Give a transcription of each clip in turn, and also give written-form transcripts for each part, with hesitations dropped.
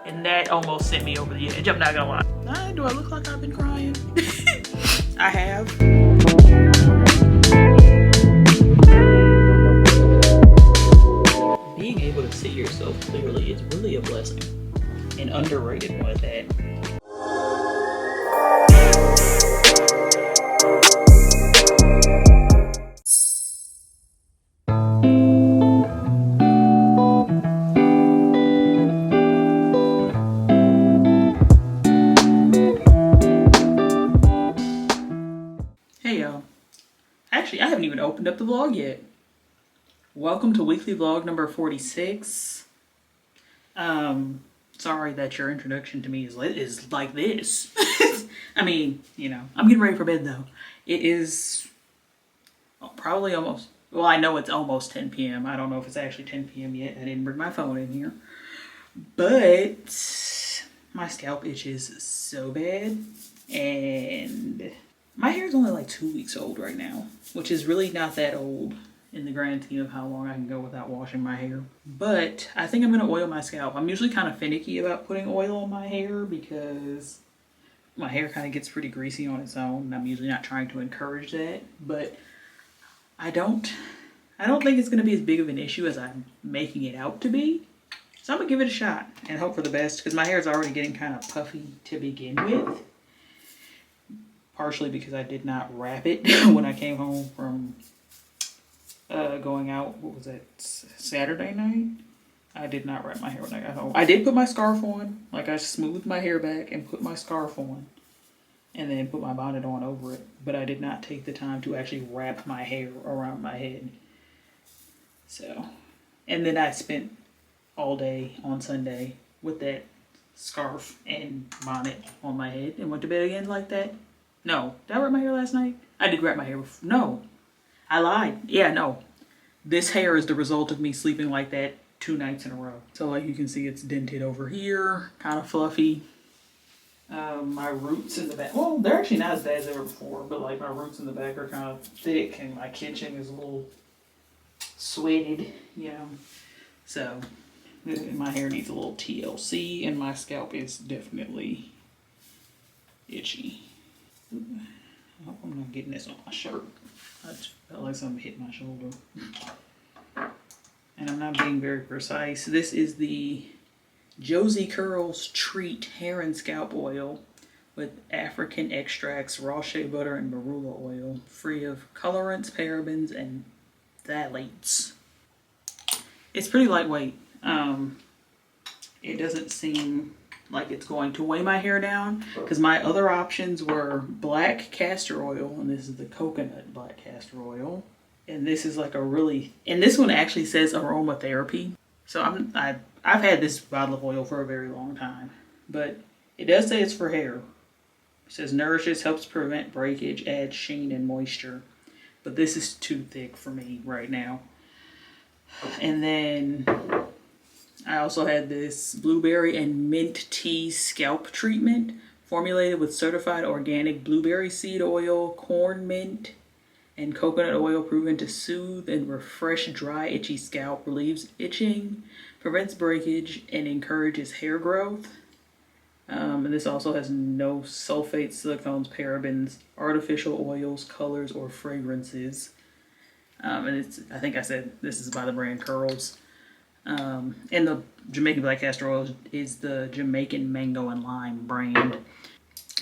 And that almost sent me over the edge, I'm not gonna lie. Do I look like I've been crying? I have. Being able to see yourself clearly is really a blessing. An underrated one at that. Hey y'all. Actually, I haven't even opened up the vlog yet. Welcome to weekly vlog number 46. Sorry that your introduction to me is like this. I mean, you know, I'm getting ready for bed though. It is probably almost, well, I know it's almost 10 p.m. I don't know if it's actually 10 p.m. yet. I didn't bring my phone in here. But my scalp itches so bad. And my hair is only like 2 weeks old right now, which is really not that old in the grand scheme of how long I can go without washing my hair. But I think I'm going to oil my scalp. I'm usually kind of finicky about putting oil on my hair because my hair kind of gets pretty greasy on its own. And I'm usually not trying to encourage that. But I don't think it's going to be as big of an issue as I'm making it out to be. So I'm going to give it a shot and hope for the best because my hair is already getting kind of puffy to begin with. Partially because I did not wrap it when I came home from going out, what was that, Saturday night? I did not wrap my hair when I got home. I did put my scarf on, like I smoothed my hair back and put my scarf on and then put my bonnet on over it, but I did not take the time to actually wrap my hair around my head. So, and then I spent all day on Sunday with that scarf and bonnet on my head and went to bed again like that. No, did I wrap my hair last night? I did wrap my hair before. No, I lied. Yeah, no. This hair is the result of me sleeping like that 2 nights in a row. So like you can see it's dented over here, kind of fluffy. My roots in the back, well, they're actually not as bad as they were before, but like my roots in the back are kind of thick and my kitchen is a little sweated, you know. So my hair needs a little TLC and my scalp is definitely itchy. I hope I'm not getting this on my shirt. I just felt like something hit my shoulder. And I'm not being very precise. This is the Josie Curls Treat Hair and Scalp Oil with African extracts, raw shea butter, and marula oil, free of colorants, parabens, and phthalates. It's pretty lightweight. It doesn't seem like it's going to weigh my hair down because my other options were black castor oil, and this is the coconut black castor oil, and this is like a really, and this one actually says aromatherapy. So I've had this bottle of oil for a very long time, but it does say it's for hair. It says nourishes, helps prevent breakage, adds sheen and moisture, but this is too thick for me right now. And then I also had this blueberry and mint tea scalp treatment formulated with certified organic blueberry seed oil, corn mint, and coconut oil, proven to soothe and refresh dry, itchy scalp, relieves itching, prevents breakage, and encourages hair growth. And this also has no sulfates, silicones, parabens, artificial oils, colors, or fragrances. And it's, I think I said this is by the brand Curls. And the Jamaican black castor oil is the Jamaican mango and lime brand.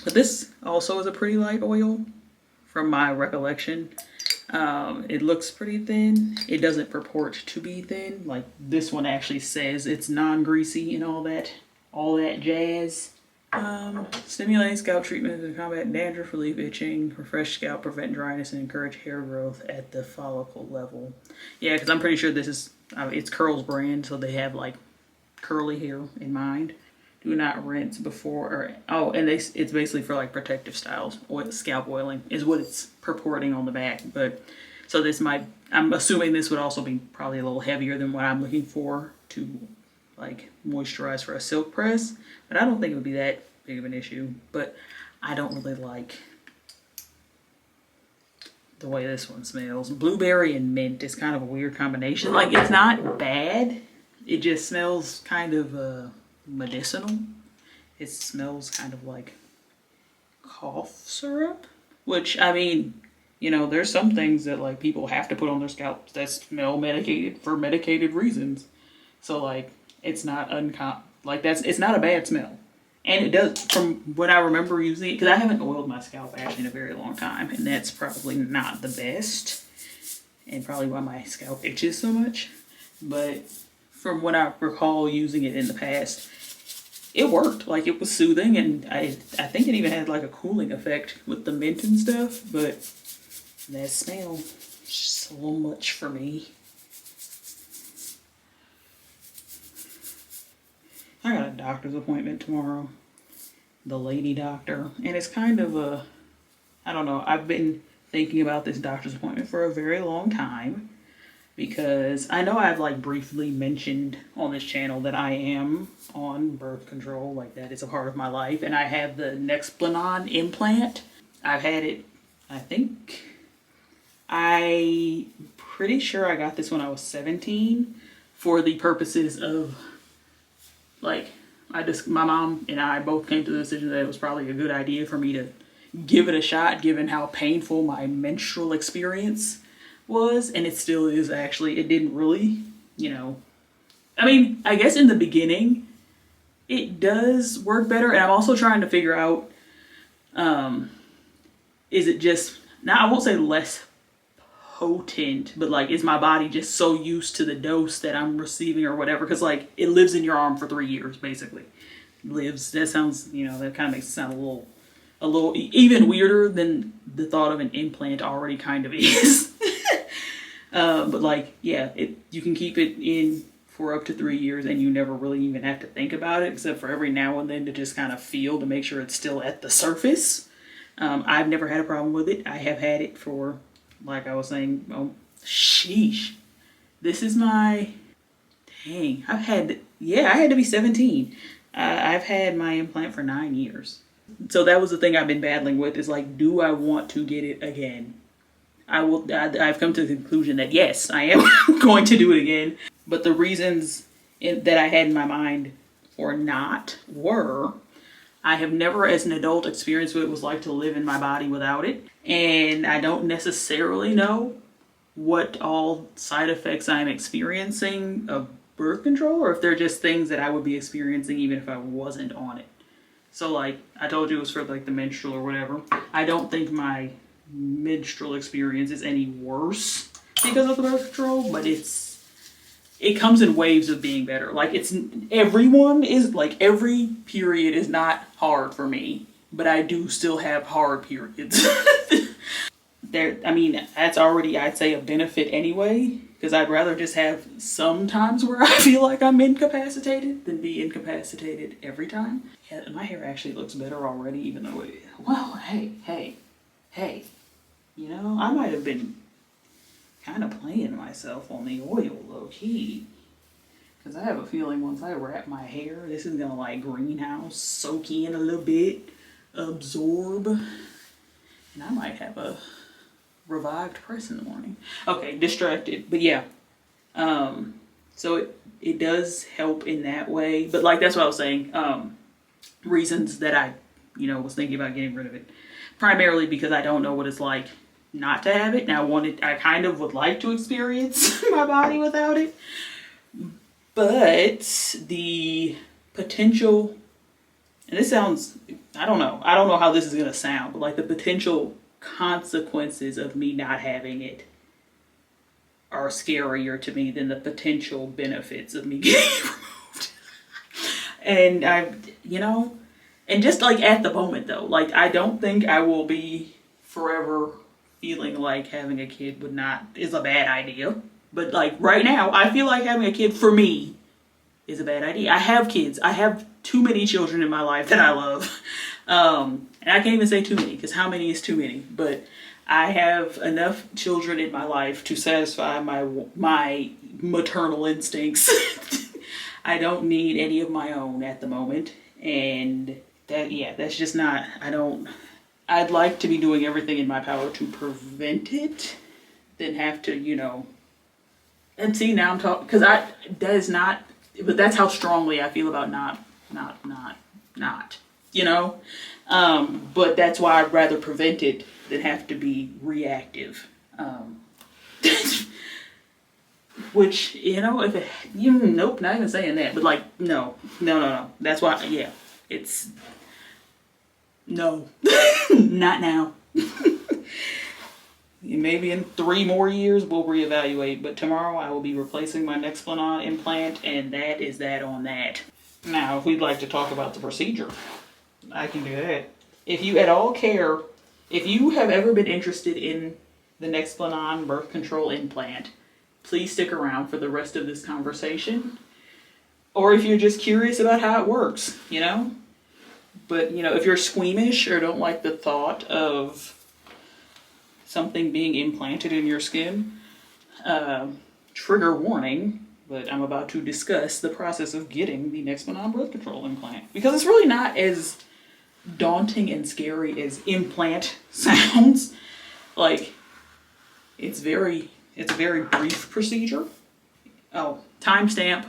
But this also is a pretty light oil from my recollection. It looks pretty thin. It doesn't purport to be thin. Like this one actually says it's non-greasy and all that jazz. Stimulating scalp treatment to combat dandruff, relieve itching, refresh scalp, prevent dryness, and encourage hair growth at the follicle level. Yeah, because I'm pretty sure this is, it's Curls brand, so they have like curly hair in mind. Do not rinse before, or, oh, and it's basically for like protective styles. Scalp oiling is what it's purporting on the back. But so this might, I'm assuming this would also be probably a little heavier than what I'm looking for to like moisturize for a silk press, but I don't think it would be that big of an issue. But I don't really like the way this one smells. Blueberry and mint is kind of a weird combination. Like, it's not bad, it just smells kind of medicinal. It smells kind of like cough syrup, which, I mean, you know, there's some things that like people have to put on their scalps that smell medicated for medicated reasons. So like, it's not it's not a bad smell. And it does, from what I remember using it, because I haven't oiled my scalp actually in a very long time, and that's probably not the best, and probably why my scalp itches so much. But from what I recall using it in the past, it worked. Like, it was soothing, and I think it even had like a cooling effect with the mint and stuff, but that smell, just a little much for me. I got a doctor's appointment tomorrow, the lady doctor, and it's kind of I don't know, I've been thinking about this doctor's appointment for a very long time, because I know I've like briefly mentioned on this channel that I am on birth control, like that is a part of my life, and I have the Nexplanon implant. I've had it, I'm pretty sure I got this when I was 17 for the purposes of, like, my mom and I both came to the decision that it was probably a good idea for me to give it a shot, given how painful my menstrual experience was, and it still is actually. It didn't really, you know, I mean, I guess in the beginning it does work better, and I'm also trying to figure out, is it just, now I won't say less potent, but like, is my body just so used to the dose that I'm receiving or whatever? Because like, it lives in your arm for 3 years basically. Lives, that sounds, you know, that kind of makes it sound a little even weirder than the thought of an implant already kind of is. But like, yeah, you can keep it in for up to 3 years, and you never really even have to think about it, except for every now and then to just kind of feel to make sure it's still at the surface. I've never had a problem with it. I have had it for, like I was saying, oh, sheesh. This is my, dang, I had to be 17. I've had my implant for 9 years. So that was the thing I've been battling with, is like, do I want to get it again? I've come to the conclusion that yes, I am going to do it again. But the reasons that I had in my mind for not were, I have never as an adult experienced what it was like to live in my body without it. And I don't necessarily know what all side effects I'm experiencing of birth control, or if they're just things that I would be experiencing even if I wasn't on it. So like, I told you it was for like the menstrual or whatever. I don't think my menstrual experience is any worse because of the birth control, but it comes in waves of being better. Like, everyone is like, every period is not hard for me, but I do still have hard periods. I mean, that's already, I'd say, a benefit anyway, because I'd rather just have some times where I feel like I'm incapacitated than be incapacitated every time. Yeah, my hair actually looks better already, even though well, hey, you know, I might have been kind of playing myself on the oil, low key. Because I have a feeling once I wrap my hair, this is going to like greenhouse, soak in a little bit, absorb, and I might have a revived press in the morning. Okay, distracted, but yeah. So it does help in that way, but like, that's what I was saying. Reasons that I, you know, was thinking about getting rid of it, primarily because I don't know what it's like not to have it. Now, I kind of would like to experience my body without it, but the potential, and this sounds, I don't know how this is going to sound, but like, the potential consequences of me not having it are scarier to me than the potential benefits of me getting it removed. And you know, and just like at the moment though, like, I don't think I will be forever feeling like having a kid is a bad idea. But like, right now, I feel like having a kid for me is a bad idea. I have kids. I have too many children in my life that I love. And I can't even say too many, because how many is too many? But I have enough children in my life to satisfy my maternal instincts. I don't need any of my own at the moment. And that's just not, I'd like to be doing everything in my power to prevent it, have to, you know, and see, now I'm talking, because that is not, but that's how strongly I feel about not not, you know? But that's why I'd rather prevent it than have to be reactive. Which, you know, if it, nope, not even saying that, but like, no. That's why, yeah, it's, no, not now. Maybe in 3 more years we'll reevaluate, but tomorrow I will be replacing my Nexplanon implant, and that is that on that. Now, if we'd like to talk about the procedure, I can do that. If you at all care, if you have ever been interested in the Nexplanon birth control implant, please stick around for the rest of this conversation. Or if you're just curious about how it works, you know? But, you know, if you're squeamish or don't like the thought of something being implanted in your skin, trigger warning, but I'm about to discuss the process of getting the Nexplanon birth control implant. Because it's really not as daunting and scary as implant sounds. Like, it's a very brief procedure. Oh, timestamp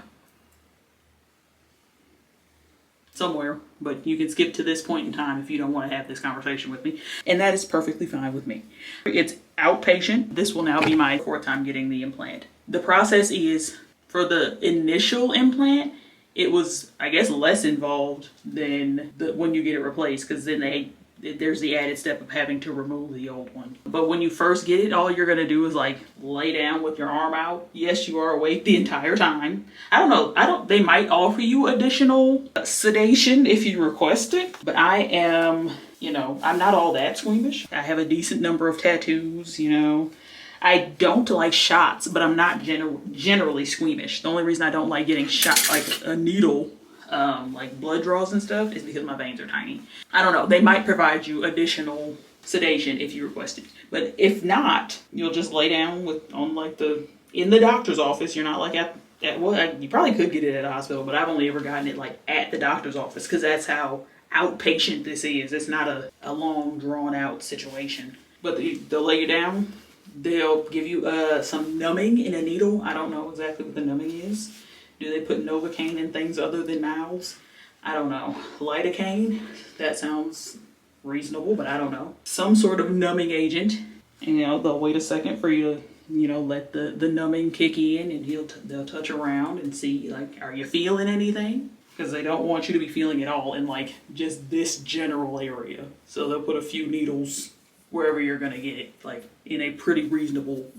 somewhere, but you can skip to this point in time if you don't want to have this conversation with me, and that is perfectly fine with me. It's outpatient. This will now be my 4th time getting the implant. The process is, for the initial implant, it was, I guess, less involved than when you get it replaced, because then there's the added step of having to remove the old one. But when you first get it, all you're gonna do is like lay down with your arm out. Yes, you are awake the entire time. I don't know, they might offer you additional sedation if you request it, but I am, you know, I'm not all that squeamish. I have a decent number of tattoos, you know. I don't like shots, but I'm not generally squeamish. The only reason I don't like getting shot, like a needle, like blood draws and stuff, is because my veins are tiny. I don't know, they might provide you additional sedation if you request it. But if not, you'll just lay down in the doctor's office. You're not like you probably could get it at a hospital, but I've only ever gotten it like at the doctor's office, because that's how outpatient this is. It's not a long drawn out situation. But they'll lay you down, they'll give you some numbing in a needle. I don't know exactly what the numbing is. Do they put Novocaine in things other than mouths? I don't know. Lidocaine? That sounds reasonable, but I don't know. Some sort of numbing agent. And, you know, they'll wait a second for you to, you know, let the numbing kick in, and they'll touch around and see, like, are you feeling anything? Because they don't want you to be feeling it all in, like, just this general area. So they'll put a few needles wherever you're going to get it, like, in a pretty reasonable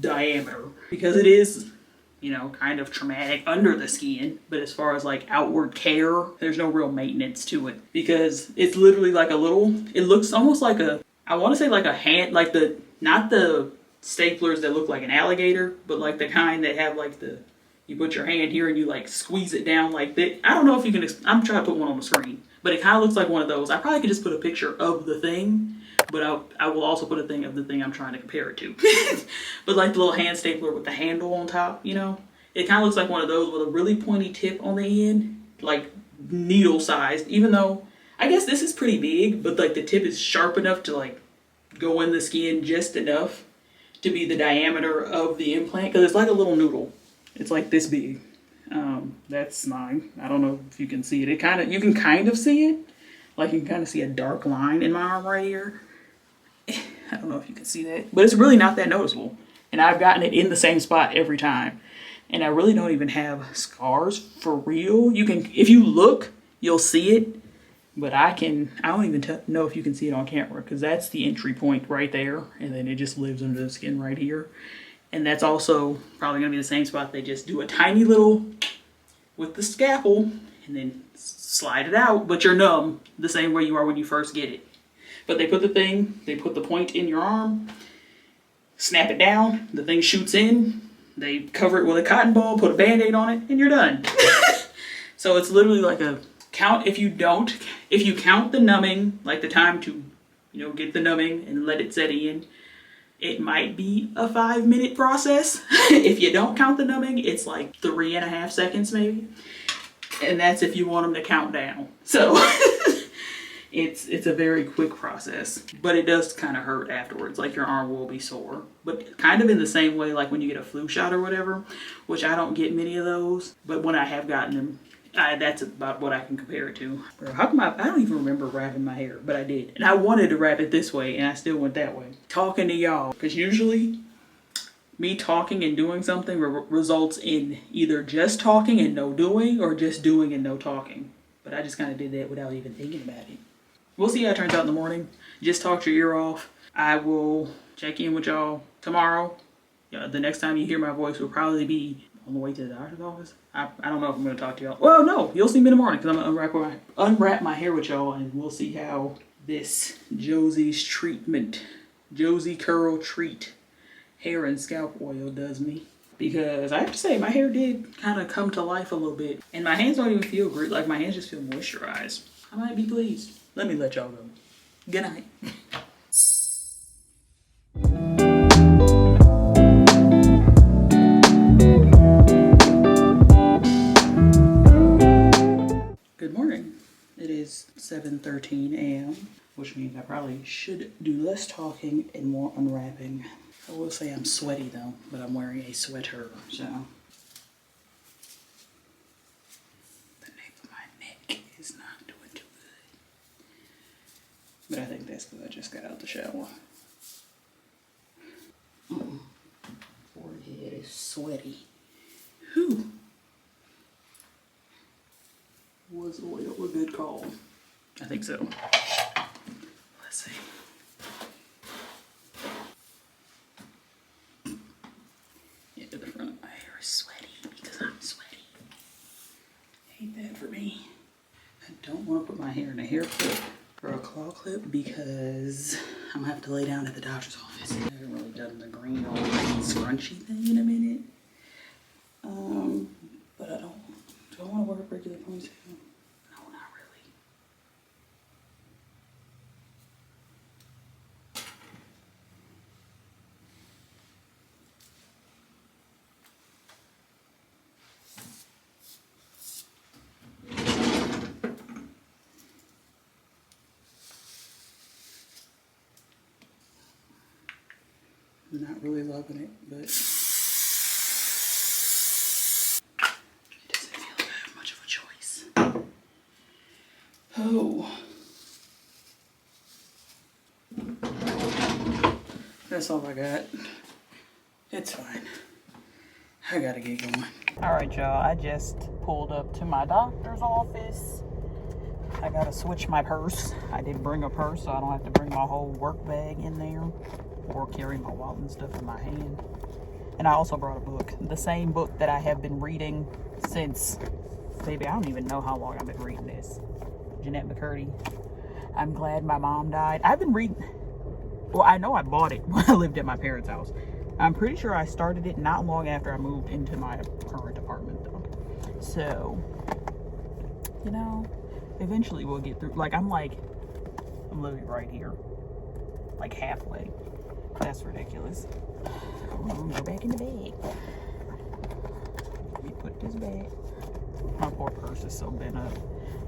diameter. Because it is, you know, kind of traumatic under the skin, but as far as like outward care, there's no real maintenance to it, because it's literally like it looks almost like I want to say like a hand, like not the staplers that look like an alligator, but like the kind that have like you put your hand here and you like squeeze it down like that. I don't know if you can, I'm trying to put one on the screen, but it kind of looks like one of those. I probably could just put a picture of the thing, but I will also put a thing of the thing I'm trying to compare it to. But like the little hand stapler with the handle on top, you know? It kind of looks like one of those with a really pointy tip on the end, like needle sized, even though I guess this is pretty big, but like the tip is sharp enough to like go in the skin just enough to be the diameter of the implant, because it's like a little noodle. It's like this big. That's mine. I don't know if you can see it. You can kind of see it. Like you can kind of see a dark line in my arm right here. I don't know if you can see that, but it's really not that noticeable. And I've gotten it in the same spot every time. And I really don't even have scars for real. You can, if you look, you'll see it. But I don't even know if you can see it on camera, because that's the entry point right there. And then it just lives under the skin right here. And that's also probably going to be the same spot. They just do a tiny little with the scalpel and then slide it out. But you're numb the same way you are when you first get it. But they put the point in your arm, snap it down, the thing shoots in. They cover it with a cotton ball, put a Band-Aid on it, and you're done. So it's literally like a count. If you count the numbing, like the time to, you know, get the numbing and let it set in, it might be a 5-minute process. If you don't count the numbing, it's like 3.5 seconds maybe. And that's if you want them to count down. So it's a very quick process, but it does kind of hurt afterwards. Like your arm will be sore, but kind of in the same way like when you get a flu shot or whatever, which I don't get many of those, but when I have gotten them, That's about what I can compare it to. Bro, how come I don't even remember wrapping my hair, but I did. And I wanted to wrap it this way, and I still went that way. Talking to y'all, because usually me talking and doing something results in either just talking and no doing, or just doing and no talking. But I just kind of did that without even thinking about it. We'll see how it turns out in the morning. Just talk your ear off. I will check in with y'all tomorrow. The next time you hear my voice will probably be on the way to the doctor's office. I don't know if I'm going to talk to y'all. Well, no, you'll see me in the morning because I'm going to unwrap my hair with y'all, and we'll see how this Josie Curl Treat hair and scalp oil does me. Because I have to say, my hair did kind of come to life a little bit. And my hands don't even feel great. Like, my hands just feel moisturized. I might be pleased. Let me let y'all go. Good night. Good morning. It is 7:13 a.m., which means I probably should do less talking and more unwrapping. I will say I'm sweaty though, but I'm wearing a sweater, so. The nape of my neck is not doing too good. But I think that's because I just got out the shower. Forehead is sweaty. Whew. Was oil a good call? I think so. Let's see. Yeah, the front of my hair is sweaty because I'm sweaty. Ain't that for me? I don't want to put my hair in a hair clip or a claw clip because I'm gonna have to lay down at the doctor's office. I haven't really done the green or scrunchy thing in a minute. But I don't. Do I want to wear a regular ponytail? No, not really. I'm not really loving it, but it doesn't feel like I have much of a choice. Oh. That's all I got. It's fine. I gotta get going. Alright, y'all. I just pulled up to my doctor's office. I gotta switch my purse. I did bring a purse, so I don't have to bring my whole work bag in there or carry my wallet and stuff in my hand. And I also brought a book. The same book that I have been reading since, baby, I don't even know how long I've been reading this. Jeanette McCurdy. I'm glad my mom died. I've been reading, well, I know I bought it when I lived at my parents' house. I'm pretty sure I started it not long after I moved into my current apartment though. So, you know, eventually we'll get through. Like, I'm literally right here. Like halfway. That's ridiculous. I'm gonna go back in the bag. Let me put this back. My poor purse is so bent up.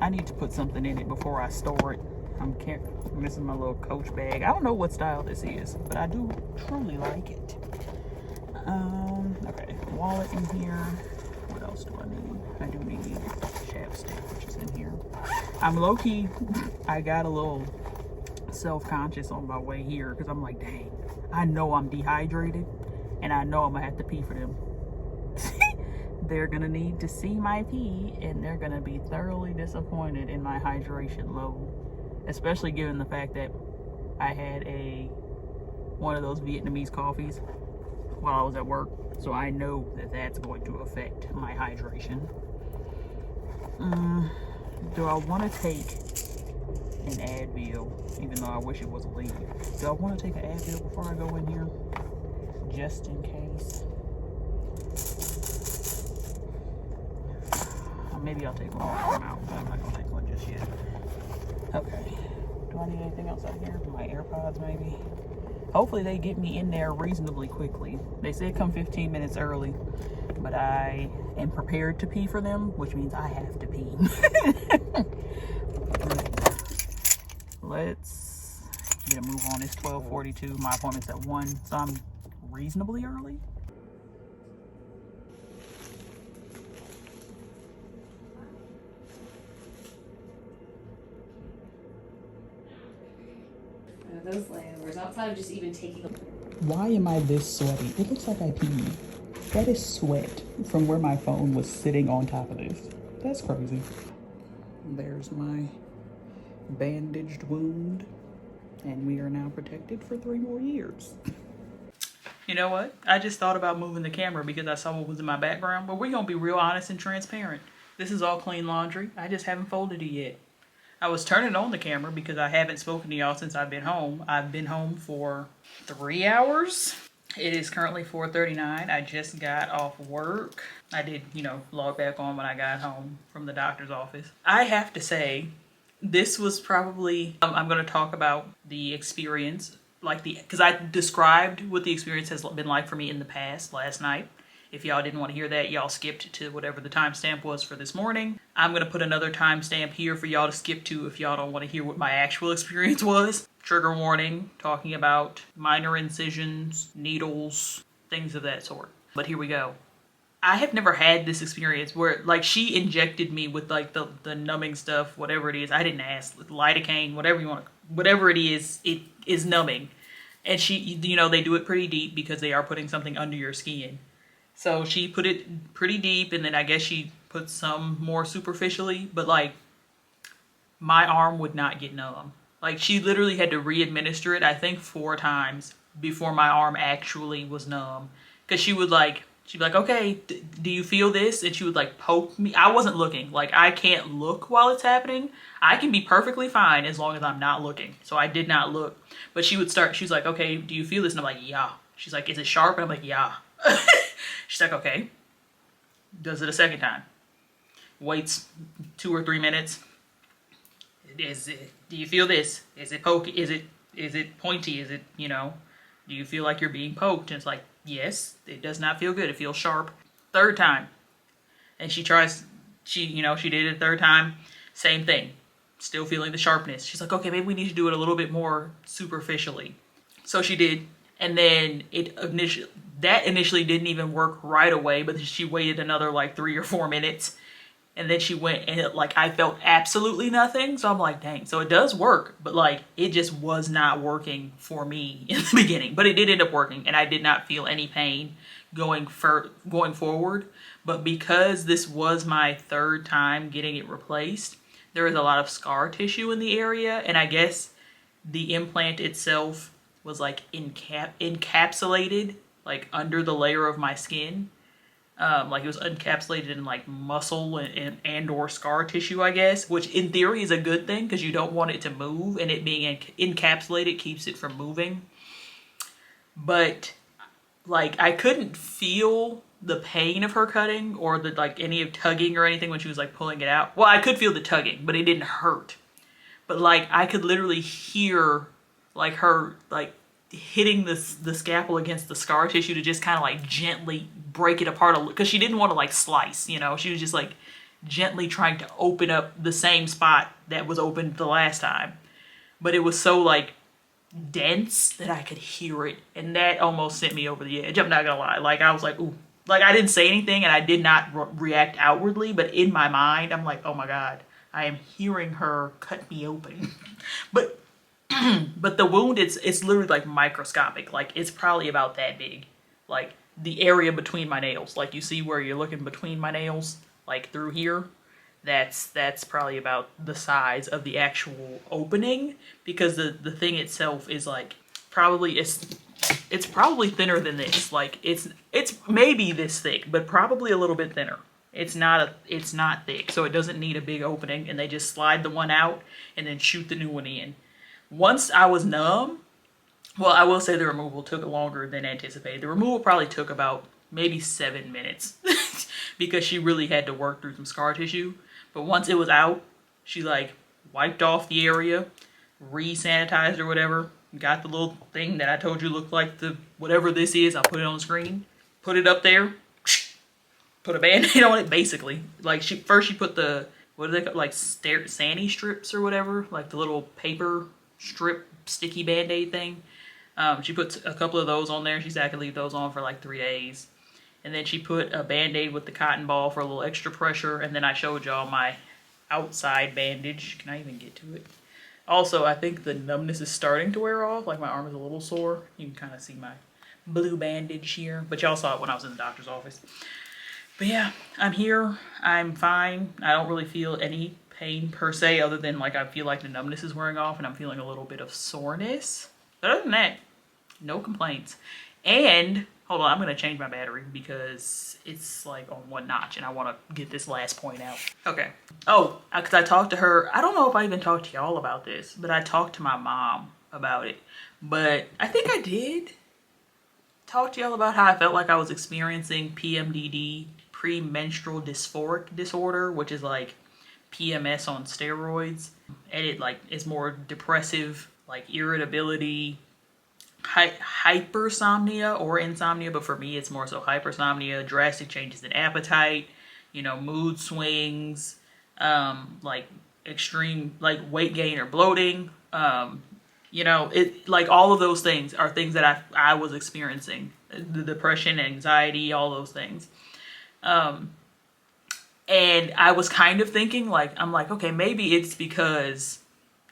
I need to put something in it before I store it. I'm missing my little Coach bag. I don't know what style this is, but I do truly like it. Okay, wallet in here. What else do I need? I do need chapstick, which is in here. I'm low-key, I got a little self-conscious on my way here because I'm like, dang, I know I'm dehydrated and I know I'm gonna have to pee for them. They're gonna need to see my pee and they're gonna be thoroughly disappointed in my hydration level, especially given the fact that I had one of those Vietnamese coffees while I was at work, so I know that that's going to affect my hydration. Do I want to take an Advil, even though I wish it was a leave? Do I want to take an Advil before I go in here, just in case? Maybe I'll take one while I'm out, but I'm not going to take one just yet. Okay. Do I need anything else out here? My AirPods, maybe? Hopefully they get me in there reasonably quickly. They said come 15 minutes early, but I am prepared to pee for them, which means I have to pee. Let's get a move on. It's 12:42. My appointment's at 1, so I'm reasonably early. of those layovers, outside of just even taking a... Why am I this sweaty? It looks like I peed. That is sweat from where my phone was sitting on top of this. That's crazy. There's my bandaged wound, and we are now protected for 3 more years. You know what? I just thought about moving the camera because I saw what was in my background, but we're gonna be real honest and transparent. This is all clean laundry. I just haven't folded it yet. I was turning on the camera because I haven't spoken to y'all since I've been home. I've been home for 3 hours. It is currently 4:39. I just got off work. I did, log back on when I got home from the doctor's office. I have to say, this was probably, I'm going to talk about the experience, because I described what the experience has been like for me in the past last night. If y'all didn't want to hear that, y'all skipped to whatever the timestamp was for this morning. I'm going to put another timestamp here for y'all to skip to if y'all don't want to hear what my actual experience was. Trigger warning, talking about minor incisions, needles, things of that sort. But here we go. I have never had this experience where, she injected me with, the numbing stuff, whatever it is. I didn't ask. Lidocaine, whatever it is numbing. And she, they do it pretty deep because they are putting something under your skin. So she put it pretty deep, and then I guess she put some more superficially, but my arm would not get numb. She literally had to re-administer it, I think 4 times before my arm actually was numb. Because she'd be like, okay, do you feel this? And she would poke me. I wasn't looking. I can't look while it's happening. I can be perfectly fine as long as I'm not looking. So I did not look. But she was like, okay, do you feel this? And I'm like, yeah. She's like, is it sharp? And I'm like, yeah. She's like, okay. Does it a second time. Waits 2 or 3 minutes. Do you feel this? Is it pokey? Is it pointy? Is it, do you feel like you're being poked? And it's like, yes, it does not feel good. It feels sharp. 3rd time. And she did it a 3rd time. Same thing. Still feeling the sharpness. She's like, okay, maybe we need to do it a little bit more superficially. So she did. And then that initially didn't even work right away, but she waited another 3 or 4 minutes. And then she went and I felt absolutely nothing. So I'm like, dang. So it does work, but it just was not working for me in the beginning. But it did end up working, and I did not feel any pain going forward. But because this was my 3rd time getting it replaced, there was a lot of scar tissue in the area, and I guess the implant itself was encapsulated under the layer of my skin. It was encapsulated in muscle and or scar tissue, I guess, which in theory is a good thing because you don't want it to move, and it being encapsulated keeps it from moving. But I couldn't feel the pain of her cutting or the any of tugging or anything when she was pulling it out. Well, I could feel the tugging, but it didn't hurt. But I could literally hear her hitting the scalpel against the scar tissue to just kind of gently break it apart because she didn't want to slice, she was just gently trying to open up the same spot that was opened the last time. But it was so dense that I could hear it, and that almost sent me over the edge. I'm not gonna lie. I was ooh. I didn't say anything and I did not react outwardly, but in my mind I'm oh my God, I am hearing her cut me open. But the wound, it's literally microscopic. It's probably about that big. The area between my nails. You see where you're looking between my nails, through here. That's probably about the size of the actual opening, because the thing itself is probably it's probably thinner than this. It's maybe this thick, but probably a little bit thinner. It's not thick, so it doesn't need a big opening, and they just slide the one out and then shoot the new one in. Once I was numb, well, I will say the removal took longer than anticipated. The removal probably took about maybe 7 minutes because she really had to work through some scar tissue. But once it was out, she wiped off the area, re-sanitized or whatever, got the little thing that I told you looked like the whatever this is. I'll put it on the screen, put it up there, put a Band-Aid on it, basically. She put the, what do they call, Sani strips or whatever, the little paper strip sticky Band-Aid thing. She put a couple of those on there. She said I could leave those on for 3 days. And then she put a Band-Aid with the cotton ball for a little extra pressure. And then I showed y'all my outside bandage. Can I even get to it? Also, I think the numbness is starting to wear off. Like my arm is a little sore. You can kind of see my blue bandage here, but y'all saw it when I was in the doctor's office. But yeah, I'm here. I'm fine. I don't really feel any pain per se, other than like I feel like the numbness is wearing off and I'm feeling a little bit of soreness. But other than that, no complaints. And hold on, I'm gonna change my battery because it's like on 1 notch and I want to get this last point out. Okay. Oh, because I talked to her. I don't know if I even talked to y'all about this, but I talked to my mom about it. But I think I did talk to y'all about how I felt like I was experiencing PMDD, premenstrual dysphoric disorder, which is like PMS on steroids. And it like is more depressive, like irritability, hypersomnia or insomnia, but for me it's more so hypersomnia, drastic changes in appetite, you know, mood swings, like extreme like weight gain or bloating, you know, it like all of those things are things that I was experiencing, the depression, anxiety, all those things. And I was kind of thinking like, I'm like, okay, maybe it's because,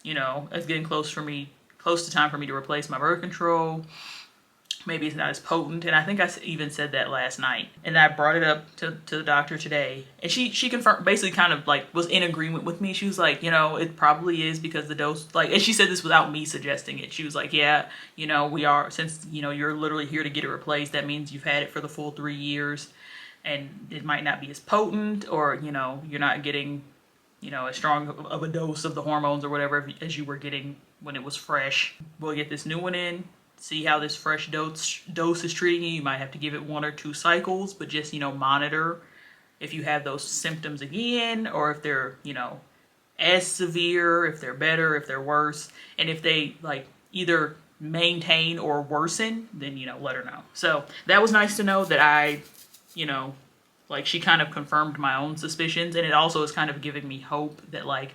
you know, it's getting close to time for me to replace my birth control. Maybe it's not as potent. And I think I even said that last night. And I brought it up to the doctor today. And she confirmed, basically kind of like was in agreement with me. She was like, you know, it probably is because the dose, like, and she said this without me suggesting it. She was like, yeah, you know, we are, since, you know, you're literally here to get it replaced, that means you've had it for the full 3 years. And it might not be as potent, or, you know, you're not getting, you know, as strong of a dose of the hormones or whatever as you were getting when it was fresh. We'll get this new one in, see how this fresh dose is treating you. You might have to give it 1 or 2 cycles, but just, you know, monitor if you have those symptoms again, or if they're, you know, as severe, if they're better, if they're worse. And if they like either maintain or worsen, then, you know, let her know. So that was nice to know that I, you know, like she kind of confirmed my own suspicions, and it also is kind of giving me hope that like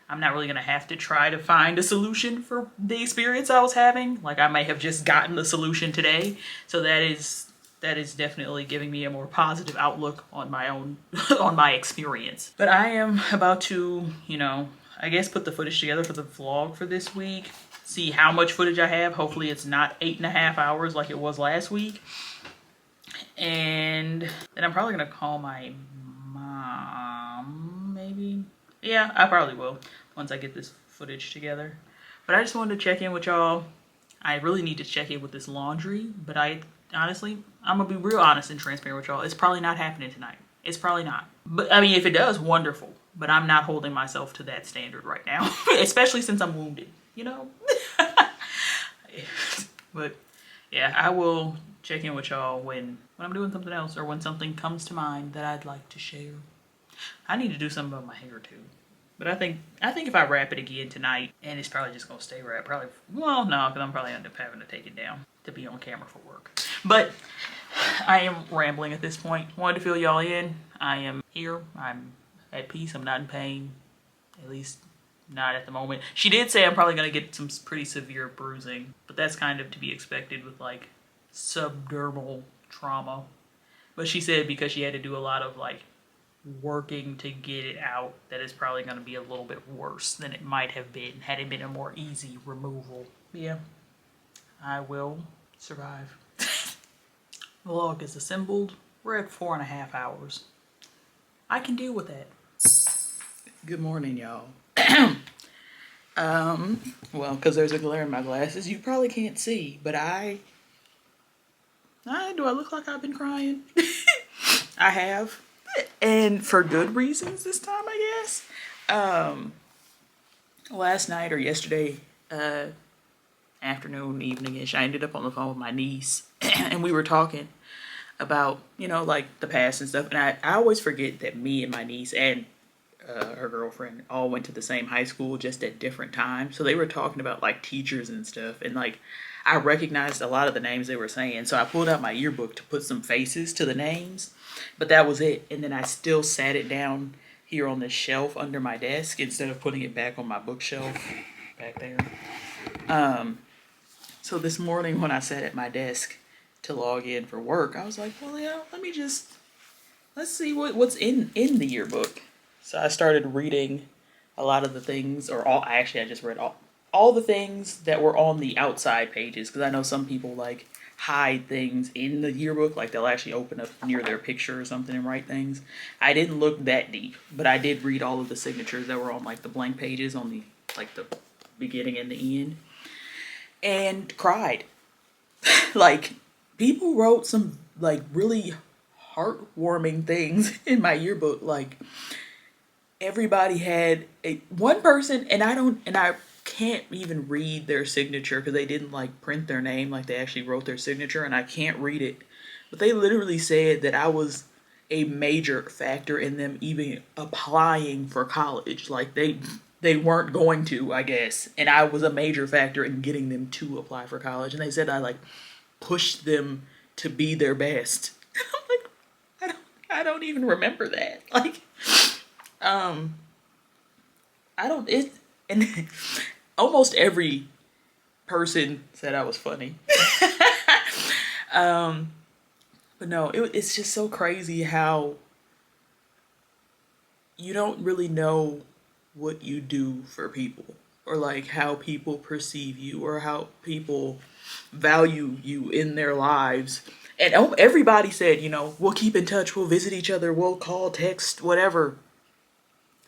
I'm not really going to have to try to find a solution for the experience I was having. Like I may have just gotten the solution today. So that is definitely giving me a more positive outlook on my own, on my experience. But I am about to, you know, I guess put the footage together for the vlog for this week. See how much footage I have. Hopefully it's not 8.5 hours like it was last week. And then I'm probably going to call my mom, maybe. Yeah, I probably will once I get this footage together. But I just wanted to check in with y'all. I really need to check in with this laundry, but I honestly, I'm gonna be real honest and transparent with y'all. It's probably not happening tonight. It's probably not. But I mean, if it does, wonderful. But I'm not holding myself to that standard right now, especially since I'm wounded, you know? But yeah, I will check in with y'all when I'm doing something else or when something comes to mind that I'd like to share. I need to do something about my hair too. But I think if I wrap it again tonight, and it's probably just gonna stay wrapped, probably, well, no, because I'm probably end up having to take it down to be on camera for work. But I am rambling at this point. Wanted to fill y'all in. I am here. I'm at peace. I'm not in pain, at least not at the moment. She did say I'm probably gonna get some pretty severe bruising, but that's kind of to be expected with like subdermal trauma. But she said because she had to do a lot of like working to get it out, that is probably going to be a little bit worse than it might have been had it been a more easy removal. Yeah, I will survive. The log is assembled. We're at 4.5 hours. I can deal with that. Good morning, y'all. Well, because there's a glare in my glasses, you probably can't see, but do I look like I've been crying? I have. And for good reasons this time, I guess. Last night or yesterday afternoon, evening-ish, I ended up on the phone with my niece. And we were talking about, you know, like the past and stuff. And I always forget that me and my niece and her girlfriend all went to the same high school, just at different times. So they were talking about like teachers and stuff. And like I recognized a lot of the names they were saying. So I pulled out my yearbook to put some faces to the names. But that was it. And then I still sat it down here on the shelf under my desk instead of putting it back on my bookshelf back there. So this morning when I sat at my desk to log in for work, I was like, well, yeah, let's see what's in the yearbook. So I started reading a lot of the things, or all. Actually, I just read all the things that were on the outside pages, because I know some people like hide things in the yearbook, like they'll actually open up near their picture or something and write things. I didn't look that deep, but I did read all of the signatures that were on like the blank pages on the like the beginning and the end, and cried. Like, people wrote some like really heartwarming things in my yearbook. Like, everybody had one person, and I can't even read their signature because they didn't like print their name, like they actually wrote their signature, and I can't read it. But they literally said that I was a major factor in them even applying for college. Like, they weren't going to, I guess, and I was a major factor in getting them to apply for college. And they said I like pushed them to be their best. I'm like, I don't even remember that. Like, I don't, it, and almost every person said I was funny. But no, it's just so crazy how you don't really know what you do for people, or like how people perceive you, or how people value you in their lives. And everybody said, you know, we'll keep in touch, we'll visit each other, we'll call, text, whatever.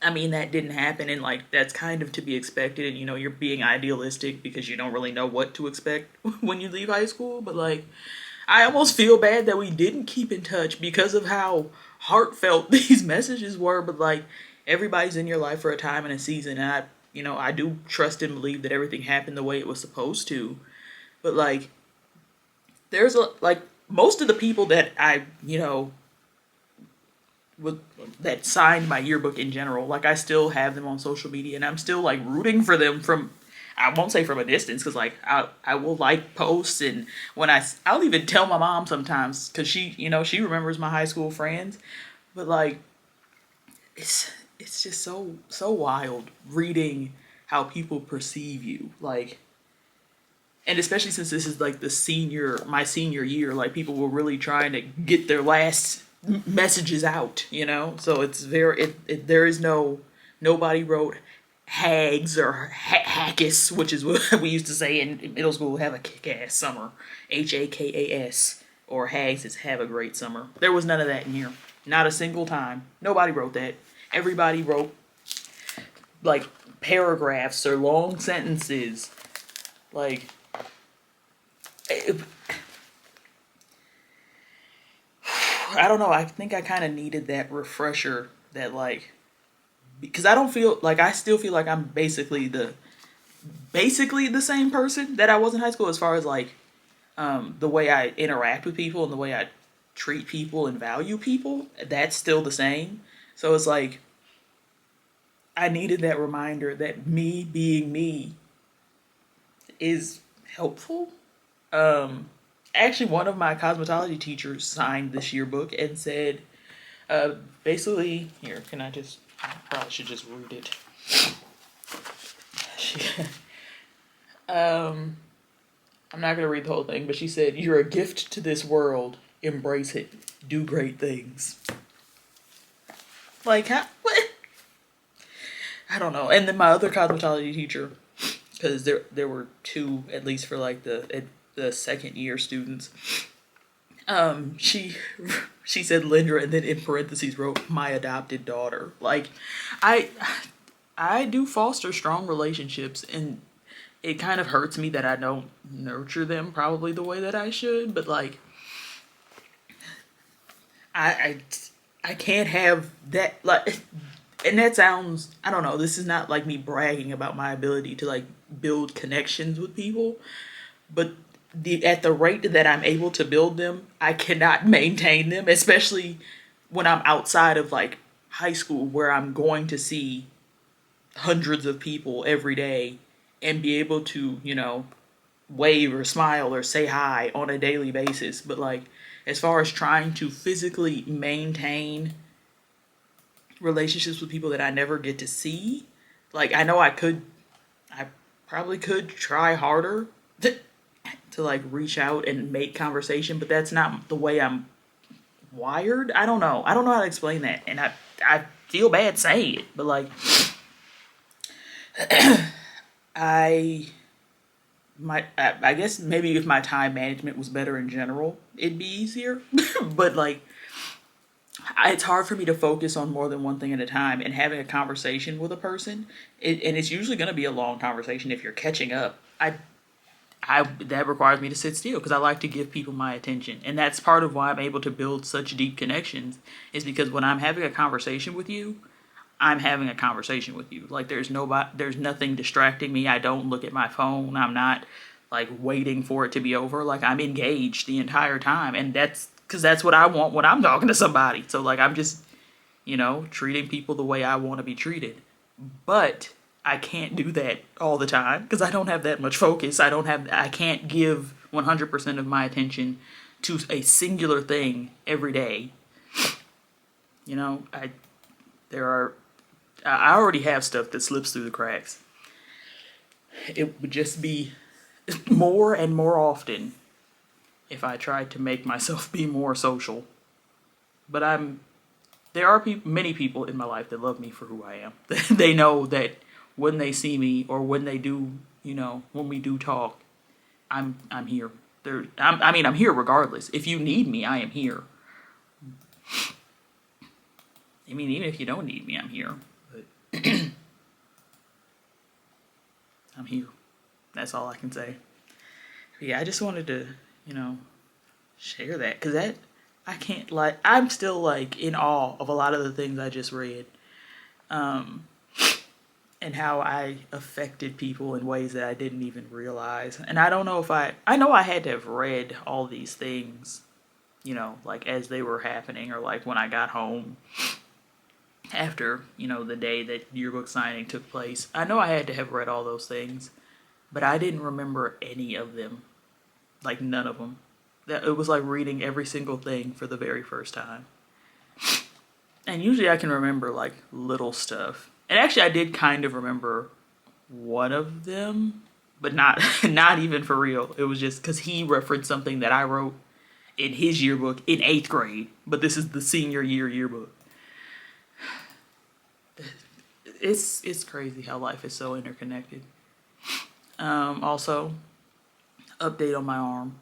I mean, that didn't happen, and like that's kind of to be expected. And you know, you're being idealistic because you don't really know what to expect when you leave high school. But like, I almost feel bad that we didn't keep in touch because of how heartfelt these messages were. But like, everybody's in your life for a time and a season, and I do trust and believe that everything happened the way it was supposed to. But like, there's like most of the people that I that signed my yearbook in general, like I still have them on social media, and I'm still like rooting for them from, I won't say from a distance, because like I will like posts, and when I'll even tell my mom sometimes, because she remembers my high school friends. But like, it's just so wild reading how people perceive you, like, and especially since this is like my senior year, like people were really trying to get their last messages out, so it's there is nobody wrote hags or hackus, which is what we used to say in middle school, have a kick-ass summer, HAKAS, or hags is have a great summer. There was none of that in here, not a single time. Nobody wrote that. Everybody wrote like paragraphs or long sentences, like I don't know. I think I kind of needed that refresher, that like, because I still feel like I'm basically the same person that I was in high school, as far as like the way I interact with people and the way I treat people and value people. That's still the same. So it's like, I needed that reminder that me being me is helpful. Actually, one of my cosmetology teachers signed this yearbook and said, basically, here, I probably should just read it. I'm not going to read the whole thing, but she said, "You're a gift to this world. Embrace it. Do great things." Like, what? I don't know. And then my other cosmetology teacher, because there were two, at least for like the second year students, she said Lindra, and then in parentheses wrote, "My adopted daughter." Like, I do foster strong relationships, and it kind of hurts me that I don't nurture them probably the way that I should. But like, I can't have that, like, and that sounds, I don't know, this is not like me bragging about my ability to like build connections with people, but at the rate that I'm able to build them, I cannot maintain them, especially when I'm outside of like high school, where I'm going to see hundreds of people every day and be able to, wave or smile or say hi on a daily basis. But like, as far as trying to physically maintain relationships with people that I never get to see, like, I know I probably could try harder to like reach out and make conversation, but that's not the way I'm wired. I don't know how to explain that, and I feel bad saying it, but like, I I guess maybe if my time management was better in general, it'd be easier. But like, it's hard for me to focus on more than one thing at a time, and having a conversation with a person, and it's usually going to be a long conversation if you're catching up. That requires me to sit still because I like to give people my attention, and that's part of why I'm able to build such deep connections. Is because when I'm having a conversation with you, I'm having a conversation with you. Like there's nothing distracting me. I don't look at my phone. I'm not like waiting for it to be over. Like I'm engaged the entire time, and that's because that's what I want when I'm talking to somebody. So like I'm just, treating people the way I want to be treated. But I can't do that all the time because I don't have that much focus. I can't give 100% of my attention to a singular thing every day. I already have stuff that slips through the cracks. It would just be more and more often if I tried to make myself be more social. But there are many people in my life that love me for who I am. They know that when they see me or when they do, when we do talk, I'm here. I'm here regardless. If you need me, I am here. I mean, even if you don't need me, I'm here. But I'm here. That's all I can say. But yeah, I just wanted to, share that. Because I can't, I'm still, in awe of a lot of the things I just read. And how I affected people in ways that I didn't even realize. And I don't know if I know I had to have read all these things, as they were happening, or when I got home after, the day that yearbook signing took place. I know I had to have read all those things, but I didn't remember any of them. None of them. It was like reading every single thing for the very first time. And usually I can remember little stuff. And actually I did kind of remember one of them, but not even for real. It was just because he referenced something that I wrote in his yearbook in 8th grade. But this is the senior year yearbook. It's crazy how life is so interconnected. Also, update on my arm.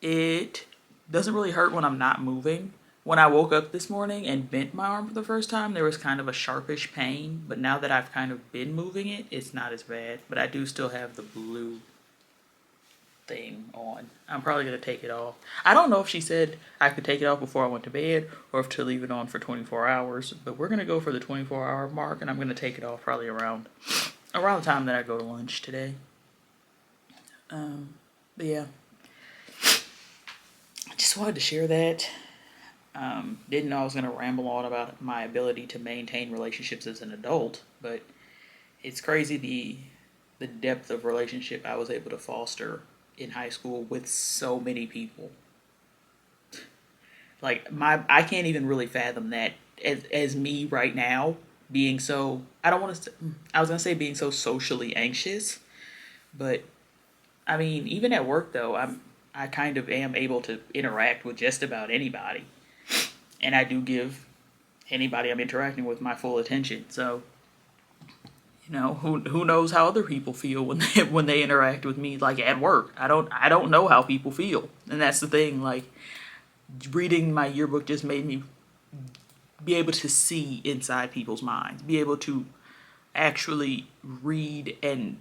It doesn't really hurt when I'm not moving. When I woke up this morning and bent my arm for the first time, there was kind of a sharpish pain. But now that I've kind of been moving it, it's not as bad. But I do still have the blue thing on. I'm probably going to take it off. I don't know if she said I could take it off before I went to bed or if to leave it on for 24 hours. But we're going to go for the 24-hour mark, and I'm going to take it off probably around the time that I go to lunch today. But yeah. I just wanted to share that. Didn't know I was going to ramble on about my ability to maintain relationships as an adult, but it's crazy the depth of relationship I was able to foster in high school with so many people. I can't even really fathom that as me right now being so, I was going to say being so socially anxious, but I mean, even at work though, I kind of am able to interact with just about anybody. And I do give anybody I'm interacting with my full attention. So, who knows how other people feel when they interact with me, at work. I don't know how people feel. And that's the thing, reading my yearbook just made me be able to see inside people's minds, be able to actually read and,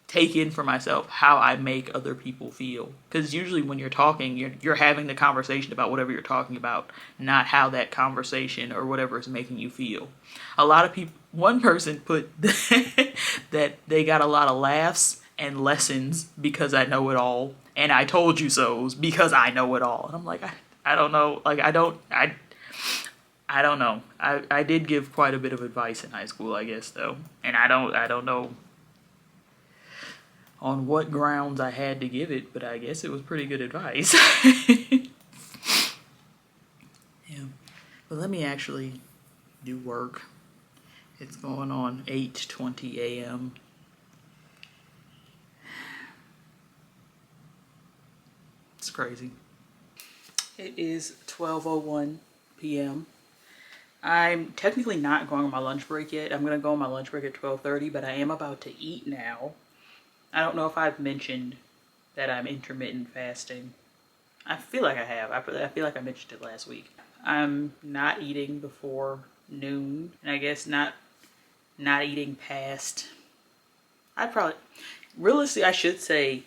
take in for myself how I make other people feel. Because usually when you're talking, you're having the conversation about whatever you're talking about, not how that conversation or whatever is making you feel. A lot of people, one person put that they got a lot of laughs and lessons because I know it all, and I told you so's because I know it all. And I'm like, I don't know, I don't know. I did give quite a bit of advice in high school, I guess, though, and I don't know on what grounds I had to give it, but I guess it was pretty good advice. Yeah. But let me actually do work. It's going on 8:20 a.m. It's crazy. It is 12:01 p.m. I'm technically not going on my lunch break yet. I'm gonna go on my lunch break at 12:30, but I am about to eat now. I don't know if I've mentioned that I'm intermittent fasting. I feel like I have. I feel like I mentioned it last week. I'm not eating before noon, and I guess not eating past. Realistically, I should say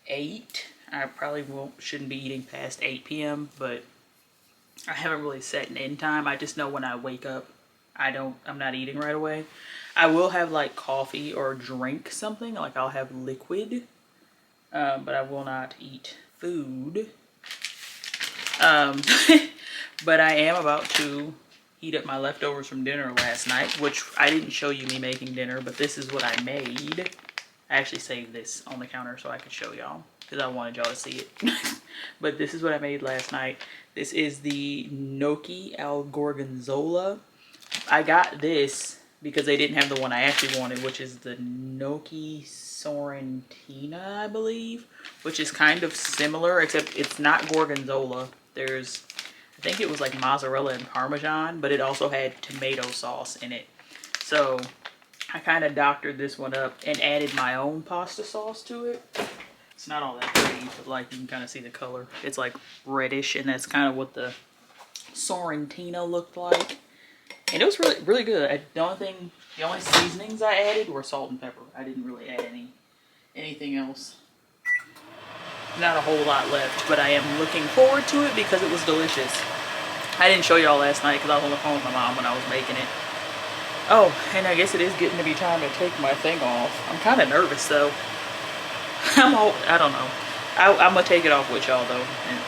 8. I probably shouldn't be eating past 8 p.m., but I haven't really set an end time. I just know when I wake up, I'm not eating right away. I will have like coffee or drink something, like I'll have liquid, but I will not eat food. But I am about to heat up my leftovers from dinner last night, which I didn't show you me making dinner, but this is what I made. I actually saved this on the counter so I could show y'all because I wanted y'all to see it. But this is what I made last night. This is the gnocchi al gorgonzola. I got this because they didn't have the one I actually wanted, which is the gnocchi sorrentina, I believe, which is kind of similar, except it's not gorgonzola. There's, I think it was like mozzarella and parmesan, but it also had tomato sauce in it. So I kind of doctored this one up and added my own pasta sauce to it. It's not all that pretty, but like you can kind of see the color. It's like reddish, and that's kind of what the sorrentina looked like. And it was really, really good. The only seasonings I added were salt and pepper. I didn't really add anything else. Not a whole lot left, but I am looking forward to it because it was delicious. I didn't show y'all last night because I was on the phone with my mom when I was making it. Oh, and I guess it is getting to be time to take my thing off. I'm kind of nervous though. I don't know. I'm gonna take it off with y'all though. And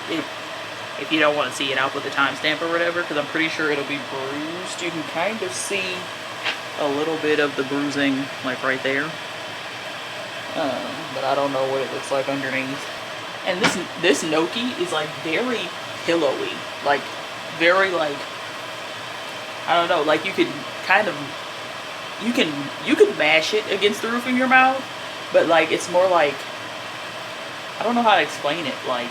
if you don't want to see it, I'll put the timestamp or whatever because I'm pretty sure it'll be bruised. You can kind of see a little bit of the bruising like right there. But I don't know what it looks like underneath. And this gnocchi is like very pillowy, like very like, I don't know, like you could kind of, you could mash it against the roof of your mouth, but like it's more like, I don't know how to explain it, like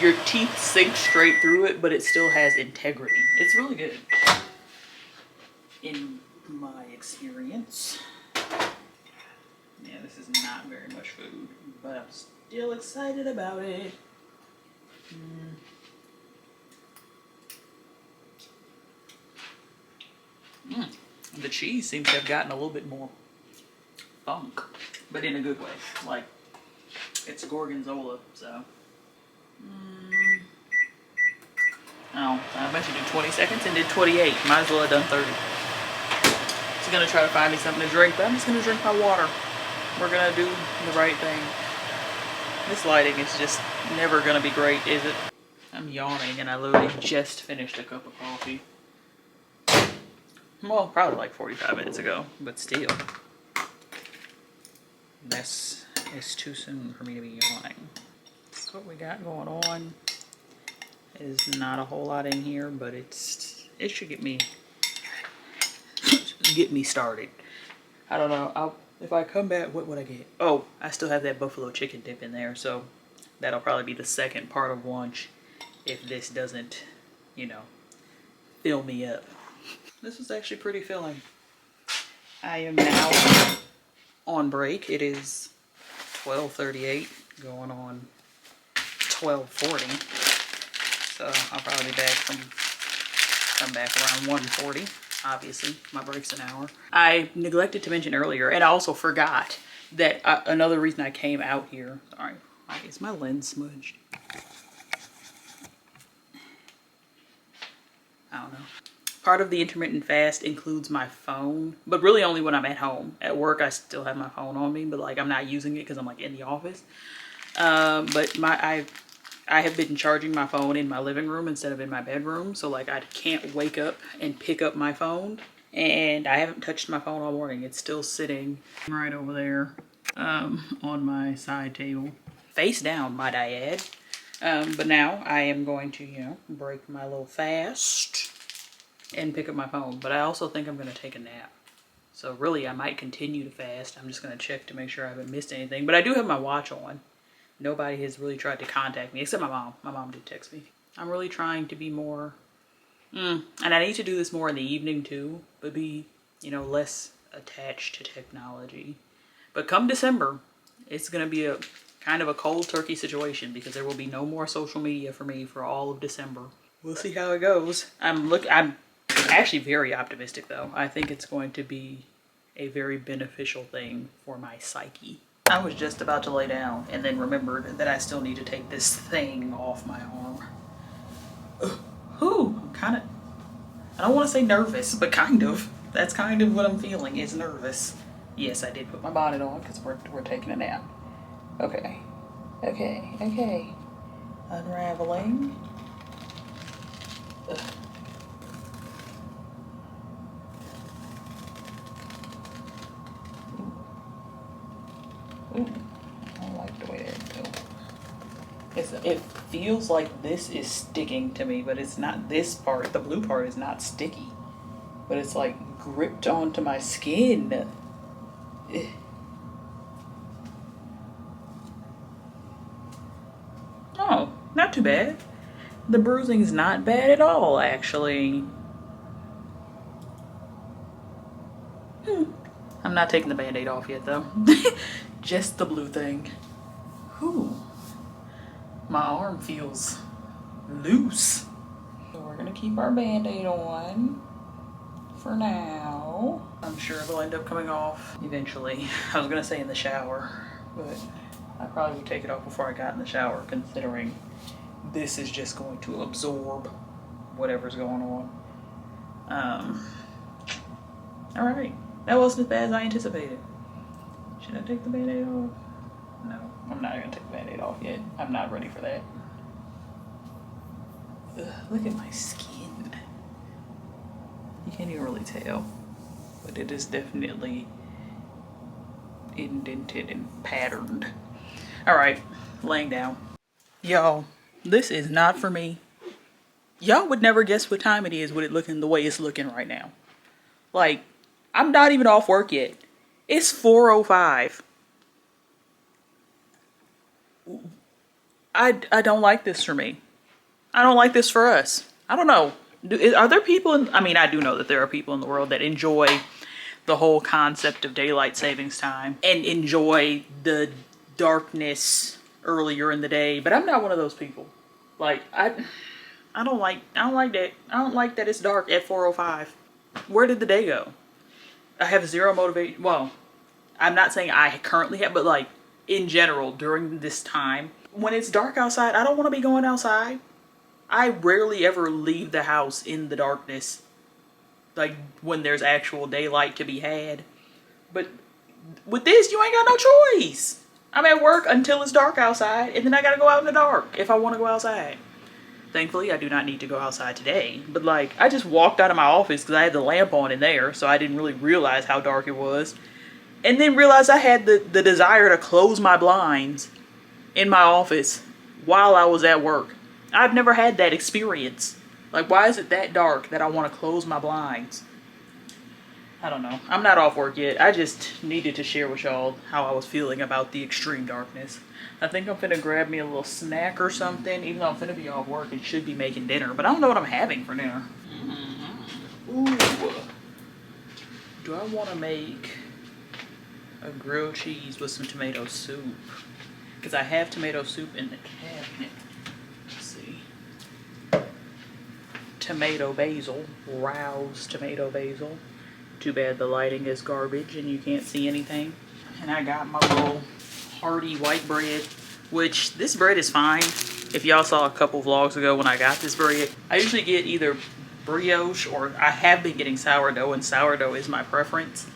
your teeth sink straight through it, but it still has integrity. It's really good in my experience. Yeah, this is not very much food, but I'm still excited about it. The cheese seems to have gotten a little bit more funk, but in a good way. Like, it's gorgonzola, so. Oh, I meant to do 20 seconds and did 28. Might as well have done 30. Just gonna try to find me something to drink, but I'm just gonna drink my water. We're gonna do the right thing. This lighting is just never gonna be great, is it? I'm yawning and I literally just finished a cup of coffee. Well, probably like 45 minutes ago, but still. This is too soon for me to be yawning. That's what we got going on. Is not a whole lot in here, but it should get me started. I don't know. If I come back, what would I get? Oh, I still have that buffalo chicken dip in there, so that'll probably be the second part of lunch if this doesn't, you know, fill me up. This was actually pretty filling. I am now on break. It is 12:38, going on 12:40. So I'll probably be come back around 1:40. Obviously, my break's an hour. I neglected to mention earlier, and I also forgot that another reason I came out here. Sorry, is my lens smudged? I don't know. Part of the intermittent fast includes my phone, but really only when I'm at home. At work, I still have my phone on me, but like I'm not using it because I'm like in the office. But I have been charging my phone in my living room instead of in my bedroom. So like I can't wake up and pick up my phone, and I haven't touched my phone all morning. It's still sitting right over there on my side table. Face down, might I add. But now I am going to, you know, break my little fast and pick up my phone. But I also think I'm going to take a nap. So really I might continue to fast. I'm just going to check to make sure I haven't missed anything. But I do have my watch on. Nobody has really tried to contact me except my mom. My mom did text me. I'm really trying to be more, and I need to do this more in the evening too, but be, you know, less attached to technology. But come December, it's going to be a kind of a cold turkey situation because there will be no more social media for me for all of December. We'll see how it goes. I'm actually very optimistic though. I think it's going to be a very beneficial thing for my psyche. I was just about to lay down and then remembered that I still need to take this thing off my arm. Ooh, kind of, I don't want to say nervous, but kind of. That's kind of what I'm feeling, is nervous. Yes, I did put my bonnet on because we're taking a nap. Okay. Unraveling. Ugh. Ooh. I don't like the way that feels. It feels like this is sticking to me, but it's not. This part, the blue part, is not sticky. But it's like gripped onto my skin. Ugh. Oh, not too bad. The bruising's not bad at all, actually. I'm not taking the Band-Aid off yet, though. Just the blue thing. Whew. My arm feels loose. So we're gonna keep our Band-Aid on for now. I'm sure it'll end up coming off eventually. I was gonna say in the shower, but I probably would take it off before I got in the shower, considering this is just going to absorb whatever's going on. All right, that wasn't as bad as I anticipated. Should I take the Band-Aid off? No, I'm not gonna take the Band-Aid off yet. I'm not ready for that. Ugh, look at my skin. You can't even really tell, but it is definitely indented and patterned. All right, laying down. Y'all, this is not for me. Y'all would never guess what time it is with it looking the way it's looking right now. Like, I'm not even off work yet. It's 4:05. I don't like this for me. I don't like this for us. I don't know. Are there people I mean, I do know that there are people in the world that enjoy the whole concept of daylight savings time and enjoy the darkness earlier in the day, but I'm not one of those people. Like, I don't like that. I don't like that it's dark at 4:05. Where did the day go? I have zero motivation. Well, I'm not saying I currently have, but like in general during this time when it's dark outside, I don't want to be going outside. I rarely ever leave the house in the darkness, like when there's actual daylight to be had. But with this, you ain't got no choice. I'm at work until it's dark outside, and then I gotta go out in the dark if I want to go outside. Thankfully, I do not need to go outside today. But like, I just walked out of my office because I had the lamp on in there, so I didn't really realize how dark it was. And then realized I had the desire to close my blinds in my office while I was at work. I've never had that experience. Like, why is it that dark that I want to close my blinds? I don't know. I'm not off work yet. I just needed to share with y'all how I was feeling about the extreme darkness. I think I'm finna grab me a little snack or something, even though I'm finna be off work and should be making dinner. But I don't know what I'm having for dinner. Ooh. Do I want to make a grilled cheese with some tomato soup? Because I have tomato soup in the cabinet. Let's see. Tomato basil. Rouse tomato basil. Too bad the lighting is garbage and you can't see anything. And I got my little hearty white bread, which this bread is fine. If y'all saw a couple vlogs ago when I got this bread, I usually get either brioche or I have been getting sourdough, and sourdough is my preference.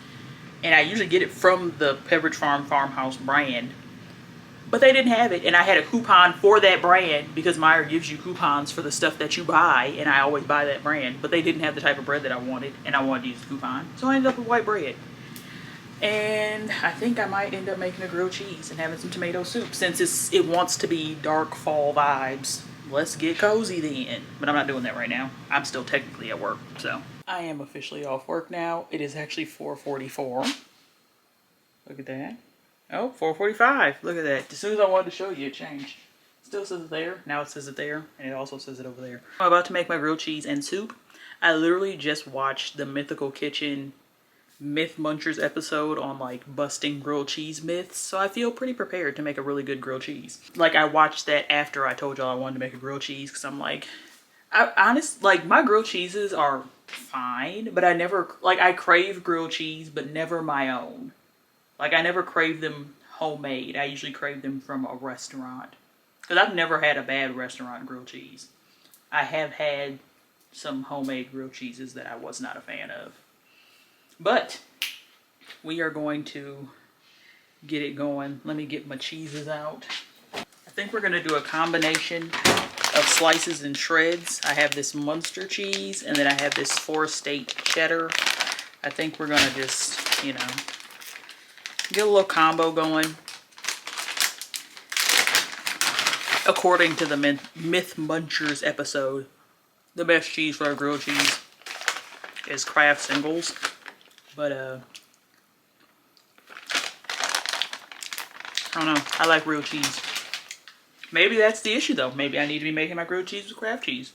And I usually get it from the Pepperidge Farm Farmhouse brand. But they didn't have it, and I had a coupon for that brand because Meyer gives you coupons for the stuff that you buy, and I always buy that brand. But they didn't have the type of bread that I wanted, and I wanted to use the coupon. So I ended up with white bread. And I think I might end up making a grilled cheese and having some tomato soup since it wants to be dark fall vibes. Let's get cozy then. But I'm not doing that right now. I'm still technically at work, so. I am officially off work now. It is actually 4:44. Look at that. Oh, 4:45. Look at that. As soon as I wanted to show you, it changed. Still says it there. Now it says it there. And it also says it over there. I'm about to make my grilled cheese and soup. I literally just watched the Mythical Kitchen Myth Munchers episode on like busting grilled cheese myths. So I feel pretty prepared to make a really good grilled cheese. Like I watched that after I told y'all I wanted to make a grilled cheese. Because I'm like, like my grilled cheeses are fine. But I never, like I crave grilled cheese but never my own. Like I never crave them homemade. I usually crave them from a restaurant. Because I've never had a bad restaurant grilled cheese. I have had some homemade grilled cheeses that I was not a fan of. But we are going to get it going. Let me get my cheeses out. I think we're going to do a combination of slices and shreds. I have this Munster cheese and then I have this Forest State cheddar. I think we're going to just, you know, get a little combo going. According to the Myth Munchers episode, the best cheese for a grilled cheese is Kraft Singles. But, I don't know. I like real cheese. Maybe that's the issue, though. Maybe I need to be making my grilled cheese with Kraft cheese.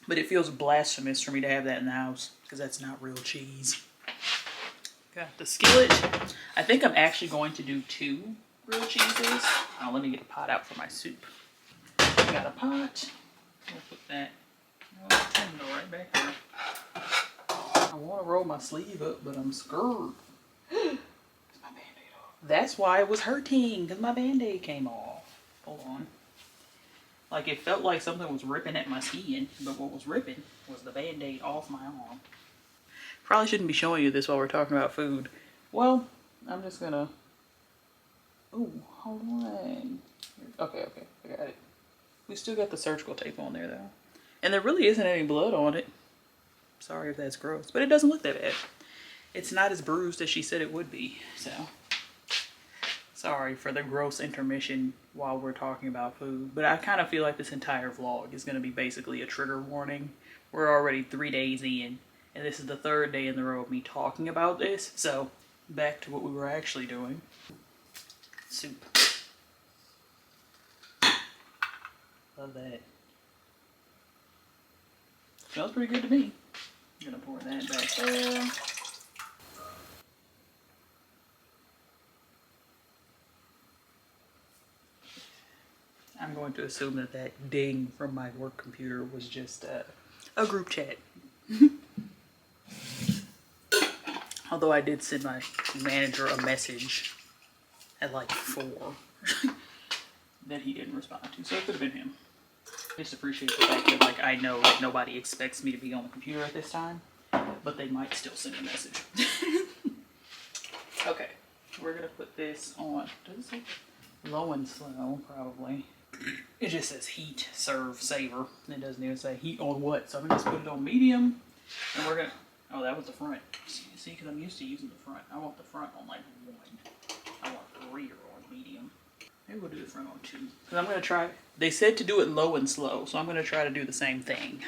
But it feels blasphemous for me to have that in the house, because that's not real cheese. Got the skillet. I think I'm actually going to do 2 grilled cheeses. Oh, let me get a pot out for my soup. Got a pot. We'll put that right back there. I want to roll my sleeve up, but I'm scared. It's my Band-Aid off. That's why it was hurting, because my Band-Aid came off. Hold on. Like it felt like something was ripping at my skin, but what was ripping was the Band-Aid off my arm. Probably shouldn't be showing you this while we're talking about food. Well, I'm just gonna... Oh, hold on. Okay, I got it. We still got the surgical tape on there though. And there really isn't any blood on it. Sorry if that's gross, but it doesn't look that bad. It's not as bruised as she said it would be, so. Sorry for the gross intermission while we're talking about food, but I kind of feel like this entire vlog is going to be basically a trigger warning. We're already 3 days in, and this is the 3rd day in a row of me talking about this, so back to what we were actually doing. Soup. Love that. Smells pretty good to me. I'm gonna pour that back there. I'm going to assume that that ding from my work computer was just a group chat. Although I did send my manager a message at like 4 that he didn't respond to, so it could have been him. I just appreciate the fact that like I know that nobody expects me to be on the computer at this time, but they might still send a message. Okay, we're gonna put this on. Does it say low and slow? Probably. It just says heat, serve, savor. It doesn't even say heat on what. So I'm gonna just put it on medium, and we're gonna. Oh, that was the front. See, because I'm used to using the front. I want the front on like 1. I want the rear on medium. Maybe we'll do the front on 2. Because I'm going to try, they said to do it low and slow, so I'm going to try to do the same thing.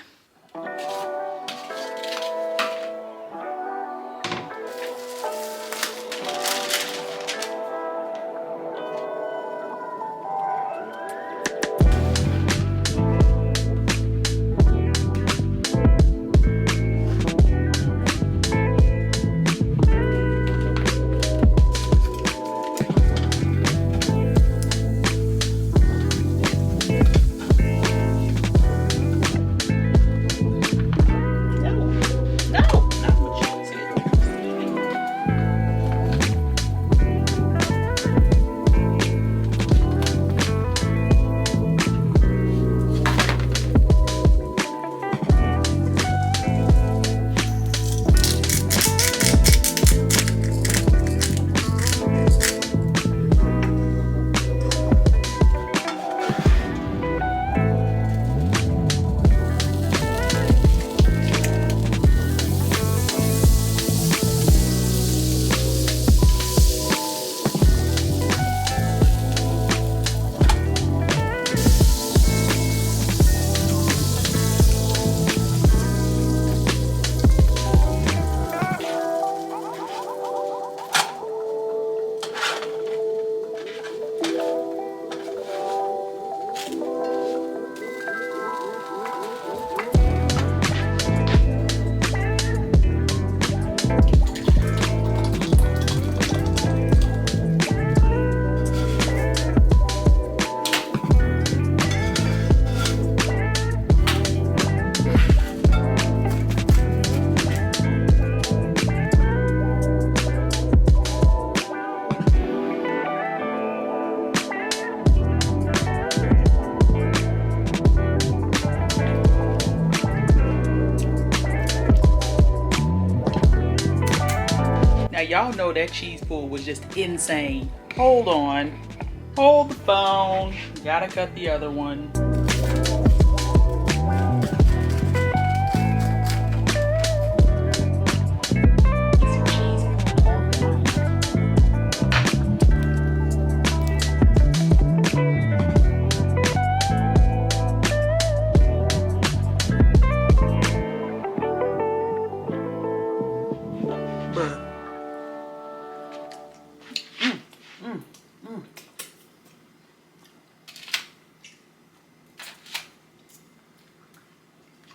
y'all know that cheese pull was just insane. Hold on. Hold the phone. Gotta cut the other one.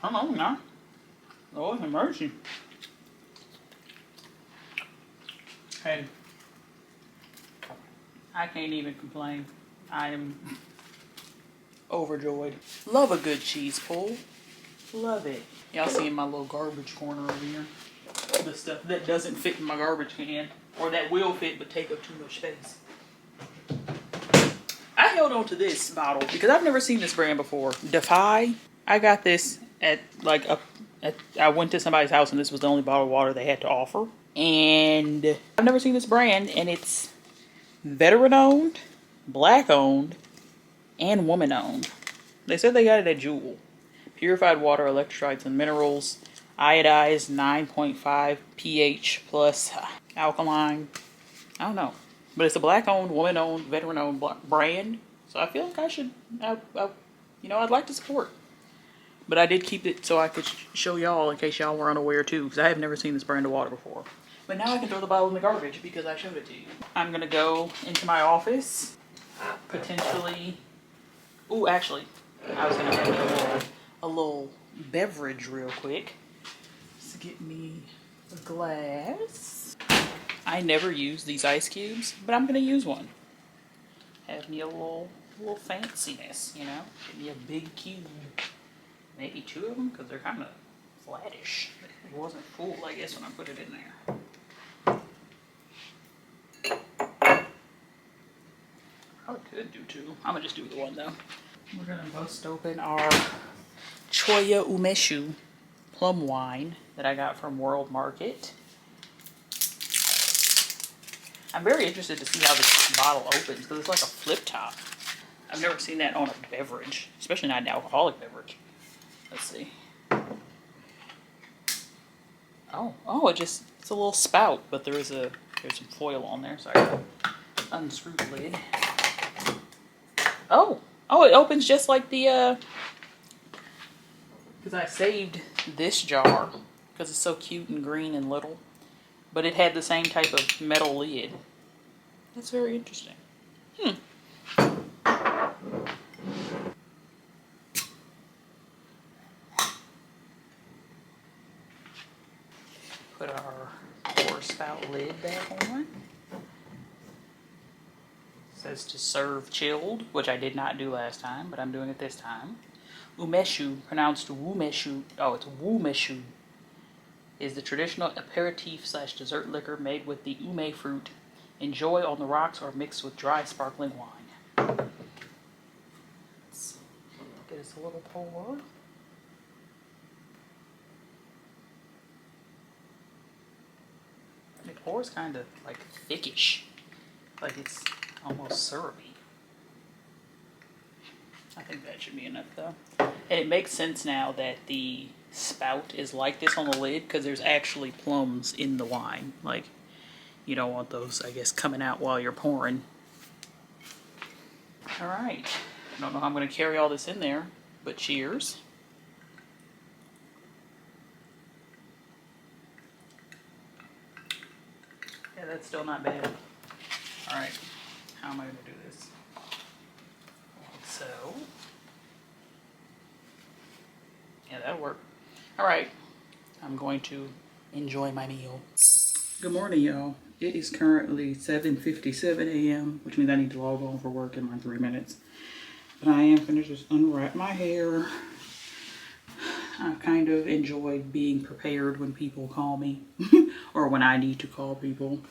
Come on now. Lord have mercy. Hey, I can't even complain. I am overjoyed. Love a good cheese pull. Love it. Y'all seeing my little garbage corner over here? The stuff that doesn't fit in my garbage can, or that will fit but take up too much space. I held on to this bottle because I've never seen this brand before. Defy. I got this at like I went to somebody's house and this was the only bottled water they had to offer. And I've never seen this brand, and it's veteran owned, black owned, and woman owned. They said they got it at Jewel. Purified water, electrolytes and minerals, iodized 9.5 pH plus alkaline. I don't know. But it's a black owned, woman owned, veteran owned brand. So I feel like I should, you know, I'd like to support. But I did keep it so I could show y'all in case y'all were unaware too, because I have never seen this brand of water before. But now I can throw the bottle in the garbage because I showed it to you. I'm going to go into my office, potentially. Ooh, actually, I was going to have a little beverage real quick. Let's get me a glass. I never use these ice cubes, but I'm going to use one. Have me a little fanciness, you know? Give me a big cube. Maybe two of them, because they're kind of flattish. It wasn't full, I guess, when I put it in there. Probably could do two. I'm going to just do the one, though. We're going to bust open our Choya Umeshu plum wine that I got from World Market. I'm very interested to see how this bottle opens, because it's like a flip top. I've never seen that on a beverage, especially not an alcoholic beverage. Let's see. Oh, it's a little spout, but there's some foil on there, so I gotta unscrew the lid. Oh, it opens just like the, because I saved this jar, because it's so cute and green and little, but it had the same type of metal lid. That's very interesting. Put our pour spout lid back on. It says to serve chilled, which I did not do last time, but I'm doing it this time. Umeshu, pronounced Wumeshu. Oh, it's Wumeshu. Is the traditional aperitif / dessert liquor made with the ume fruit. Enjoy on the rocks or mixed with dry sparkling wine. Let's get us a little pour. The pour is kind of like thickish, like it's almost syrupy. I think that should be enough though. And it makes sense now that the spout is like this on the lid because there's actually plums in the wine. Like, you don't want those, I guess, coming out while you're pouring. All right. I don't know how I'm going to carry all this in there, but cheers. Yeah, that's still not bad. All right. How am I going to do this? Like so. Yeah, that'll work. All right. I'm going to enjoy my meal. Good morning, y'all. It is currently 7:57 a.m., which means I need to log on for work in like 3 minutes. But I am going to just unwrap my hair. I kind of enjoy being prepared when people call me or when I need to call people.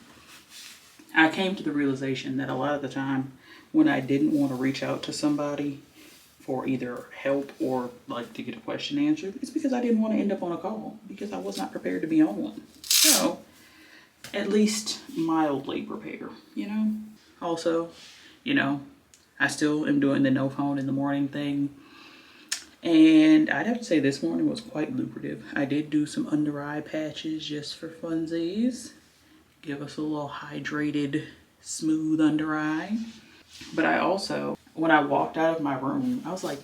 I came to the realization that a lot of the time when I didn't want to reach out to somebody for either help or like to get a question answered, it's because I didn't want to end up on a call because I was not prepared to be on one. So at least mildly prepare, you know? Also, you know, I still am doing the no phone in the morning thing. And I'd have to say this morning was quite lucrative. I did do some under eye patches just for funsies. Give us a little hydrated, smooth under eye. But I also, when I walked out of my room, I was like,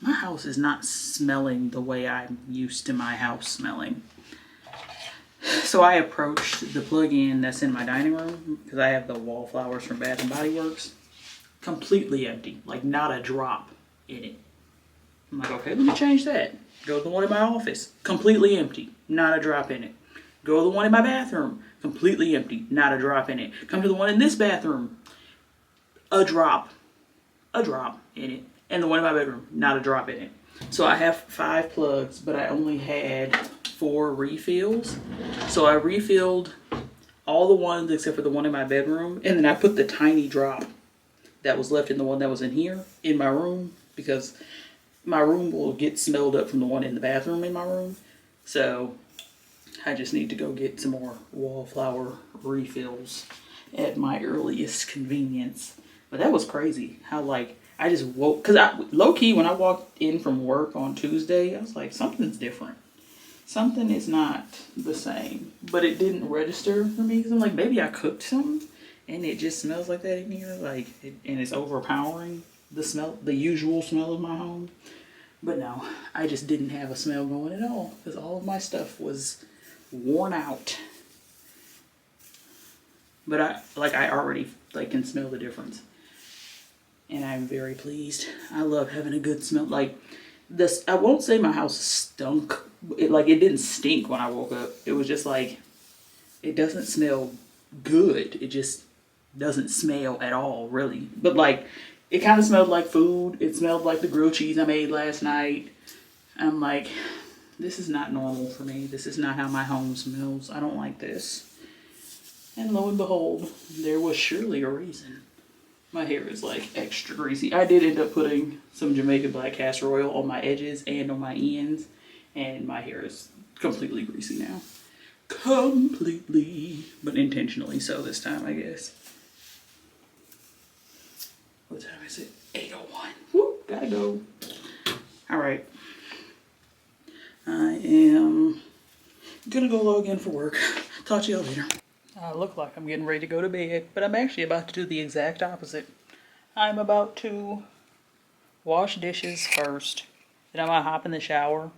my house is not smelling the way I'm used to my house smelling. So I approached the plug-in that's in my dining room, because I have the wallflowers from Bath and Body Works, completely empty, like not a drop in it. I'm like, okay, let me change that. Go to the one in my office, completely empty, not a drop in it. Go to the one in my bathroom, completely empty, not a drop in it. Come to the one in this bathroom, a drop in it. And the one in my bedroom, not a drop in it. So I have 5 plugs, but I only had 4 refills. So I refilled all the ones except for the one in my bedroom. And then I put the tiny drop that was left in the one that was in here, in my room, because my room will get smelled up from the one in the bathroom in my room. So I just need to go get some more wallflower refills at my earliest convenience. But that was crazy how, like, I just woke, because low-key, when I walked in from work on Tuesday, I was like, something's different. Something is not the same. But it didn't register for me, because I'm like, maybe I cooked something, and it just smells like that in here, like, and it's overpowering the smell, the usual smell of my home. But no, I just didn't have a smell going at all, because all of my stuff was worn out. But I already, like, can smell the difference. And I'm very pleased. I love having a good smell. Like this, I won't say my house stunk. It didn't stink when I woke up. It was just like, it doesn't smell good. It just doesn't smell at all, really. But like, it kind of smelled like food. It smelled like the grilled cheese I made last night. I'm like, this is not normal for me. This is not how my home smells. I don't like this. And lo and behold, there was surely a reason. My hair is like extra greasy. I did end up putting some Jamaican black castor oil on my edges and on my ends. And my hair is completely greasy now. Completely. But intentionally so this time, I guess. What time is it? 8:01. Whoop, gotta go. Alright. I am gonna go log in for work. Talk to y'all later. I look like I'm getting ready to go to bed, but I'm actually about to do the exact opposite. I'm about to wash dishes first, then I'm gonna hop in the shower.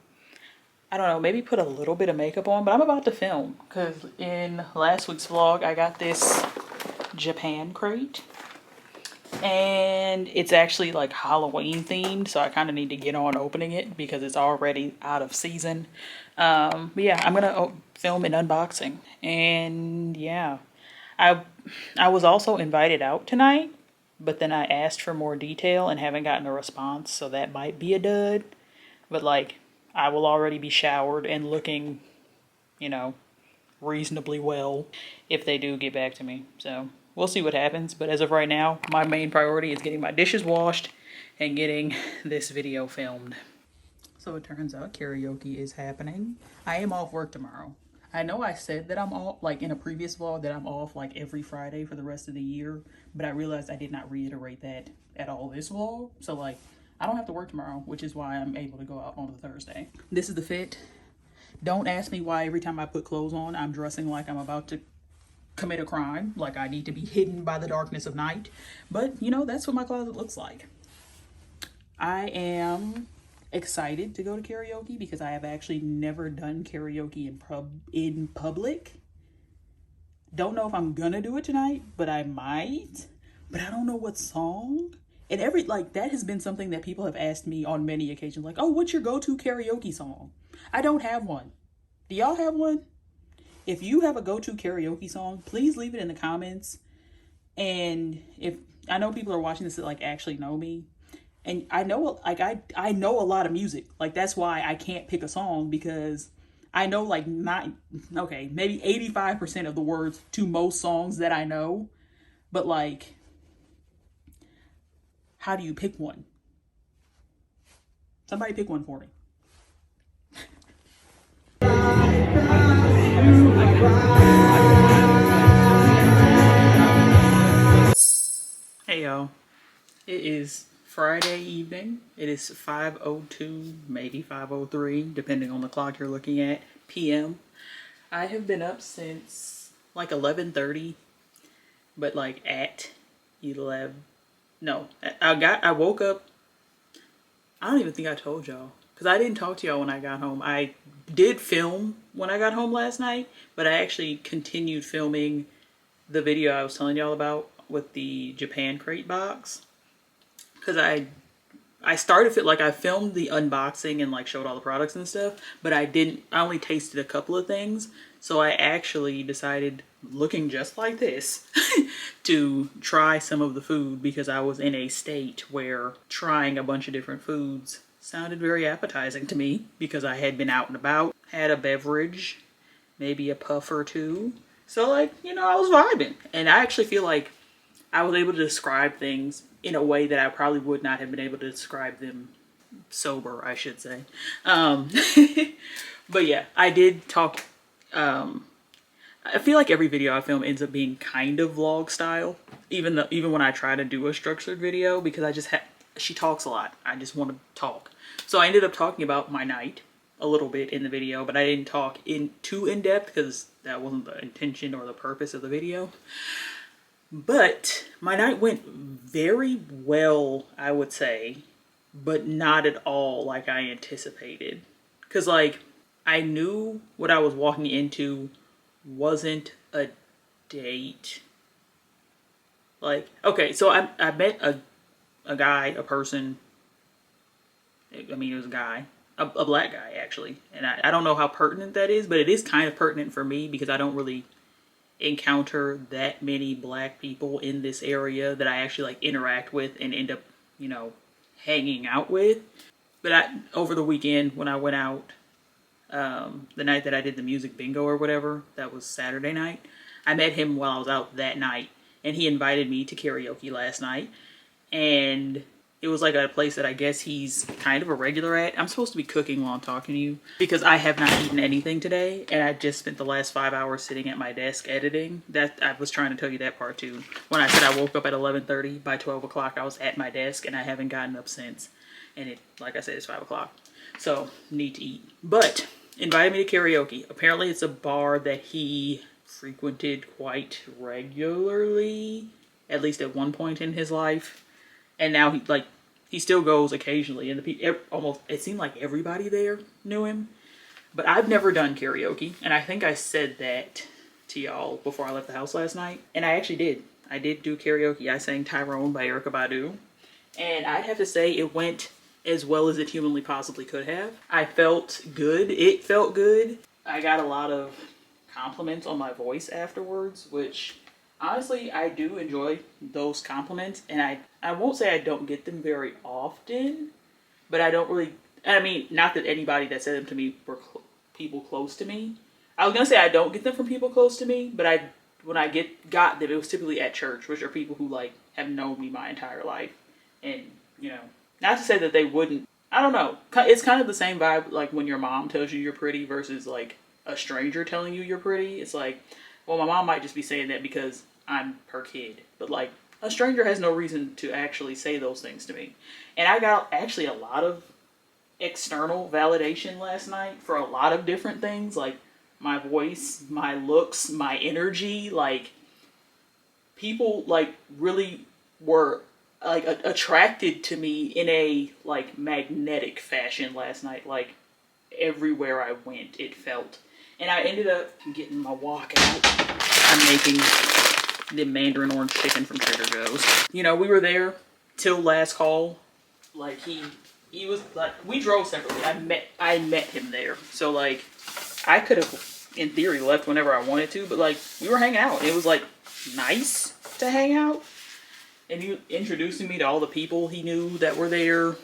I don't know, maybe put a little bit of makeup on, but I'm about to film, because in last week's vlog, I got this Japan crate, and it's actually like Halloween themed, so I kind of need to get on opening it, because it's already out of season. But yeah, I'm gonna film an unboxing, and yeah, I was also invited out tonight, but then I asked for more detail and haven't gotten a response, so that might be a dud. But like, I will already be showered and looking, you know, reasonably well if they do get back to me. So we'll see what happens. But as of right now, my main priority is getting my dishes washed and getting this video filmed. So it turns out karaoke is happening. I am off work tomorrow. I know I said that I'm off, like in a previous vlog, that I'm off like every Friday for the rest of the year. But I realized I did not reiterate that at all this vlog. So like, I don't have to work tomorrow, which is why I'm able to go out on the Thursday. This is the fit. Don't ask me why every time I put clothes on, I'm dressing like I'm about to commit a crime. Like I need to be hidden by the darkness of night. But, you know, that's what my closet looks like. I am excited to go to karaoke because I have actually never done karaoke in public. Don't know if I'm gonna do it tonight, but I might. But I don't know what song. And that has been something that people have asked me on many occasions, like, oh, what's your go-to karaoke song? I don't have one. Do y'all have one? If you have a go-to karaoke song, please leave it in the comments. And if I know people are watching this that like actually know me, and I know I know a lot of music. Like that's why I can't pick a song, because I know like maybe 85% of the words to most songs that I know. But like, how do you pick one? Somebody pick one for me. It is Friday evening. It is 5:02, maybe 5:03, depending on the clock you're looking at, p.m. I have been up since like 11:30, but like at 11. No, I woke up. I don't even think I told y'all because I didn't talk to y'all when I got home. I did film when I got home last night, but I actually continued filming the video I was telling y'all about with the Japan crate box. Because I started it, like I filmed the unboxing and like showed all the products and stuff, but I only tasted a couple of things. So I actually decided, looking just like this, to try some of the food because I was in a state where trying a bunch of different foods sounded very appetizing to me because I had been out and about, had a beverage, maybe a puff or two. So like, you know, I was vibing. And I actually feel like I was able to describe things in a way that I probably would not have been able to describe them sober, I should say. But yeah, I did talk. I feel like every video I film ends up being kind of vlog style, even when I try to do a structured video, because she talks a lot. I just want to talk. So I ended up talking about my night a little bit in the video, but I didn't talk too in depth because that wasn't the intention or the purpose of the video. But my night went very well, I would say, but not at all like I anticipated. Because, like, I knew what I was walking into wasn't a date. Like, okay, so I met a guy, a person. I mean, it was a guy, a black guy, actually. And I don't know how pertinent that is, but it is kind of pertinent for me because I don't really encounter that many black people in this area that I actually like interact with and end up, you know, hanging out with. But over the weekend when I went out, the night that I did the music bingo or whatever, that was Saturday night, I met him while I was out that night, and he invited me to karaoke last night, and it was like a place that I guess he's kind of a regular at. I'm supposed to be cooking while I'm talking to you because I have not eaten anything today, and I just spent the last 5 hours sitting at my desk editing. That I was trying to tell you that part too. When I said I woke up at 11:30, by 12 o'clock I was at my desk, and I haven't gotten up since. And it, like I said, it's 5 o'clock, so need to eat. But invited me to karaoke. Apparently, it's a bar that he frequented quite regularly, at least at one point in his life. And now he still goes occasionally, and it seemed like everybody there knew him. But I've never done karaoke, and I think I said that to y'all before I left the house last night. And I actually did. I did do karaoke. I sang Tyrone by Erykah Badu, and I'd have to say it went as well as it humanly possibly could have. I felt good. It felt good. I got a lot of compliments on my voice afterwards, which honestly, I do enjoy those compliments, and I won't say I don't get them very often, but I don't really, I mean, not that anybody that said them to me were people close to me. I was going to say I don't get them from people close to me, but when I got them, it was typically at church, which are people who, like, have known me my entire life, and, you know, not to say that they wouldn't, I don't know, it's kind of the same vibe, like, when your mom tells you you're pretty versus, like, a stranger telling you you're pretty. It's like, well, my mom might just be saying that because I'm her kid, but like a stranger has no reason to actually say those things to me. And I got actually a lot of external validation last night for a lot of different things, like my voice, my looks, my energy. Like, people like really were like attracted to me in a like magnetic fashion last night. Like, everywhere I went, it felt. And I ended up getting my walk out. I'm making the mandarin orange chicken from Trader Joe's. You know, we were there till last call. Like, he was like, we drove separately. I met him there. So like, I could have in theory left whenever I wanted to, but like, we were hanging out. It was like nice to hang out. And he introducing me to all the people he knew that were there.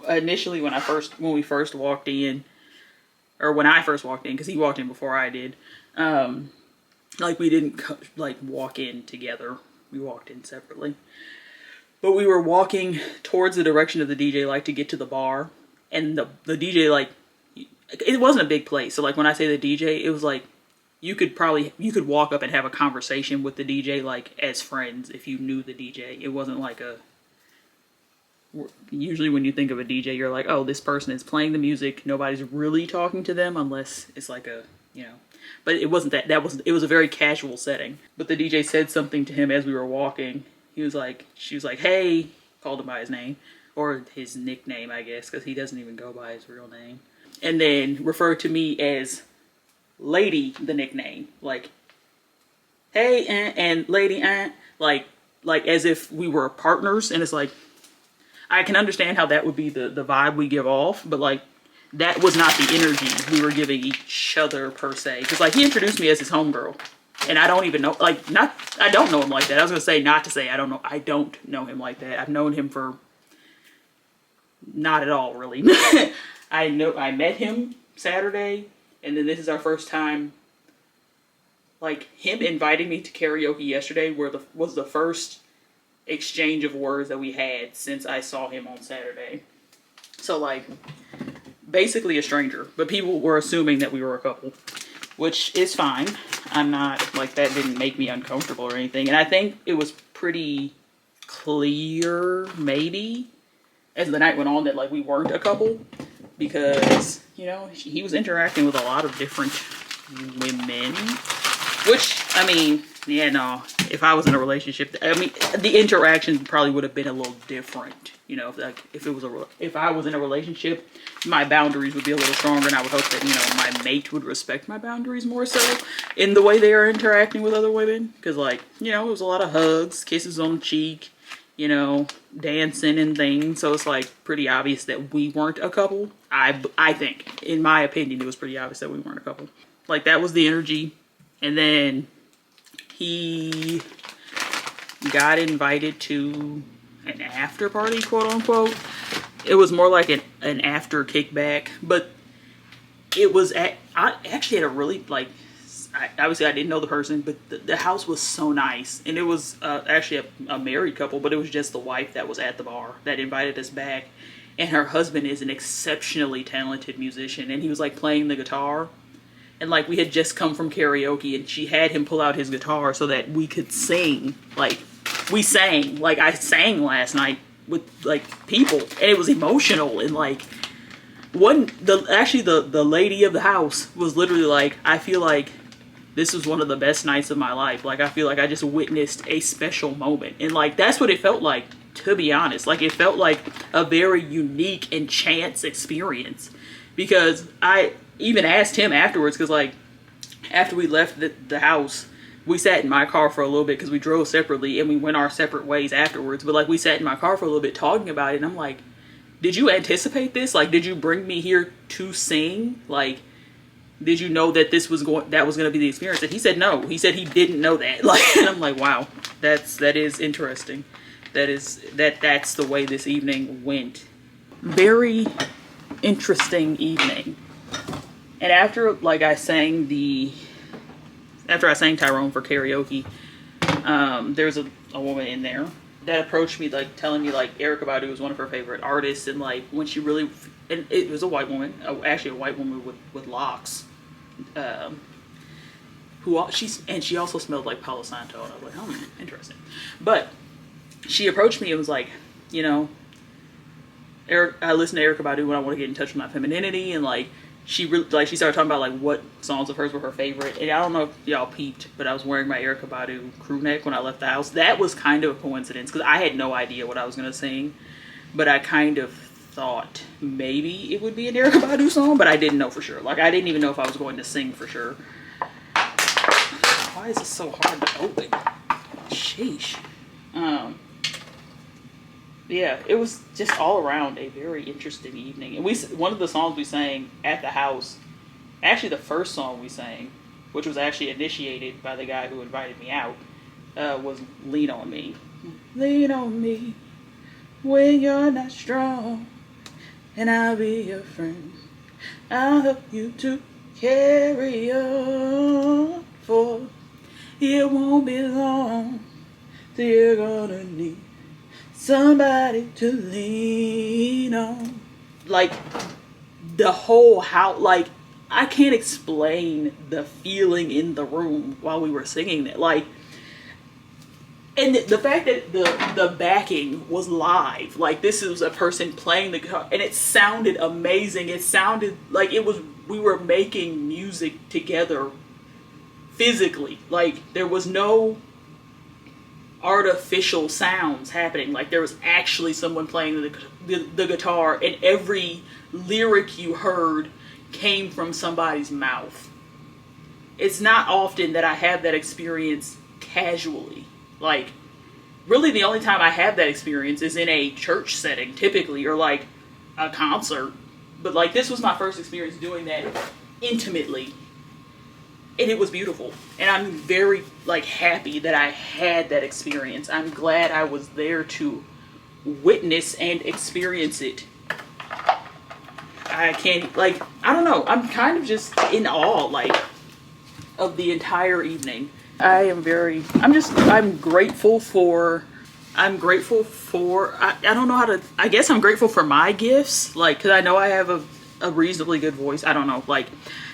Initially, when we first walked in, or when I first walked in, because he walked in before I did. Like, we didn't like walk in together. We walked in separately. But we were walking towards the direction of the DJ, like, to get to the bar. And the DJ, like, it wasn't a big place. So like, when I say the DJ, it was like, you could walk up and have a conversation with the DJ, like, as friends if you knew the DJ. It wasn't like usually when you think of a DJ, you're like, oh, this person is playing the music. Nobody's really talking to them unless it's like a, you know. But it wasn't that. It was a very casual setting. But the DJ said something to him as we were walking. She was like, hey, called him by his name. Or his nickname, I guess, because he doesn't even go by his real name. And then referred to me as Lady, the nickname. Like, hey, and Lady, like as if we were partners. And it's like, I can understand how that would be the vibe we give off, but like that was not the energy we were giving each other per se. Because like he introduced me as his homegirl, and I don't even know, like I don't know him like that. I was gonna say not to say I don't know him like that. I've known him for not at all really. I met him Saturday, and then this is our first time. Like him inviting me to karaoke yesterday was the first exchange of words that we had since I saw him on Saturday. So like basically a stranger, but people were assuming that we were a couple, which is fine. I'm not like, that didn't make me uncomfortable or anything. And I think it was pretty clear maybe as the night went on that like we weren't a couple, because you know he was interacting with a lot of different women, which I mean, yeah, no, if I was in a relationship, I mean, the interaction probably would have been a little different. You know, if I was in a relationship, my boundaries would be a little stronger, and I would hope that, you know, my mate would respect my boundaries more so in the way they are interacting with other women. Because, like, you know, it was a lot of hugs, kisses on the cheek, you know, dancing and things. So it's like pretty obvious that we weren't a couple. I think, in my opinion, it was pretty obvious that we weren't a couple. Like, that was the energy. And then he got invited to an after party, quote unquote. It was more like an after kickback, but it was I actually had a really, like, obviously I didn't know the person, but the house was so nice. And it was actually a married couple, but it was just the wife that was at the bar that invited us back. And her husband is an exceptionally talented musician, and he was like playing the guitar. And like we had just come from karaoke, and she had him pull out his guitar so that we could sing. Like we sang, like I sang last night with like people, and it was emotional. And like the lady of the house was literally like, I feel like this was one of the best nights of my life. Like I feel like I just witnessed a special moment, and like that's what it felt like, to be honest. Like it felt like a very unique and chance experience, because I even asked him afterwards, because like after we left the house, we sat in my car for a little bit because we drove separately, and we went our separate ways afterwards. But like we sat in my car for a little bit talking about it, and I'm like, did you anticipate this? Like, did you bring me here to sing? Like, did you know that that was going to be the experience? And he said no. He said he didn't know that. Like, and I'm like, wow, that is interesting. That's the way this evening went. Very interesting evening. And after like I sang Tyrone for karaoke, there's a woman in there that approached me, like telling me like Erykah Badu was one of her favorite artists, and like when she really, and it was a white woman, actually a white woman with locks, she also smelled like Palo Santo, and I was like, oh, interesting. But she approached me and was like, you know, I listen to Erykah Badu when I want to get in touch with my femininity, and like she started talking about like what songs of hers were her favorite. And I don't know if y'all peeped, but I was wearing my Erykah Badu crew neck when I left the house. That was kind of a coincidence, because I had no idea what I was gonna sing, but I kind of thought maybe it would be an Erykah Badu song, but I didn't know for sure. Like I didn't even know if I was going to sing for sure. Why is this so hard to open? Sheesh. Yeah, it was just all around a very interesting evening. And one of the songs we sang at the house, actually the first song we sang, which was actually initiated by the guy who invited me out, was Lean On Me. Lean on me when you're not strong, and I'll be your friend. I'll help you to carry on, for it won't be long till you're gonna need somebody to lean on. Like the whole house, like I can't explain the feeling in the room while we were singing it. Like And the fact that the backing was live, like this was a person playing the guitar, and it sounded amazing. It sounded like we were making music together physically. Like there was no artificial sounds happening. Like there was actually someone playing the guitar, and every lyric you heard came from somebody's mouth. It's not often that I have that experience casually. Like, really the only time I have that experience is in a church setting, typically, or like a concert. But like, this was my first experience doing that intimately. And it was beautiful. And I'm very, like, happy that I had that experience. I'm glad I was there to witness and experience it. I can't, like, I don't know. I'm kind of just in awe, like, of the entire evening. I'm grateful for, I don't know how to, I guess I'm grateful for my gifts, like, because I know I have a reasonably good voice. I don't know, like,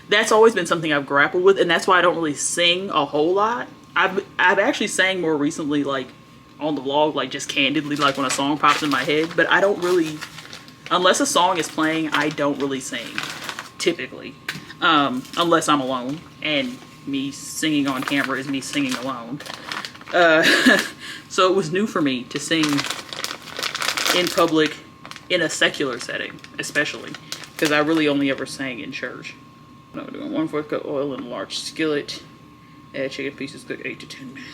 that's always been something I've grappled with, and that's why I don't really sing a whole lot. I've actually sang more recently, like, on the vlog, like, just candidly, like, when a song pops in my head, but I don't really, unless a song is playing, I don't really sing, typically, unless I'm alone, and me singing on camera is me singing alone. So it was new for me to sing in public in a secular setting, especially because I really only ever sang in church. I'm doing 1/4 cup oil in a large skillet. Add chicken pieces, cook 8 to 10 minutes.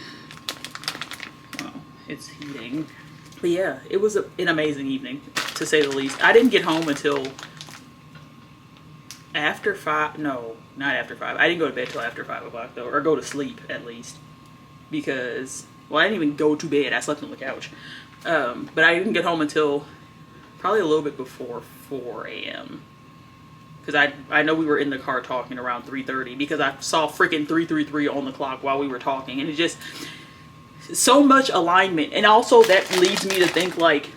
Wow, it's heating. But yeah, it was an amazing evening, to say the least. I didn't get home until after 5. No, not after 5. I didn't go to bed till after 5 o'clock though, or go to sleep at least, because, well, I didn't even go to bed. I slept on the couch. But I didn't get home until probably a little bit before 4 a.m. Because I know we were in the car talking around 3:30, because I saw freaking 3:33 on the clock while we were talking, and it just, so much alignment. And also that leads me to think, like,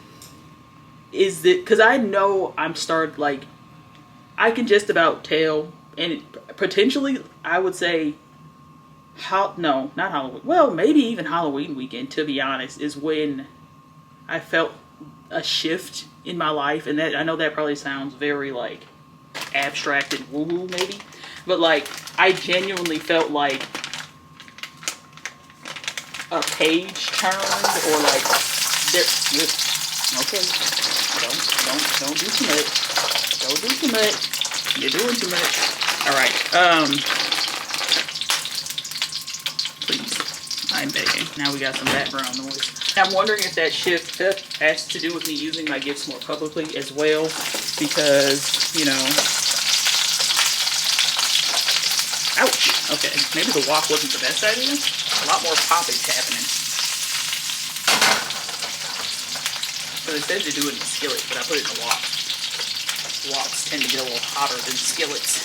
is that, because I know like, I can just about tell, and potentially I would say, no, not Halloween, well, maybe even Halloween weekend, to be honest, is when I felt a shift in my life. And that, I know that probably sounds very, like, abstract and woo-woo maybe, but, like, I genuinely felt like a page turned, or like, okay, don't do too much. Don't do too much. You're doing too much. Alright, please. I'm begging. Now we got some background noise. I'm wondering if that shift has to do with me using my gifts more publicly as well, because, you know, ouch. Okay, maybe the wok wasn't the best idea. A lot more poppage happening. So it said to do it in a skillet, but I put it in a wok. Woks tend to get a little hotter than skillets.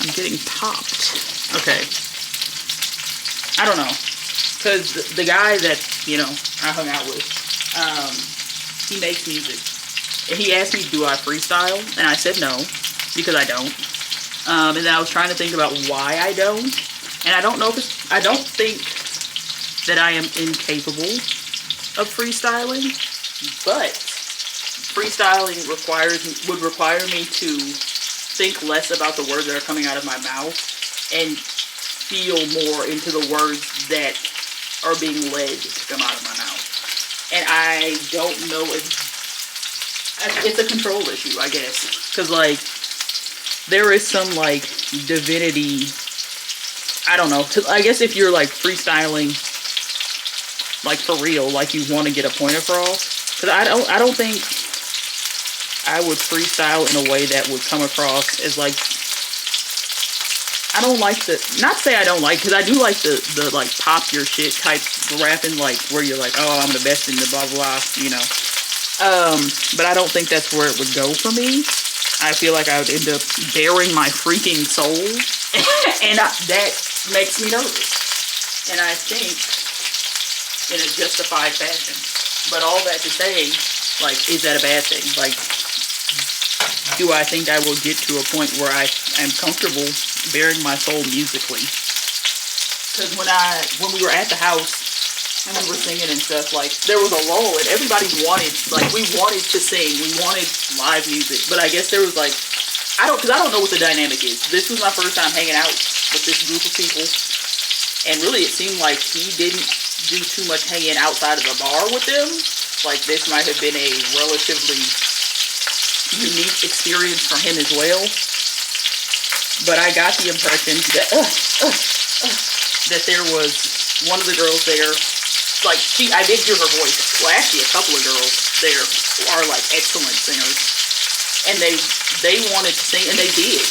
I'm getting popped. Okay. I don't know. Because the guy that, you know, I hung out with, he makes music. And he asked me, do I freestyle? And I said no, because I don't. And then I was trying to think about why I don't. And I don't know if I don't think that I am incapable of freestyling, but freestyling would require me to think less about the words that are coming out of my mouth and feel more into the words that are being led to come out of my mouth. And I don't know if it's a control issue, I guess, because, like, there is some, like, divinity, I don't know, I guess if you're, like, freestyling, like, for real, like, you want to get a point across, because I don't think I would freestyle in a way that would come across as, like, I don't like the, not say I don't like, because I do like the like, pop your shit type rapping, like, where you're like, oh, I'm the best in the blah, blah, blah, you know. But I don't think that's where it would go for me. I feel like I would end up bearing my freaking soul, and that makes me nervous. And I think in a justified fashion. But all that to say, like, is that a bad thing? Like, do I think I will get to a point where I am comfortable bearing my soul musically? Because when we were at the house and we were singing and stuff, like, there was a lull and everybody wanted, like, we wanted to sing. We wanted live music. But I guess there was, like, because I don't know what the dynamic is. This was my first time hanging out with this group of people. And really, it seemed like he didn't do too much hanging outside of the bar with them. Like, this might have been a relatively unique experience for him as well. But I got the impression that, that there was one of the girls there. Like, I did hear her voice. Well, actually, a couple of girls there are, like, excellent singers. And they wanted to sing, and they did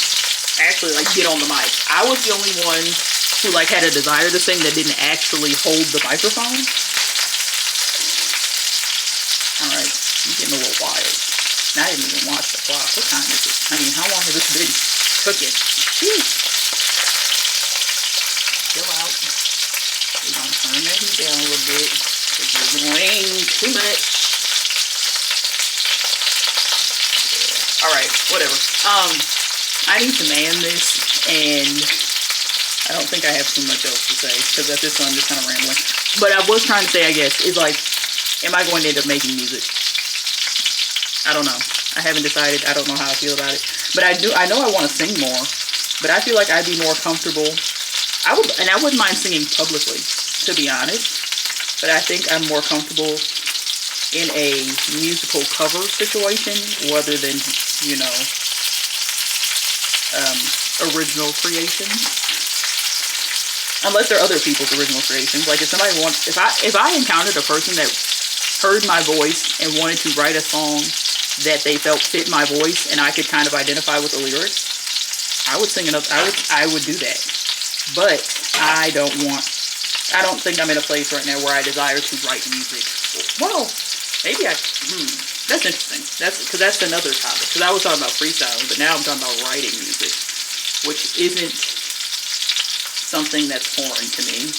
actually, like, get on the mic. I was the only one who, like, had a desire to sing that didn't actually hold the microphone. Alright, I'm getting a little wild. Now I didn't even watch the clock. What time is it? I mean, how long has this been cooking? Jeez. Chill out. We're gonna turn that heat down a little bit, because you're going too much. Yeah. Alright, whatever. I need to man this, and I don't think I have too much else to say, because at this point I'm just kind of rambling. But I was trying to say, I guess, is like, am I going to end up making music? I don't know. I haven't decided. I don't know how I feel about it. But I know I want to sing more, but I feel like I'd be more comfortable. I wouldn't mind singing publicly, to be honest. But I think I'm more comfortable in a musical cover situation rather than, you know, original creations. Unless they're other people's original creations. Like, if somebody wants, if I encountered a person that heard my voice and wanted to write a song that they felt fit my voice and I could kind of identify with the lyrics, I would sing enough. I would do that. But I don't think I'm in a place right now where I desire to write music. Well, maybe that's interesting. Because that's another topic. Because I was talking about freestyling, but now I'm talking about writing music, which isn't something that's foreign to me.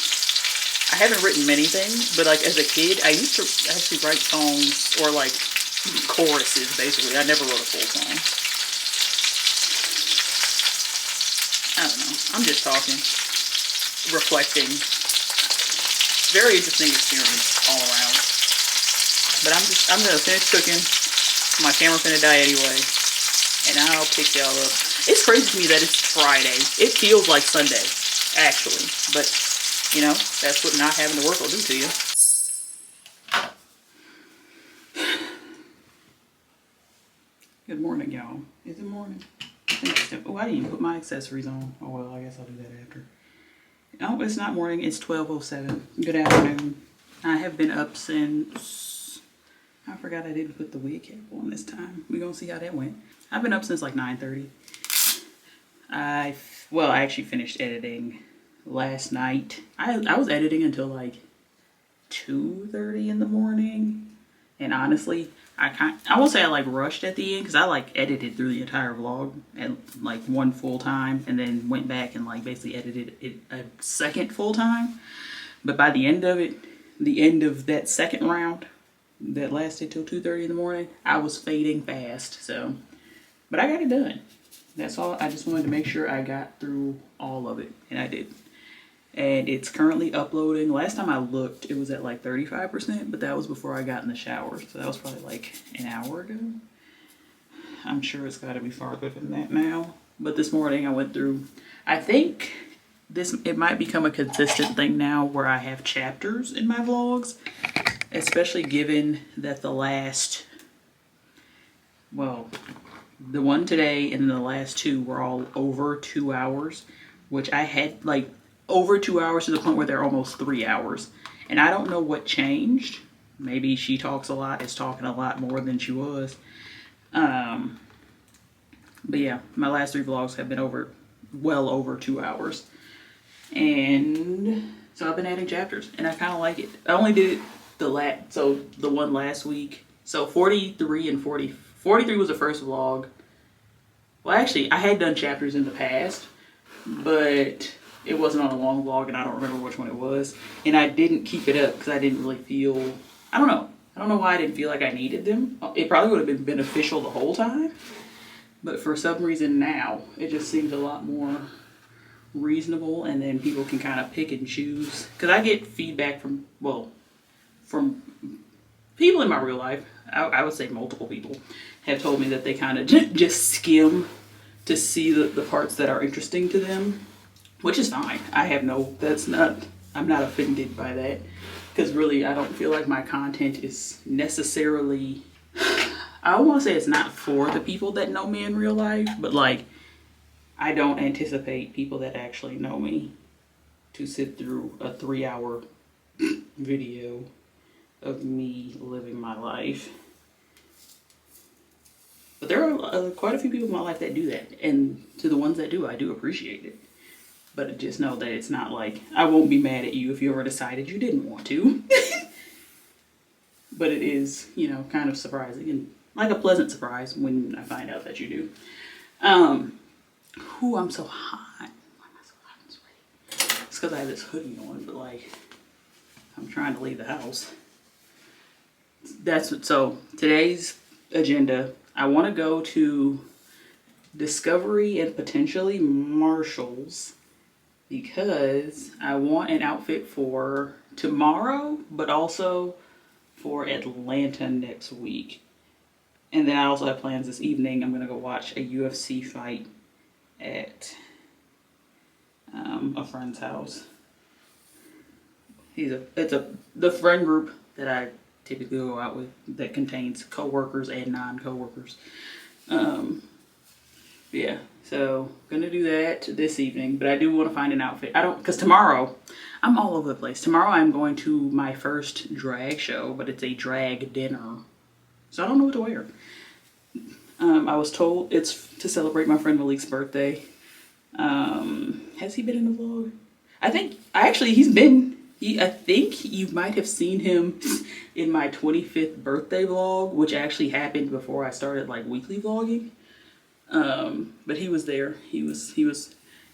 I haven't written many things, but like as a kid, I used to actually write songs, or like choruses, basically. I never wrote a full song. I don't know. I'm just talking, reflecting. Very interesting experience all around. But I'm gonna finish cooking. My camera's gonna die anyway, and I'll pick y'all up. It's crazy to me that it's Friday. It feels like Sunday, actually, but you know, that's what not having to work will do to you. Good morning, y'all. Is it morning? I think it's still, oh, I didn't even put my accessories on. Oh, well, I guess I'll do that after. No, it's not morning. It's 12:07. Good afternoon. I have been up since, I forgot I didn't put the wig cap on this time. We're going to see how that went. I've been up since like 9:30. I actually finished editing last night. I was editing until like 2:30 in the morning, and honestly, I won't say I like rushed at the end, because I like edited through the entire vlog at like one full time, and then went back and like basically edited it a second full time. But by the end of it, the end of that second round that lasted till 2:30 in the morning, I was fading fast. So, but I got it done. That's all. I just wanted to make sure I got through all of it, and I did. And it's currently uploading. Last time I looked, it was at like 35%, but that was before I got in the shower. So that was probably like an hour ago. I'm sure it's got to be farther than that now. But this morning I went through, I think it might become a consistent thing now where I have chapters in my vlogs, especially given that the last, well, the one today and the last two were all over 2 hours, which I had like over 2 hours to the point where they're almost 3 hours. And I don't know what changed. Maybe she talks a lot, is talking a lot more than she was. But yeah, my last 3 vlogs have been well over 2 hours. And so I've been adding chapters, and I kind of like it. I only did the one last week. So 43 and 40. 43 was the first vlog. Well, actually, I had done chapters in the past, but it wasn't on a long vlog, and I don't remember which one it was. And I didn't keep it up because I didn't really feel, I don't know. I don't know why I didn't feel like I needed them. It probably would have been beneficial the whole time. But for some reason now, it just seems a lot more reasonable, and then people can kind of pick and choose. Because I get feedback from, well, from people in my real life, I would say multiple people, have told me that they kind of just skim to see the parts that are interesting to them, which is fine. I'm not offended by that, because really I don't feel like my content is necessarily, I don't want to say it's not for the people that know me in real life, but like, I don't anticipate people that actually know me to sit through a 3-hour video of me living my life. But there are quite a few people in my life that do that, and to the ones that do, I do appreciate it. But just know that it's not like, I won't be mad at you if you ever decided you didn't want to. But it is, you know, kind of surprising, and like a pleasant surprise when I find out that you do. I'm so hot. Why am I so hot and sweaty? It's because I have this hoodie on, but like, I'm trying to leave the house. So today's agenda, I want to go to Discovery and potentially Marshall's, because I want an outfit for tomorrow, but also for Atlanta next week. And then I also have plans this evening. I'm going to go watch a UFC fight at a friend's house. The friend group that I typically go out with that contains co-workers and non-co-workers. Yeah, so gonna do that this evening, but I do want to find an outfit. Because tomorrow, I'm all over the place. Tomorrow I'm going to my first drag show, but it's a drag dinner. So I don't know what to wear. I was told it's to celebrate my friend Malik's birthday. Has he been in the vlog? I think you might have seen him in my 25th birthday vlog, which actually happened before I started like weekly vlogging. But he was there. He was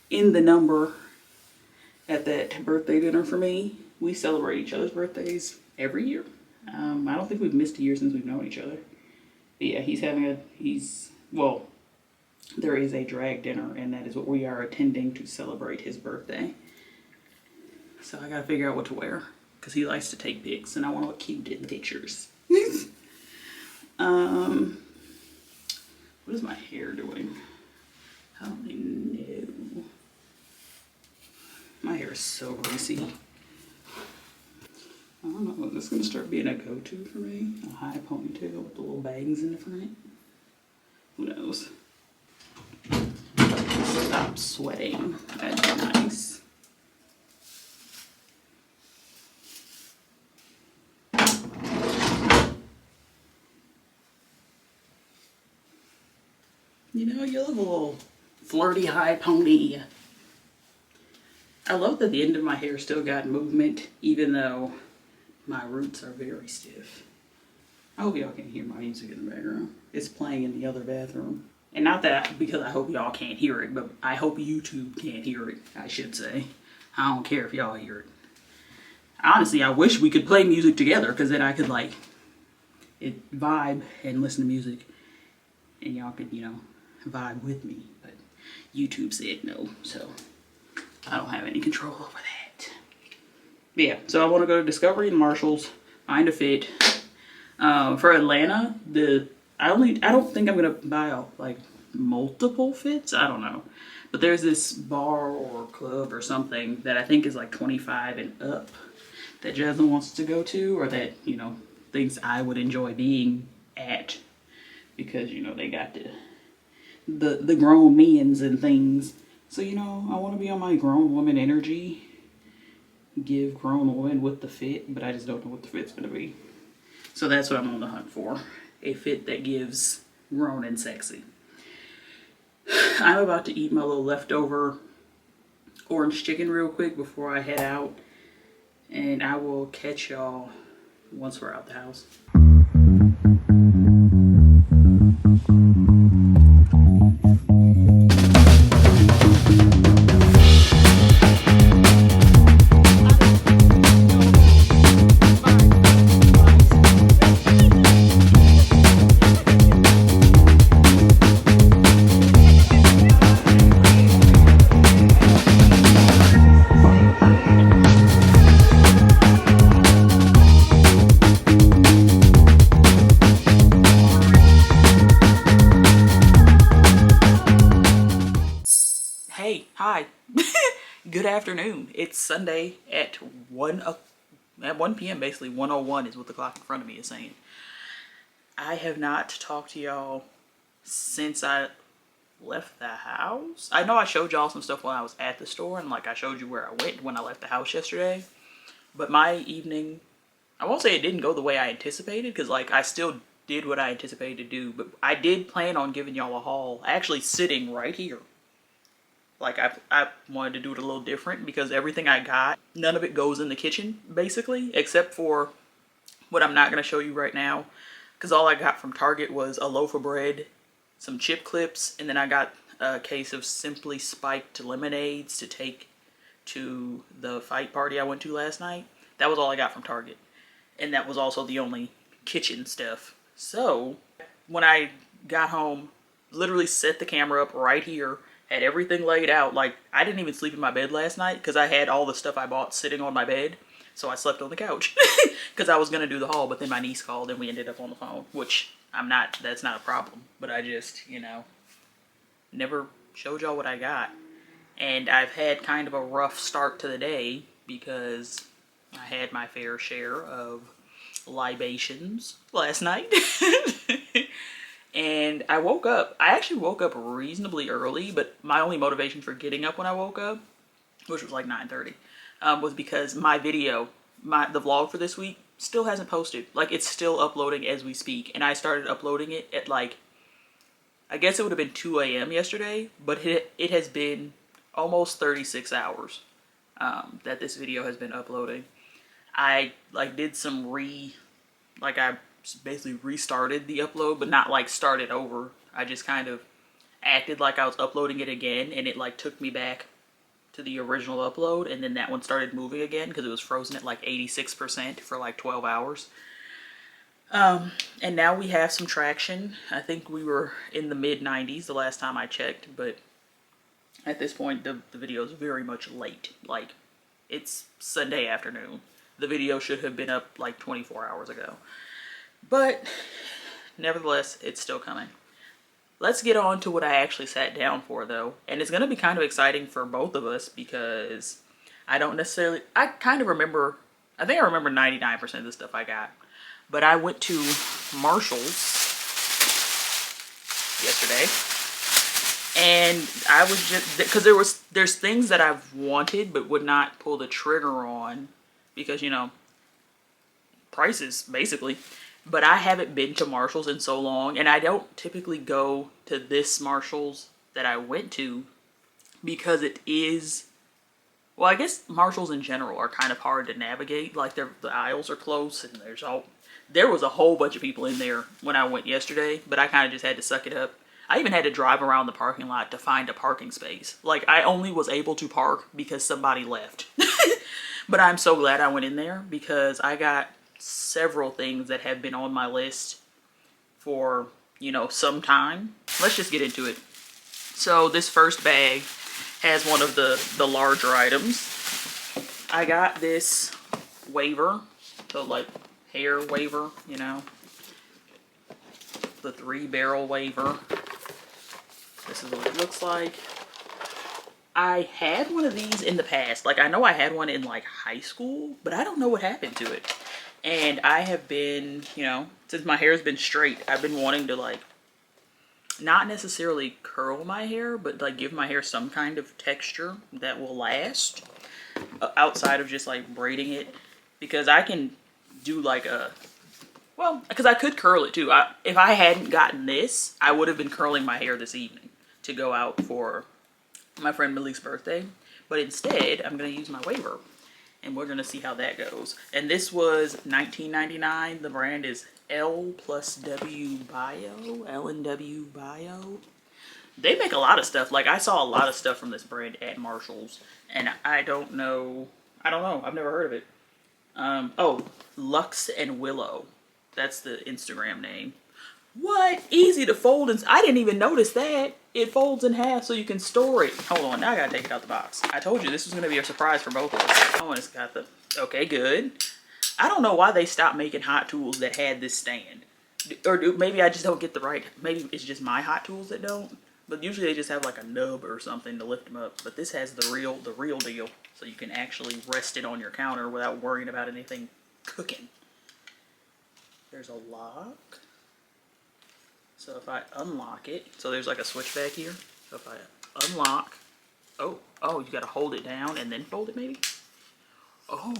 in the number at that birthday dinner for me. We celebrate each other's birthdays every year. I don't think we've missed a year since we've known each other. But yeah, there is a drag dinner, and that is what we are attending to celebrate his birthday. So I gotta figure out what to wear, because he likes to take pics, and I want to look cute in pictures. What is my hair doing? I don't even know. My hair is so greasy. I don't know, this is going to start being a go-to for me. A high ponytail with the little bangs in the front. Who knows? Stop sweating. That'd be nice. You know, you love a little flirty high pony. I love that the end of my hair still got movement, even though my roots are very stiff. I hope y'all can hear my music in the background. It's playing in the other bathroom. And not that because I hope y'all can't hear it, but I hope YouTube can't hear it, I should say. I don't care if y'all hear it. Honestly, I wish we could play music together, because then I could like vibe and listen to music, and y'all could, you know, vibe with me. But YouTube said no, so I don't have any control over that. But yeah, so I want to go to Discovery and Marshall's, find a fit. For Atlanta, I don't think I'm gonna buy like multiple fits. I don't know, but there's this bar or club or something that I think is like 25 and up that Jasmine wants to go to, or that, you know, thinks I would enjoy being at, because, you know, they got the grown men's and things. So, you know, I want to be on my grown woman energy, give grown woman with the fit, but I just don't know what the fit's gonna be. So that's what I'm on the hunt for, a fit that gives grown and sexy. I'm about to eat my little leftover orange chicken real quick before I head out, and I will catch y'all once we're out the house. Good afternoon. It's Sunday at 1 p.m. basically. 1:01 is what the clock in front of me is saying. I have not talked to y'all since I left the house. I know I showed y'all some stuff when I was at the store, and like I showed you where I went when I left the house yesterday. But my evening, I won't say it didn't go the way I anticipated, because like I still did what I anticipated to do, but I did plan on giving y'all a haul actually sitting right here. Like I wanted to do it a little different because everything I got, none of it goes in the kitchen basically, except for what I'm not going to show you right now, because all I got from Target was a loaf of bread, some chip clips, and then I got a case of Simply Spiked lemonades to take to the fight party I went to last night. That was all I got from Target, and that was also the only kitchen stuff. So when I got home, literally set the camera up right here, had everything laid out. Like I didn't even sleep in my bed last night because I had all the stuff I bought sitting on my bed. So I slept on the couch because I was going to do the haul, but then my niece called and we ended up on the phone, which that's not a problem, but I just, never showed y'all what I got. And I've had kind of a rough start to the day because I had my fair share of libations last night. And I actually woke up reasonably early, but my only motivation for getting up when I woke up, which was like 9:30, was because my video, the vlog for this week still hasn't posted. Like it's still uploading as we speak. And I started uploading it at like, I guess it would have been 2 a.m. yesterday, but it has been almost 36 hours that this video has been uploading. I like did some I basically restarted the upload, but not like started over. I just kind of acted like I was uploading it again, and it like took me back to the original upload, and then that one started moving again because it was frozen at like 86% for like 12 hours. And now we have some traction. I think we were in the mid 90s the last time I checked, but at this point the video is very much late. Like it's Sunday afternoon. The video should have been up like 24 hours ago. But nevertheless, it's still coming. Let's get on to what I actually sat down for though. And it's going to be kind of exciting for both of us because I think I remember 99% of the stuff I got. But I went to Marshall's yesterday. And I was just, because there's things that I've wanted but would not pull the trigger on because, prices basically. But I haven't been to Marshall's in so long, and I don't typically go to this Marshall's that I went to because it is, well, I guess Marshall's in general are kind of hard to navigate. Like the aisles are close, and there was a whole bunch of people in there when I went yesterday, but I kind of just had to suck it up. I even had to drive around the parking lot to find a parking space. Like I only was able to park because somebody left. But I'm so glad I went in there because I got several things that have been on my list for, some time. Let's just get into it. So this first bag has one of the larger items. I got this waiver, the like hair waiver, the 3-barrel waiver. This is what it looks like. I had one of these in the past. Like I know I had one in like high school, but I don't know what happened to it. And I have been, since my hair has been straight, I've been wanting to like, not necessarily curl my hair, but like give my hair some kind of texture that will last outside of just like braiding it. Because I can do like because I could curl it too. If I hadn't gotten this, I would have been curling my hair this evening to go out for my friend Malik's birthday. But instead, I'm going to use my waiver. And we're going to see how that goes. And this was $19.99. The brand is L+W Bio. L&W Bio. They make a lot of stuff. Like I saw a lot of stuff from this brand at Marshall's. And I don't know. I've never heard of it. Lux and Willow. That's the Instagram name. What? Easy to fold. And I didn't even notice that. It folds in half so you can store it. Hold on, now I gotta take it out the box. I told you this was gonna be a surprise for both of us. Oh, and it's got okay, good. I don't know why they stopped making Hot Tools that had this stand. Or maybe I just don't get maybe it's just my Hot Tools that don't. But usually they just have like a nub or something to lift them up. But this has the real deal. So you can actually rest it on your counter without worrying about anything cooking. There's a lock. So if I unlock it, so there's like a switch back here. So if I unlock, oh, you gotta hold it down and then fold it maybe? Oh,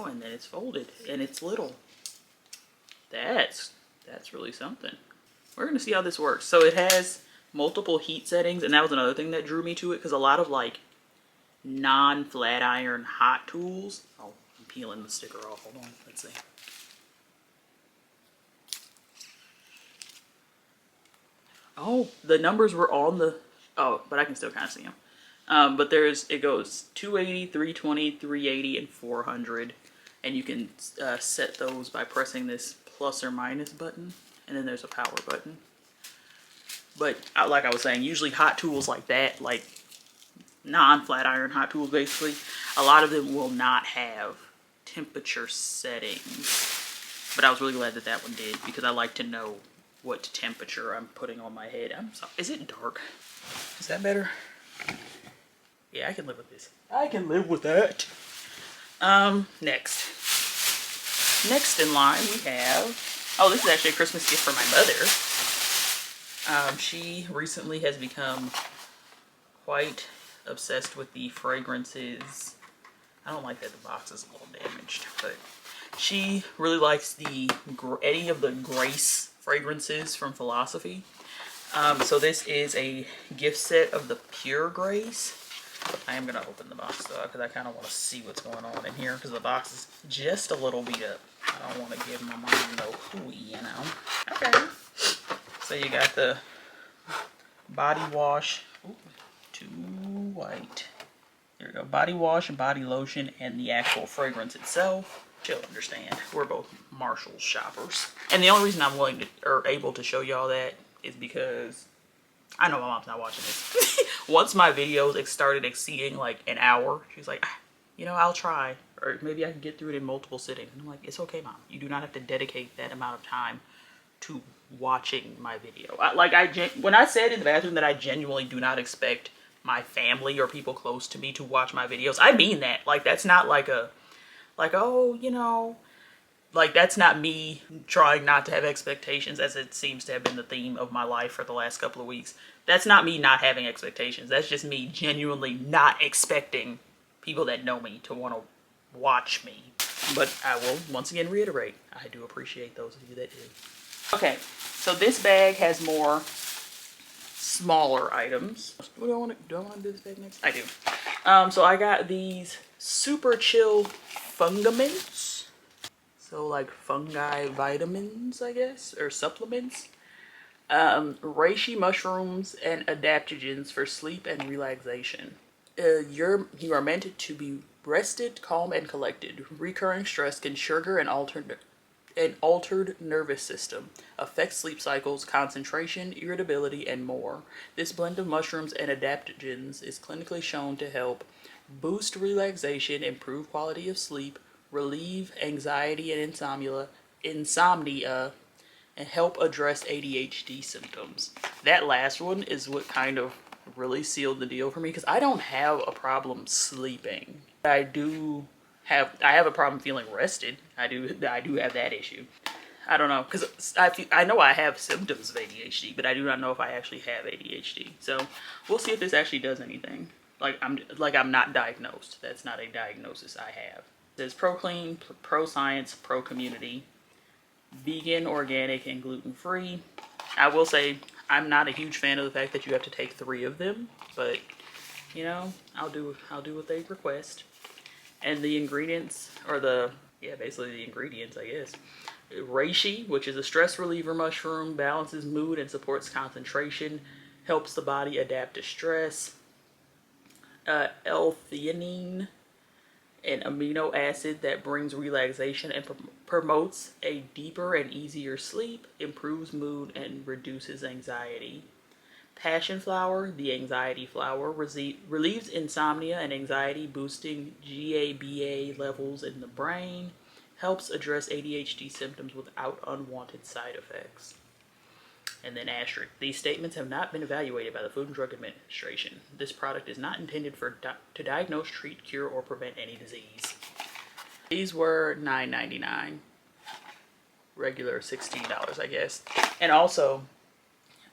and then it's folded and it's little. That's really something. We're gonna see how this works. So it has multiple heat settings, and that was another thing that drew me to it, because a lot of like non-flat iron hot tools. Oh, I'm peeling the sticker off. Hold on, let's see. Oh, the numbers were on the, oh, but I can still kind of see them. But it goes 280, 320, 380, and 400. And you can set those by pressing this plus or minus button. And then there's a power button. But like I was saying, usually hot tools like that, like non-flat iron hot tools basically, a lot of them will not have temperature settings. But I was really glad that that one did, because I like to know what temperature I'm putting on my head. I'm sorry, is it dark? Is that better? Yeah, I can live with this. I can live with that. Next in line we have, oh, this is actually a Christmas gift for my mother. She recently has become quite obsessed with the fragrances. I don't like that the box is a little damaged, but she really likes any of the Grace fragrances from Philosophy. So this is a gift set of the Pure Grace. I am going to open the box though, because I kind of want to see what's going on in here, because the box is just a little beat up. I don't want to give my mom no hooey, you know. Okay. So you got the body wash. Ooh, too white. There we go. Body wash and body lotion and the actual fragrance itself. She'll understand. We're both Marshalls shoppers. And the only reason I'm willing to, or able to show y'all that is because I know my mom's not watching this. Once my videos started exceeding like an hour, she's like, you know, I'll try. Or maybe I can get through it in multiple sittings. And I'm like, it's okay, Mom. You do not have to dedicate that amount of time to watching my video. When I said in the bathroom that I genuinely do not expect my family or people close to me to watch my videos, I mean that. Like, that's not like oh, you know, like, that's not me trying not to have expectations, as it seems to have been the theme of my life for the last couple of weeks. That's not me not having expectations. That's just me genuinely not expecting people that know me to want to watch me. But I will once again reiterate, I do appreciate those of you that do. Okay, so this bag has more smaller items. Do I want to do this bag next? I do. So I got these super chill fungaments. So like fungi vitamins, I guess, or supplements. Reishi mushrooms and adaptogens for sleep and relaxation. You are meant to be rested, calm, and collected. Recurring stress can trigger an altered nervous system, affect sleep cycles, concentration, irritability, and more. This blend of mushrooms and adaptogens is clinically shown to help boost relaxation, improve quality of sleep, relieve anxiety and insomnia, and help address ADHD symptoms. That last one is what kind of really sealed the deal for me, because I don't have a problem sleeping. I have a problem feeling rested. I do have that issue. I don't know, because I know I have symptoms of ADHD, but I do not know if I actually have ADHD. So we'll see if this actually does anything. I'm not diagnosed. That's not a diagnosis I have. It says pro-clean, pro-science, pro-community, vegan, organic, and gluten-free. I will say I'm not a huge fan of the fact that you have to take 3 of them, but you know, I'll do what they request. And the ingredients, or basically the ingredients, I guess. Reishi, which is a stress reliever mushroom, balances mood and supports concentration, helps the body adapt to stress. L-theanine, an amino acid that brings relaxation and promotes a deeper and easier sleep, improves mood, and reduces anxiety. Passion flower, the anxiety flower, relieves insomnia and anxiety, boosting GABA levels in the brain, helps address ADHD symptoms without unwanted side effects. And then asterisk, these statements have not been evaluated by the Food and Drug Administration. This product is not intended to diagnose, treat, cure, or prevent any disease. These were $9.99. Regular $16, I guess. And also,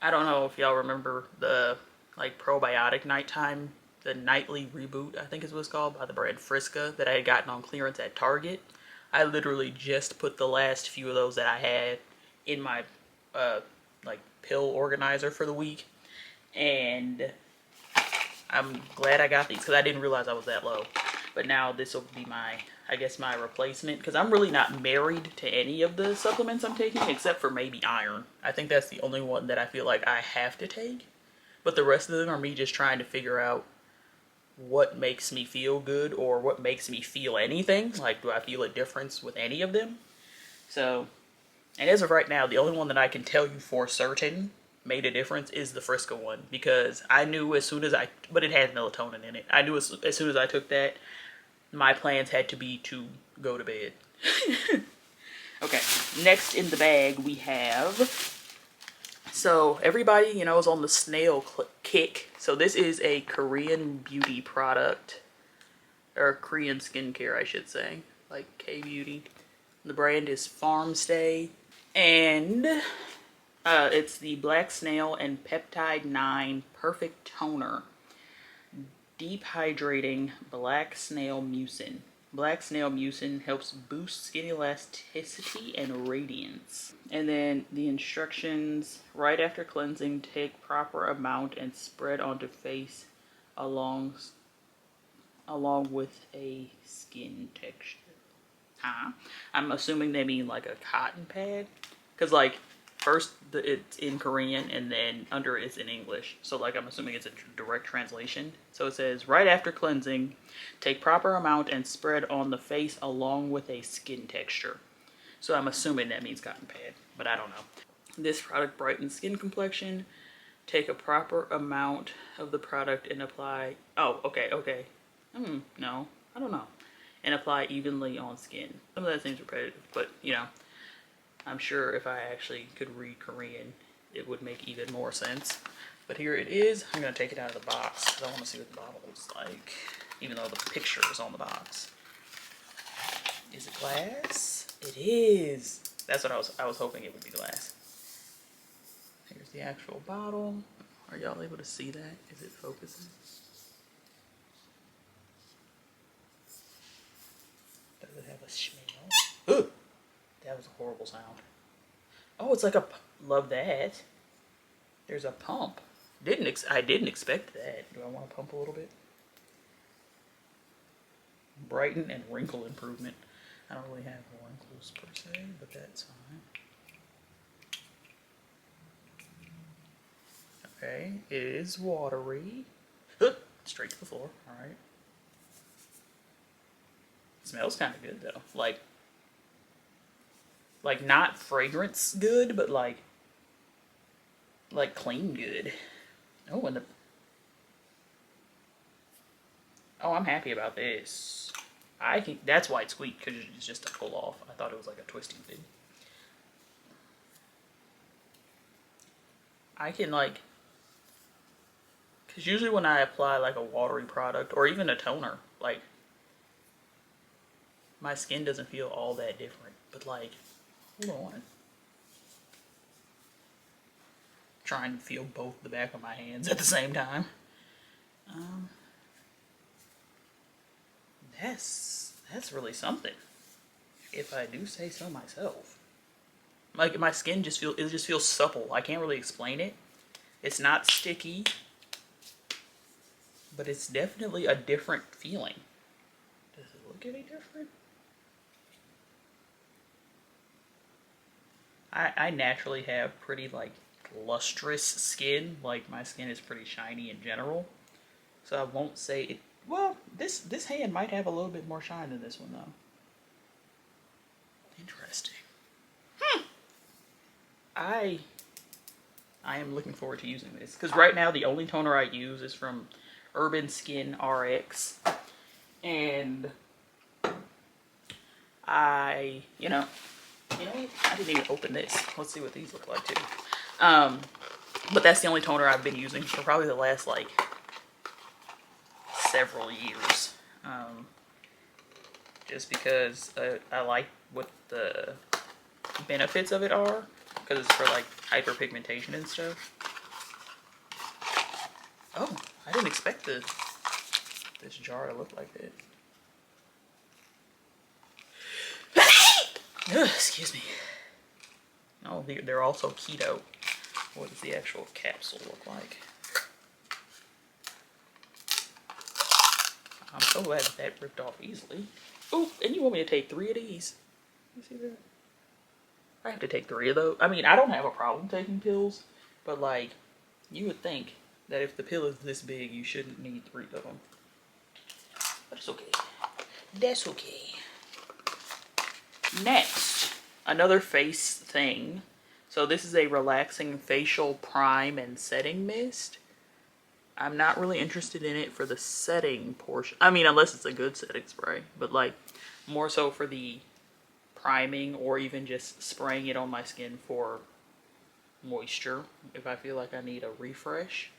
I don't know if y'all remember the like probiotic nighttime, the nightly reboot, I think is what it's called, by the brand Friska, that I had gotten on clearance at Target. I literally just put the last few of those that I had in my like pill organizer for the week, and I'm glad I got these because I didn't realize I was that low. But now this will be my, I guess, my replacement, because I'm really not married to any of the supplements I'm taking except for maybe iron. I think that's the only one that I feel like I have to take, but the rest of them are me just trying to figure out what makes me feel good or what makes me feel anything. Like, do I feel a difference with any of them? So, and as of right now, the only one that I can tell you for certain made a difference is the Friska one, because I knew as soon as but it had melatonin in it. I knew as soon as I took that, my plans had to be to go to bed. Okay, next in the bag we have, so everybody, you know, is on the snail kick. So this is a Korean beauty product, or Korean skincare, I should say, like K-Beauty. The brand is Farmstay, and it's the Black Snail and Peptide 9 Perfect Toner. Deep hydrating Black Snail Mucin. Black Snail Mucin helps boost skin elasticity and radiance. And then the instructions: right after cleansing, take proper amount and spread onto face along with a skin texture. I'm assuming they mean like a cotton pad, because like first it's in Korean and then under it's in English, so like I'm assuming it's a direct translation. So it says, right after cleansing, take proper amount and spread on the face along with a skin texture. So I'm assuming that means cotton pad, but I don't know. This product brightens skin complexion. Take a proper amount of the product and apply, no, I don't know, and apply evenly on skin. Some of that seems repetitive, but you know, I'm sure if I actually could read Korean, it would make even more sense. But here it is. I'm going to take it out of the box because I want to see what the bottle looks like, even though the picture is on the box. Is it glass? It is. That's what I was hoping it would be glass. Here's the actual bottle. Are y'all able to see that? Is it focusing? Does it have a smell? Ooh! That was a horrible sound. Oh, it's like a, love that. There's a pump. I didn't expect that. Do I want to pump a little bit? Brighten and wrinkle improvement. I don't really have wrinkles per se, but that's fine. Okay, it is watery. Straight to the floor, alright. Smells kind of good though. Like not fragrance good, but like clean good. Oh, and I'm happy about this. I think that's why it's squeak, because it's just a pull off. I thought it was like a twisting thing. I can like, because usually when I apply like a watery product or even a toner, like my skin doesn't feel all that different. But like, hold on. Trying to feel both the back of my hands at the same time. That's really something, if I do say so myself. Like my skin just feels supple. I can't really explain it. It's not sticky, but it's definitely a different feeling. Does it look any different? I naturally have pretty like lustrous skin. Like my skin is pretty shiny in general, so I won't say it. Well, this hand might have a little bit more shine than this one though. Interesting. I am looking forward to using this, because right now the only toner I use is from Urban Skin RX, and I didn't even open this. Let's see what these look like too. But that's the only toner I've been using for probably the last like several years. Just because I like what the benefits of it are, because it's for like hyperpigmentation and stuff. Oh, I didn't expect this jar to look like that. Excuse me. Oh, they're also keto. What does the actual capsule look like? I'm so glad that ripped off easily. Oh, and you want me to take 3 of these? You see that? I have to take 3 of those. I mean, I don't have a problem taking pills, but like, you would think that if the pill is this big, you shouldn't need 3 of them. But it's okay. That's okay. Next, another face thing. So this is a relaxing facial prime and setting mist. I'm not really interested in it for the setting portion. I mean, unless it's a good setting spray, but like more so for the priming or even just spraying it on my skin for moisture if I feel like I need a refresh.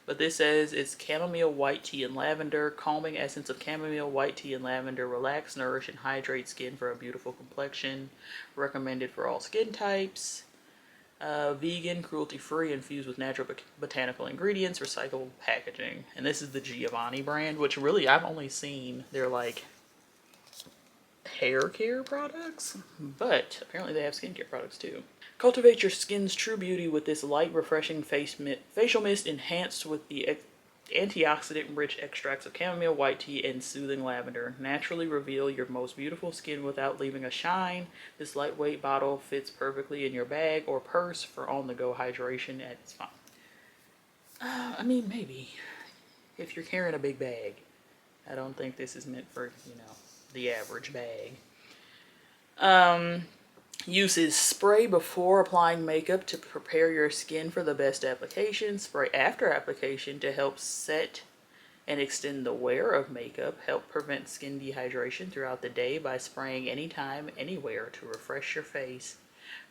But this says it's chamomile, white tea, and lavender. Calming essence of chamomile, white tea, and lavender. Relax, nourish, and hydrate skin for a beautiful complexion. Recommended for all skin types. Vegan, cruelty-free, infused with natural botanical ingredients, recyclable packaging. And this is the Giovanni brand, which really I've only seen their like hair care products, but apparently they have skincare products too. Cultivate your skin's true beauty with this light, refreshing facial mist enhanced with the antioxidant-rich extracts of chamomile, white tea, and soothing lavender. Naturally reveal your most beautiful skin without leaving a shine. This lightweight bottle fits perfectly in your bag or purse for on-the-go hydration at its fine. I mean, maybe. If you're carrying a big bag. I don't think this is meant for, you know, the average bag. Uses spray before applying makeup to prepare your skin for the best application. Spray after application to help set and extend the wear of makeup. Help prevent skin dehydration throughout the day by spraying anytime, anywhere to refresh your face.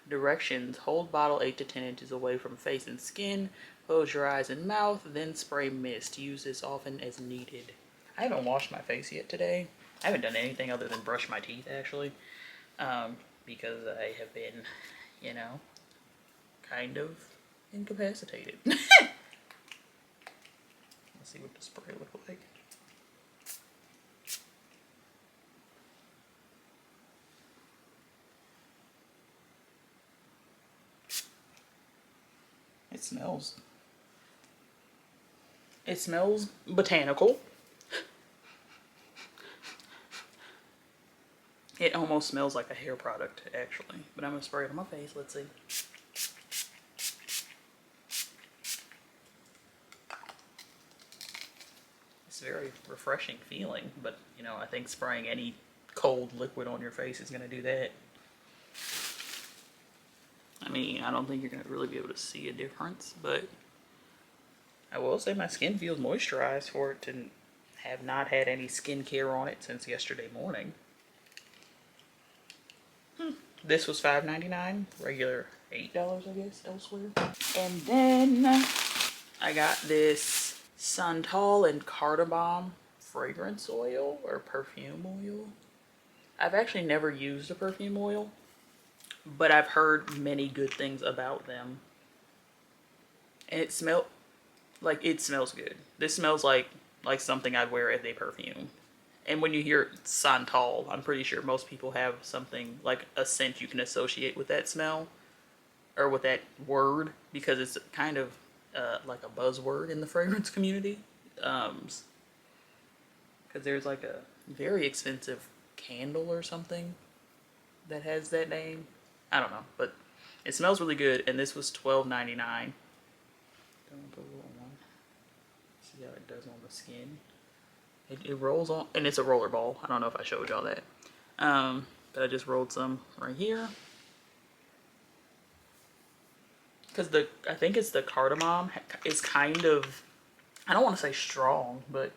Directions: hold bottle 8 to 10 inches away from face and skin. Close your eyes and mouth, then spray mist. Use as often as needed. I haven't washed my face yet today. I haven't done anything other than brush my teeth, actually. Because I have been, you know, kind of incapacitated. Let's see what the spray looks like. It smells botanical. It almost smells like a hair product, actually. But I'm going to spray it on my face. Let's see. It's very refreshing feeling, but, you know, I think spraying any cold liquid on your face is going to do that. I mean, I don't think you're going to really be able to see a difference, but I will say my skin feels moisturized for it to have not had any skincare on it since yesterday morning. This was $5.99, regular $8, I guess, elsewhere. And then I got this Santal and Cardamom fragrance oil or perfume oil. I've actually never used a perfume oil, but I've heard many good things about them. And it smells good. This smells like something I'd wear as a perfume. And when you hear Santal, I'm pretty sure most people have something like a scent you can associate with that smell or with that word, because it's kind of like a buzzword in the fragrance community. Because there's like a very expensive candle or something that has that name. I don't know, but it smells really good, and this was $12.99. Don't put a little one. See how it does on the skin. It rolls on, and it's a roller ball. I don't know if I showed y'all that. But I just rolled some right here. Because I think it's the cardamom. It's kind of, I don't want to say strong, but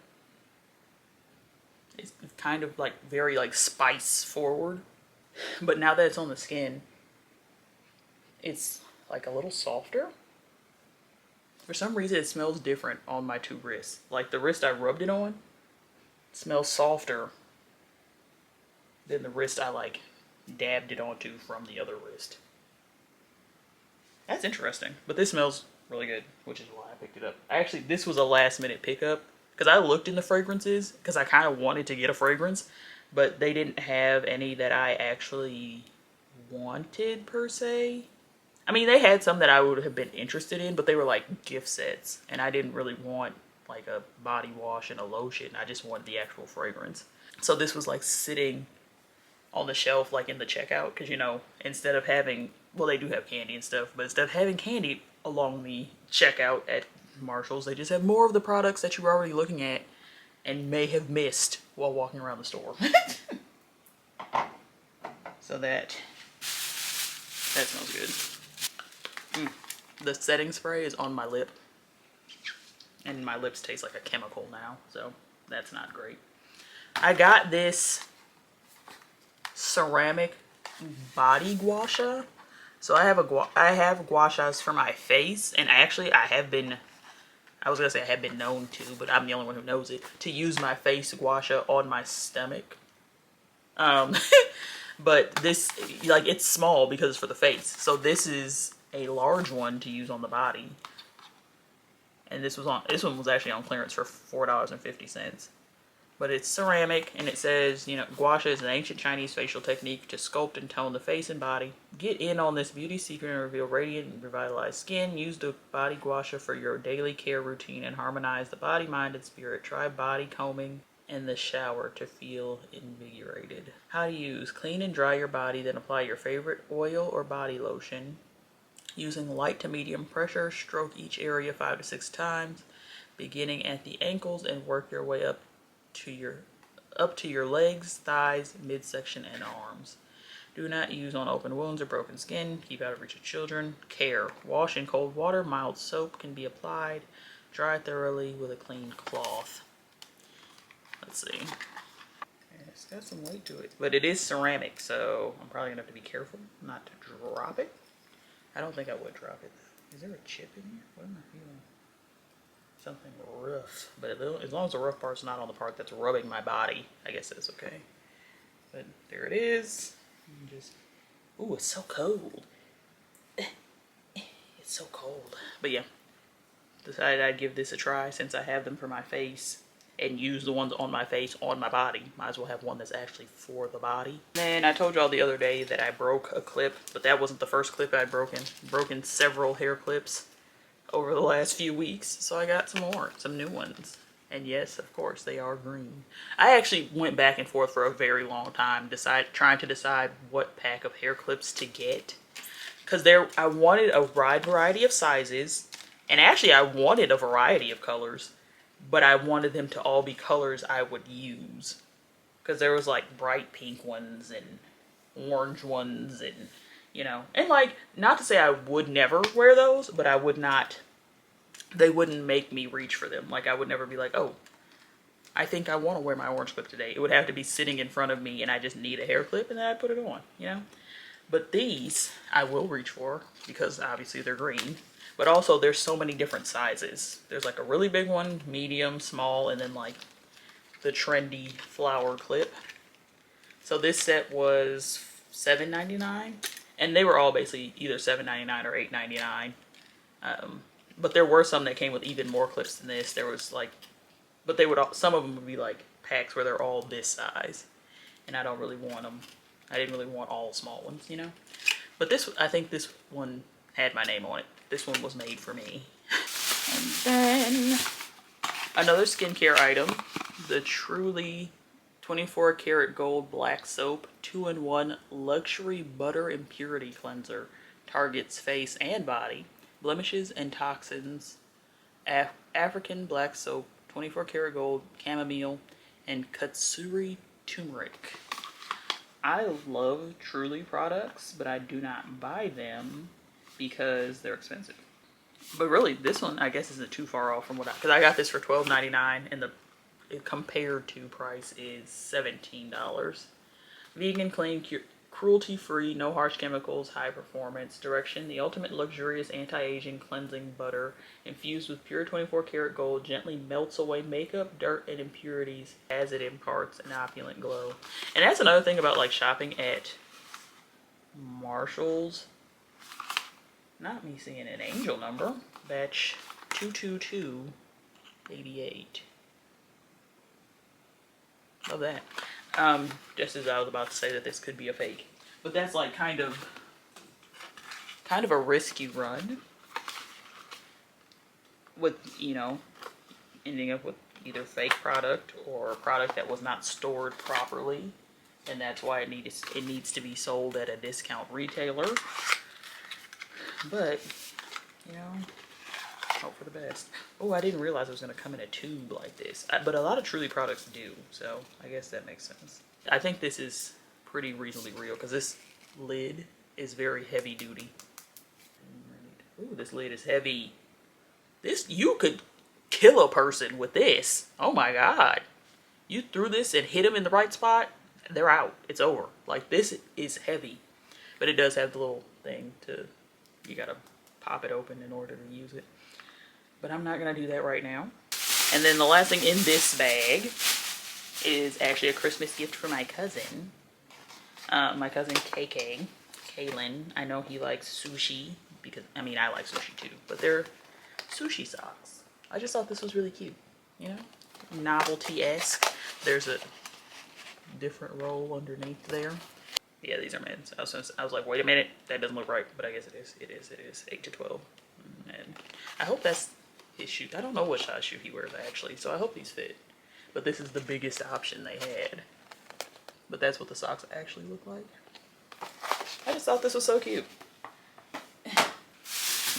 it's kind of like very like spice forward. But now that it's on the skin, it's like a little softer. For some reason, it smells different on my two wrists. Like the wrist I rubbed it on smells softer than the wrist I like dabbed it onto from the other wrist. That's interesting. But this smells really good, which is why I picked it up. Actually, this was a last minute pickup because I looked in the fragrances because I kind of wanted to get a fragrance, but they didn't have any that I actually wanted per se. I mean, they had some that I would have been interested in, but they were like gift sets, and I didn't really want like a body wash and a lotion. I just wanted the actual fragrance. So this was like sitting on the shelf like in the checkout because, you know, instead of having, well, they do have candy and stuff, but instead of having candy along the checkout at Marshall's, they just have more of the products that you were already looking at and may have missed while walking around the store. So that smells good. The setting spray is on my lip, and my lips taste like a chemical now, so that's not great. I got this ceramic body gua sha. So I have gua shas for my face, and actually I have been known to, but I'm the only one who knows it, to use my face gua sha on my stomach. But this, like, it's small because it's for the face. So this is a large one to use on the body. And this one was actually on clearance for $4.50. But it's ceramic, and it says, you know, gua sha is an ancient Chinese facial technique to sculpt and tone the face and body. Get in on this beauty secret and reveal radiant and revitalized skin. Use the body gua sha for your daily care routine and harmonize the body, mind, and spirit. Try body combing in the shower to feel invigorated. How to use: clean and dry your body, then apply your favorite oil or body lotion. Using light to medium pressure, stroke each area 5 to 6 times, beginning at the ankles, and work your way up to your legs, thighs, midsection, and arms. Do not use on open wounds or broken skin. Keep out of reach of children. Care: wash in cold water. Mild soap can be applied. Dry thoroughly with a clean cloth. Let's see. It's got some weight to it, but it is ceramic, so I'm probably gonna have to be careful not to drop it. I don't think I would drop it though. Is there a chip in here? What am I feeling? Something rough. But as long as the rough part's not on the part that's rubbing my body, I guess that's okay. But there it is. Ooh, it's so cold. It's so cold. But yeah, decided I'd give this a try since I have them for my face and use the ones on my face on my body. Might as well have one that's actually for the body. Then I told y'all the other day that I broke a clip, but that wasn't the first clip I'd broken several hair clips over the last few weeks, so I got some new ones. And yes, of course, they are green. I actually went back and forth for a very long time trying to decide what pack of hair clips to get, because I wanted a wide variety of sizes, and actually I wanted a variety of colors, but I wanted them to all be colors I would use, because there was like bright pink ones and orange ones, and you know, and like, not to say I would never wear those, but I would not, they wouldn't make me reach for them. Like, I would never be like, oh, I think I want to wear my orange clip today. It would have to be sitting in front of me and I just need a hair clip and then I put it on, you know? But these I will reach for because obviously they're green. But also there's so many different sizes. There's like a really big one, medium, small, and then like the trendy flower clip. So this set was $7.99, and they were all basically either $7.99 or $8.99. But there were some that came with even more clips than this. There was like, but some of them would be like packs where they're all this size, and I don't really want them. I didn't really want all small ones, you know. But this, I think this one had my name on it. This one was made for me. And then another skincare item, the Truly 24 karat gold black soap 2-in-1 luxury butter impurity cleanser. Targets face and body, blemishes and toxins. African black soap, 24 karat gold, chamomile, and katsuri turmeric. I love Truly products, but I do not buy them because they're expensive. But really, this one I guess isn't too far off from because I got this for $12.99 and the compared to price is $17. Vegan, cruelty-free, no harsh chemicals, high performance. Direction: the ultimate luxurious anti-aging cleansing butter infused with pure 24-karat gold gently melts away makeup, dirt, and impurities as it imparts an opulent glow. And that's another thing about like shopping at Marshall's. Not me seeing an angel number. Batch 22288. Love that. Just as I was about to say that this could be a fake. But that's like kind of a risky run with, you know, ending up with either fake product or a product that was not stored properly. And that's why it needs to be sold at a discount retailer. But, you know, hope for the best. Oh, I didn't realize it was going to come in a tube like this. But a lot of Truly products do, so I guess that makes sense. I think this is pretty reasonably real because this lid is very heavy duty. Ooh, this lid is heavy. This, you could kill a person with this. Oh my God. You threw this and hit them in the right spot, they're out. It's over. Like, this is heavy. But it does have the little thing to, you gotta pop it open in order to use it. But I'm not gonna do that right now. And then the last thing in this bag is actually a Christmas gift for my cousin. My cousin Kaylin. I know he likes sushi because, I mean, I like sushi too, but they're sushi socks. I just thought this was really cute, you know? Novelty-esque. There's a different roll underneath there. Yeah, these are men's. I was like, wait a minute, that doesn't look right, but I guess it is. It is 8 to 12. And I hope that's his shoe. I don't know what size shoe he wears actually, so I hope these fit. But this is the biggest option they had. But that's what the socks actually look like. I just thought this was so cute.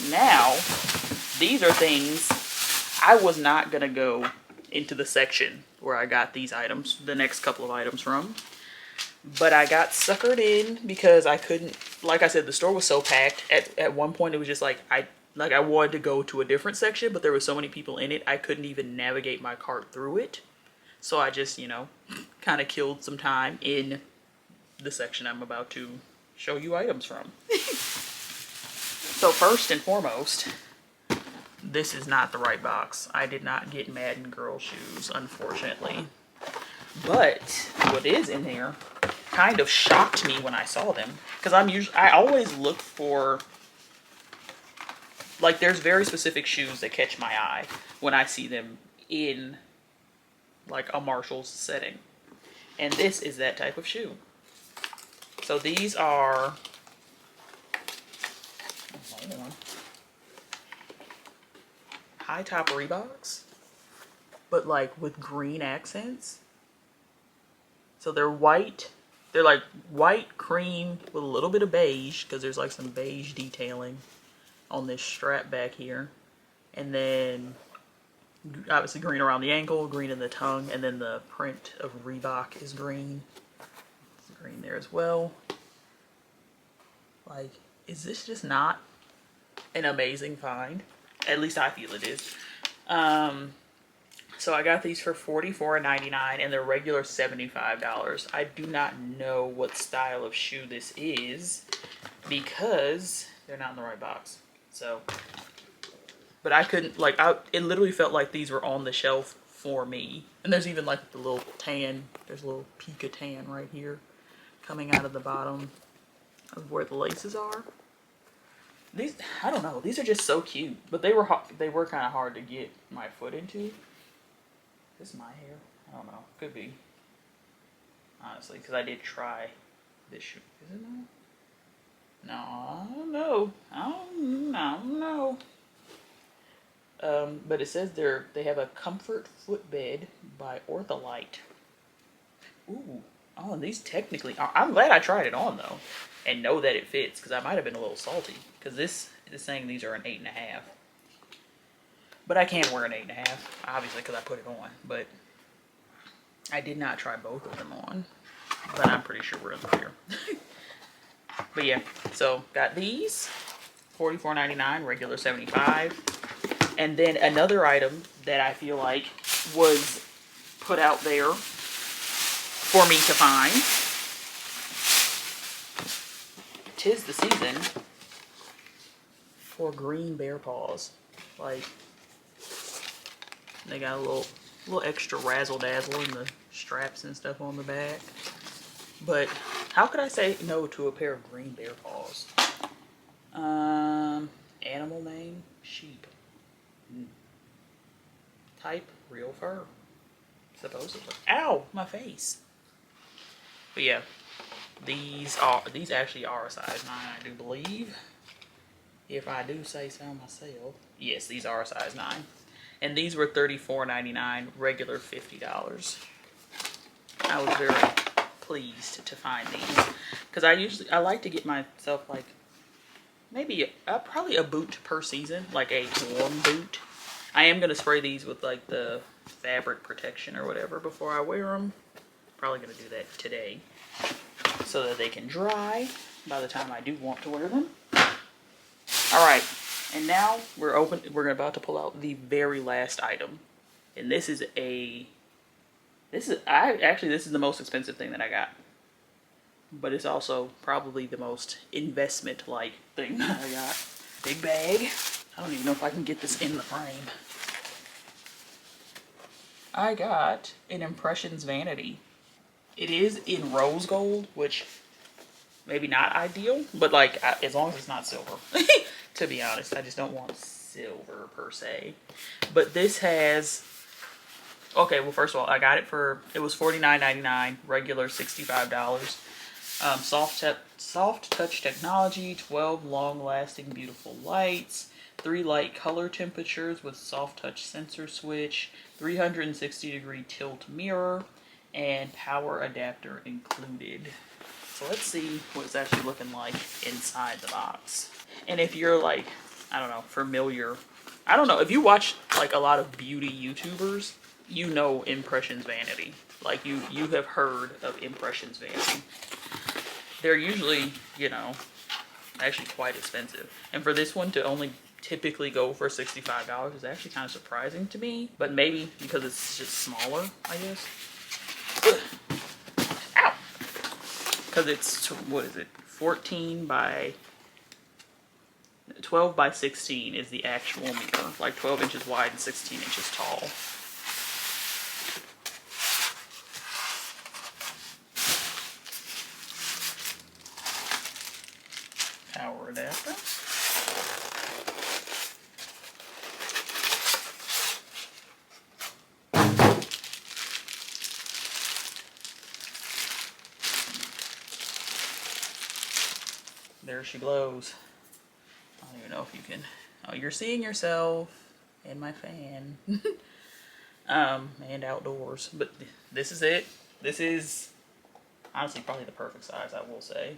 Now, these are things I was not gonna go into the section where I got these items, the next couple of items from. But I got suckered in because I couldn't, like I said, the store was so packed. At one point it was just like, I wanted to go to a different section, but there were so many people in it, I couldn't even navigate my cart through it. So I just, you know, kind of killed some time in the section I'm about to show you items from. So first and foremost, this is not the right box. I did not get Madden Girl shoes, unfortunately. But what is in here kind of shocked me when I saw them. Because I always look for, like, there's very specific shoes that catch my eye when I see them in, like, a Marshall's setting. And this is that type of shoe. So these are, hold on, high top Reeboks, but like with green accents. So they're white. They're like white cream with a little bit of beige because there's like some beige detailing on this strap back here. And then obviously green around the ankle, green in the tongue, and then the print of Reebok is green. It's green there as well. Like, is this just not an amazing find? At least I feel it is. So I got these for $44.99 and they're regular $75. I do not know what style of shoe this is because they're not in the right box. So, but I couldn't, like, it literally felt like these were on the shelf for me. And there's even like the little tan, there's a little peak of tan right here coming out of the bottom of where the laces are. These, I don't know, these are just so cute, but they were kind of hard to get my foot into. Is this my hair? I don't know. Could be. Honestly, because I did try this shoe. Is it not? No, I don't know. I don't know. But it says they have a comfort footbed by Ortholite. Ooh. Oh, and these technically are. I'm glad I tried it on though, and know that it fits because I might have been a little salty because this is saying these are an 8.5. But I can wear an 8.5, obviously, because I put it on. But I did not try both of them on. But I'm pretty sure we're in the clear. But yeah, so got these, $44.99, regular $75. And then another item that I feel like was put out there for me to find 'tis the season for green bear paws. Like, they got a little extra razzle dazzle in the straps and stuff on the back. But how could I say no to a pair of green bear paws? Animal name, sheep. Type, real fur. Supposedly. Ow, my face. But yeah, these actually are a size 9, I do believe. If I do say so myself. Yes, these are a size 9. And these were $34.99, regular $50. I was very pleased to find these. Because I like to get myself like maybe probably a boot per season, like a warm boot. I am going to spray these with like the fabric protection or whatever before I wear them. Probably going to do that today so that they can dry by the time I do want to wear them. All right, and now we're about to pull out the very last item. And this is the most expensive thing that I got. But it's also probably the most investment-like thing that I got. Big bag. I don't even know if I can get this in the frame. I got an Impressions vanity. It is in rose gold, which maybe not ideal, but like as long as it's not silver. To be honest, I just don't want silver per se. But this has, okay, well first of all, I got it was $49.99, regular $65. Soft touch technology, 12 long-lasting beautiful lights, 3 light color temperatures with soft touch sensor switch, 360-degree tilt mirror, and power adapter included. So let's see what it's actually looking like inside the box. And if you're like, I don't know, familiar, I don't know, if you watch like a lot of beauty YouTubers, you know Impressions vanity. Like you have heard of Impressions vanity. They're usually, you know, actually quite expensive. And for this one to only typically go for $65 is actually kind of surprising to me. But maybe because it's just smaller, I guess. Ugh. Ow! Because it's, what is it? 12 by 16 is the actual mirror. Like 12 inches wide and 16 inches tall. Power adapter. There she glows. I don't even know if you can. Oh, you're seeing yourself and my fan. And outdoors. But this is it. This is honestly probably the perfect size, I will say.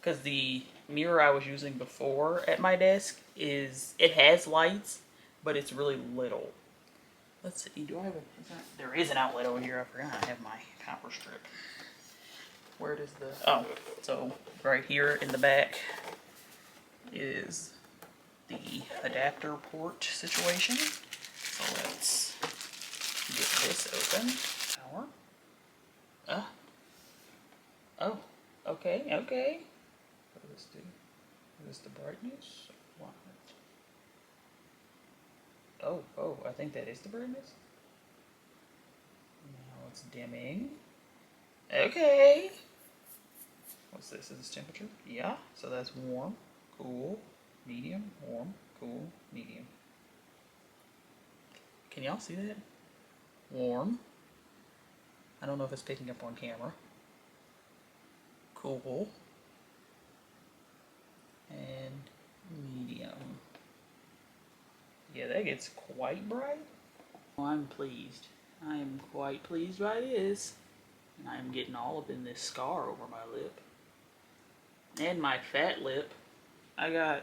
Because the mirror I was using before at my desk it has lights, but it's really little. Let's see, do I have there is an outlet over here. I forgot I have my copper strip. Where does so right here in the back is the adapter port situation. So let's get this open. Power. Oh, okay. What does this do? Is this the brightness? What? Oh, I think that is the brightness. Now it's dimming. Okay. What's this? Is this temperature? Yeah. So that's warm, cool, medium, warm, cool, medium. Can y'all see that? Warm. I don't know if it's picking up on camera. Cool. And medium. Yeah, that gets quite bright. Oh, I'm pleased. I am quite pleased by this. And I'm getting all up in this scar over my lip. And my fat lip. I got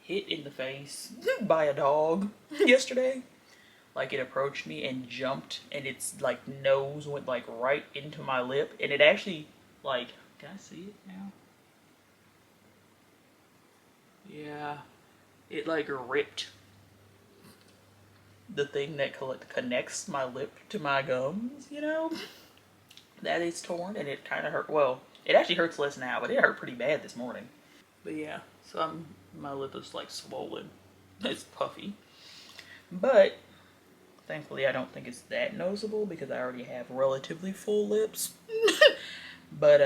hit in the face by a dog yesterday. Like, it approached me and jumped, and its like nose went like right into my lip, and it actually like, can I see it now? Yeah, it like ripped the thing that connects my lip to my gums, you know? That is torn, and it kind of hurt. Well, it actually hurts less now, but it hurt pretty bad this morning. But yeah, so my lip is like swollen. It's puffy. But thankfully I don't think it's that noticeable because I already have relatively full lips. But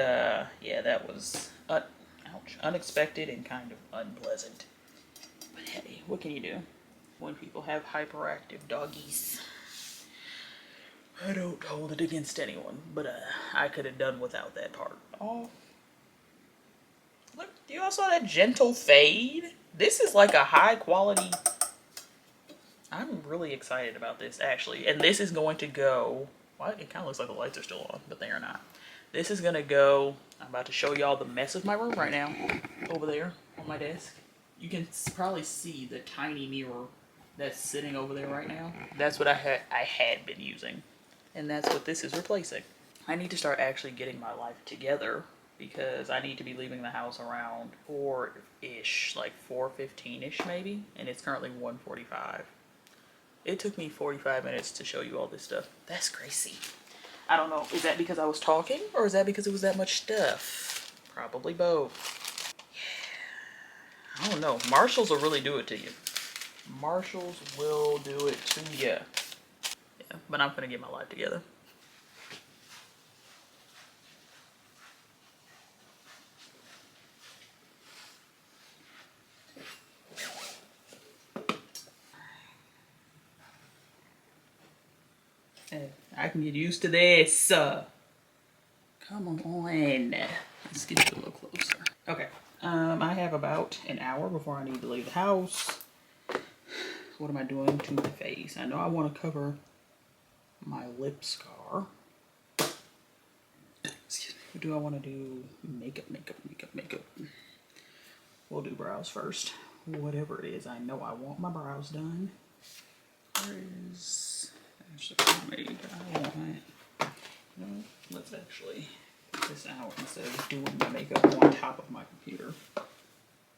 yeah, that was ouch, unexpected and kind of unpleasant. But hey, what can you do when people have hyperactive doggies? I don't hold it against anyone, but I could have done without that part. Oh, look, you all saw that gentle fade? This is like a high quality. I'm really excited about this actually, and this is going to go. Well, it kind of looks like the lights are still on, but they are not. This is gonna go. I'm about to show y'all the mess of my room right now, over there on my desk. You can probably see the tiny mirror that's sitting over there right now. That's what I had been using, and that's what this is replacing. I need to start actually getting my life together because I need to be leaving the house around 4-ish, like 4:15-ish maybe, and it's currently 1:45. It took me 45 minutes to show you all this stuff. That's crazy. I don't know, is that because I was talking or is that because it was that much stuff? Probably both. Yeah. I don't know. Marshalls will really do it to you. Marshalls will do it to you. Yeah, but I'm gonna get my life together. Hey, I can get used to this. Come on. Let's get you a little closer. Okay. I have about an hour before I need to leave the house. What am I doing to my face? I know I want to cover my lip scar. Excuse me. What do I want to do? Makeup. We'll do brows first. Whatever it is, I know I want my brows done. Where is... There's the pomade. I want it. No, let's actually get this out instead of doing my makeup on top of my computer.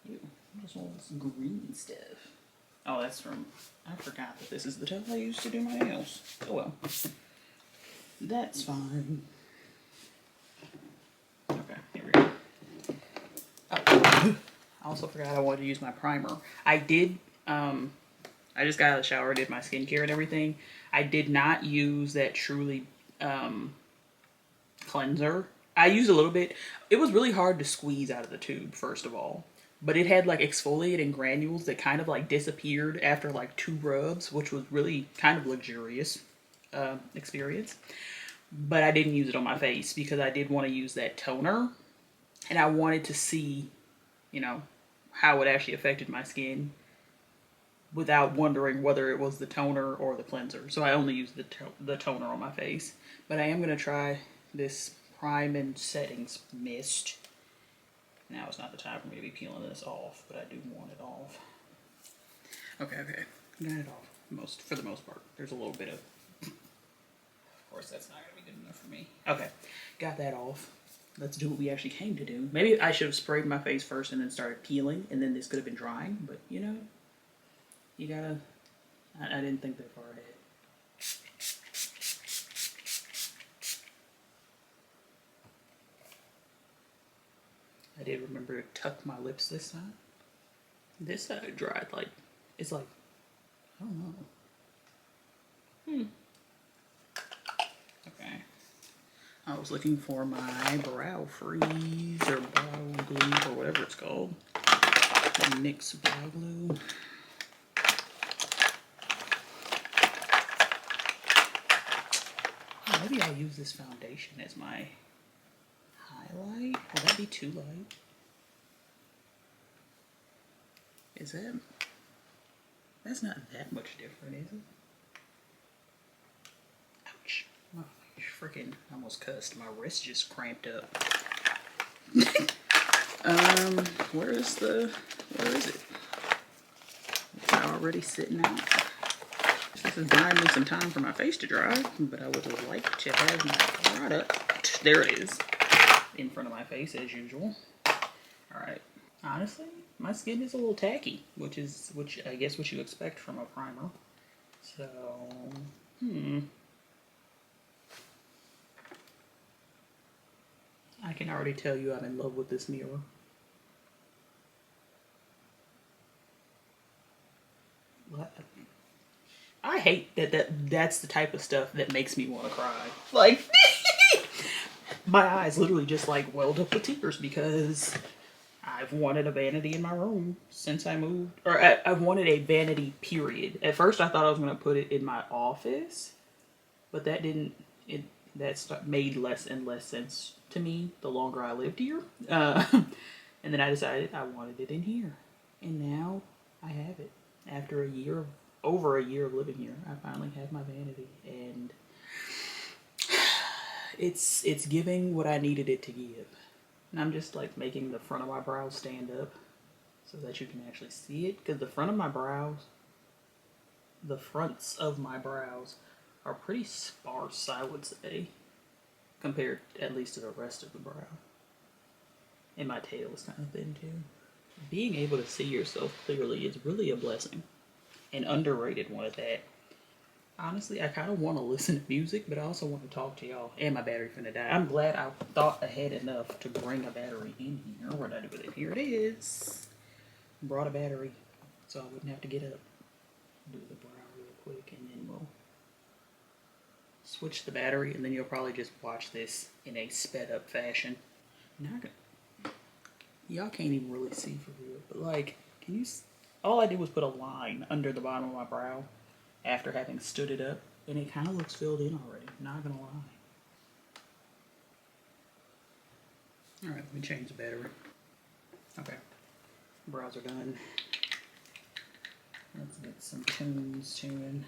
Ew, I just want this green stuff. Oh, that's from... I forgot that this is the towel I used to do my nails. Oh well. That's fine. Okay, here we go. Oh, I also forgot I wanted to use my primer. I did, I just got out of the shower, did my skincare and everything. I did not use that Truly cleanser. I used a little bit. It was really hard to squeeze out of the tube, first of all. But it had like exfoliating granules that kind of like disappeared after like 2 rubs, which was really kind of luxurious experience. But I didn't use it on my face because I did want to use that toner. And I wanted to see, you know, how it actually affected my skin without wondering whether it was the toner or the cleanser. So I only used the toner on my face. But I am going to try this Prime and Settings Mist. Now is not the time for me to be peeling this off, but I do want it off. Okay. Got it off. For the most part. There's a little bit of course, that's not going to be good enough for me. Okay, got that off. Let's do what we actually came to do. Maybe I should have sprayed my face first and then started peeling, and then this could have been drying, but you know, you gotta... I didn't think that far ahead. I did remember to tuck my lips this time. This side dried like... It's like... I don't know. Okay. I was looking for my brow freeze or brow glue or whatever it's called. The NYX brow glue. Oh, maybe I'll use this foundation as my highlight. Will that be too light? Is that... That's not that much different, is it? Ouch. Oh, freaking almost cussed. My wrist just cramped up. Where is it? It's already sitting out. This is buying me some time for my face to dry, but I would like to have my product. There it is. In front of my face as usual. Alright. Honestly, my skin is a little tacky, which I guess what you expect from a primer. So, I can already tell you I'm in love with this mirror. I hate that's the type of stuff that makes me want to cry. Like, my eyes literally just like welled up with tears because I've wanted a vanity in my room since I moved. Or I've wanted a vanity, period. At first I thought I was going to put it in my office, but that didn't, made less and less sense to me the longer I lived here. And then I decided I wanted it in here. And now I have it. After over a year of living here, I finally have my vanity. And it's giving what I needed it to give. And I'm just like making the front of my brows stand up so that you can actually see it. Because the fronts of my brows are pretty sparse, I would say, compared at least to the rest of the brow. And my tail is kind of thin too. Being able to see yourself clearly is really a blessing. An underrated one at that. Honestly, I kind of want to listen to music, but I also want to talk to y'all. And my battery finna die. I'm glad I thought ahead enough to bring a battery in here. Where'd I do with it? Here it is. Brought a battery so I wouldn't have to get up. Do the brow real quick and then we'll switch the battery, and then you'll probably just watch this in a sped up fashion. Y'all can't even really see for real, but like, can you? All I did was put a line under the bottom of my brow after having stood it up, and it kind of looks filled in already. Not gonna lie. All right, let me change the battery. Okay, brows are done. Let's get some tunes tuned.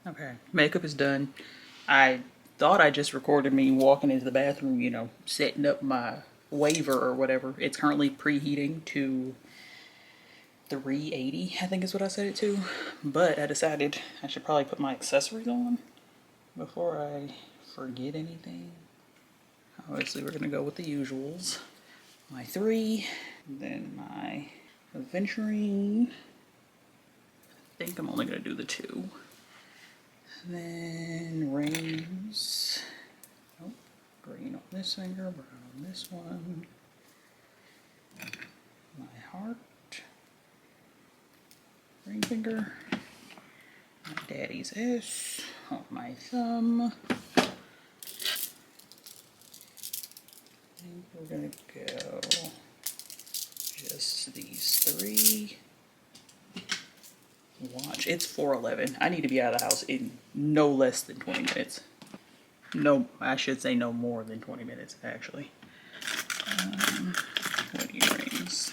Okay, makeup is done. I thought I just recorded me walking into the bathroom, you know, setting up my waver or whatever. It's currently preheating to 380, I think is what I set it to. But I decided I should probably put my accessories on before I forget anything. Obviously, we're gonna go with the usuals. My 3, then my Aventurine. I think I'm only gonna do the 2. Then rings. Oh, green on this finger, brown on this one. My heart. Ring finger. My daddy's S on my thumb. I think we're gonna go just these 3. Watch, it's 4:11. I need to be out of the house in no less than 20 minutes. No, I should say no more than 20 minutes, actually. What earrings?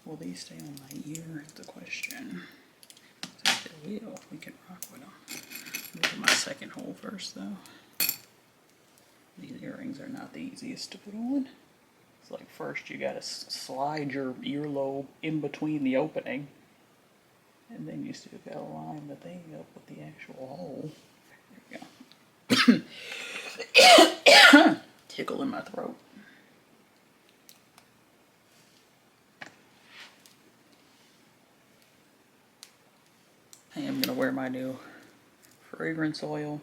Will these stay on my ear? Is the question. I think they will. We can rock with them. Look at my second hole first, though. These earrings are not the easiest to put on. It's like first you gotta slide your earlobe in between the opening, and then you still gotta line the thing up with the actual hole. There you go. Tickle in my throat. I am gonna wear my new fragrance oil,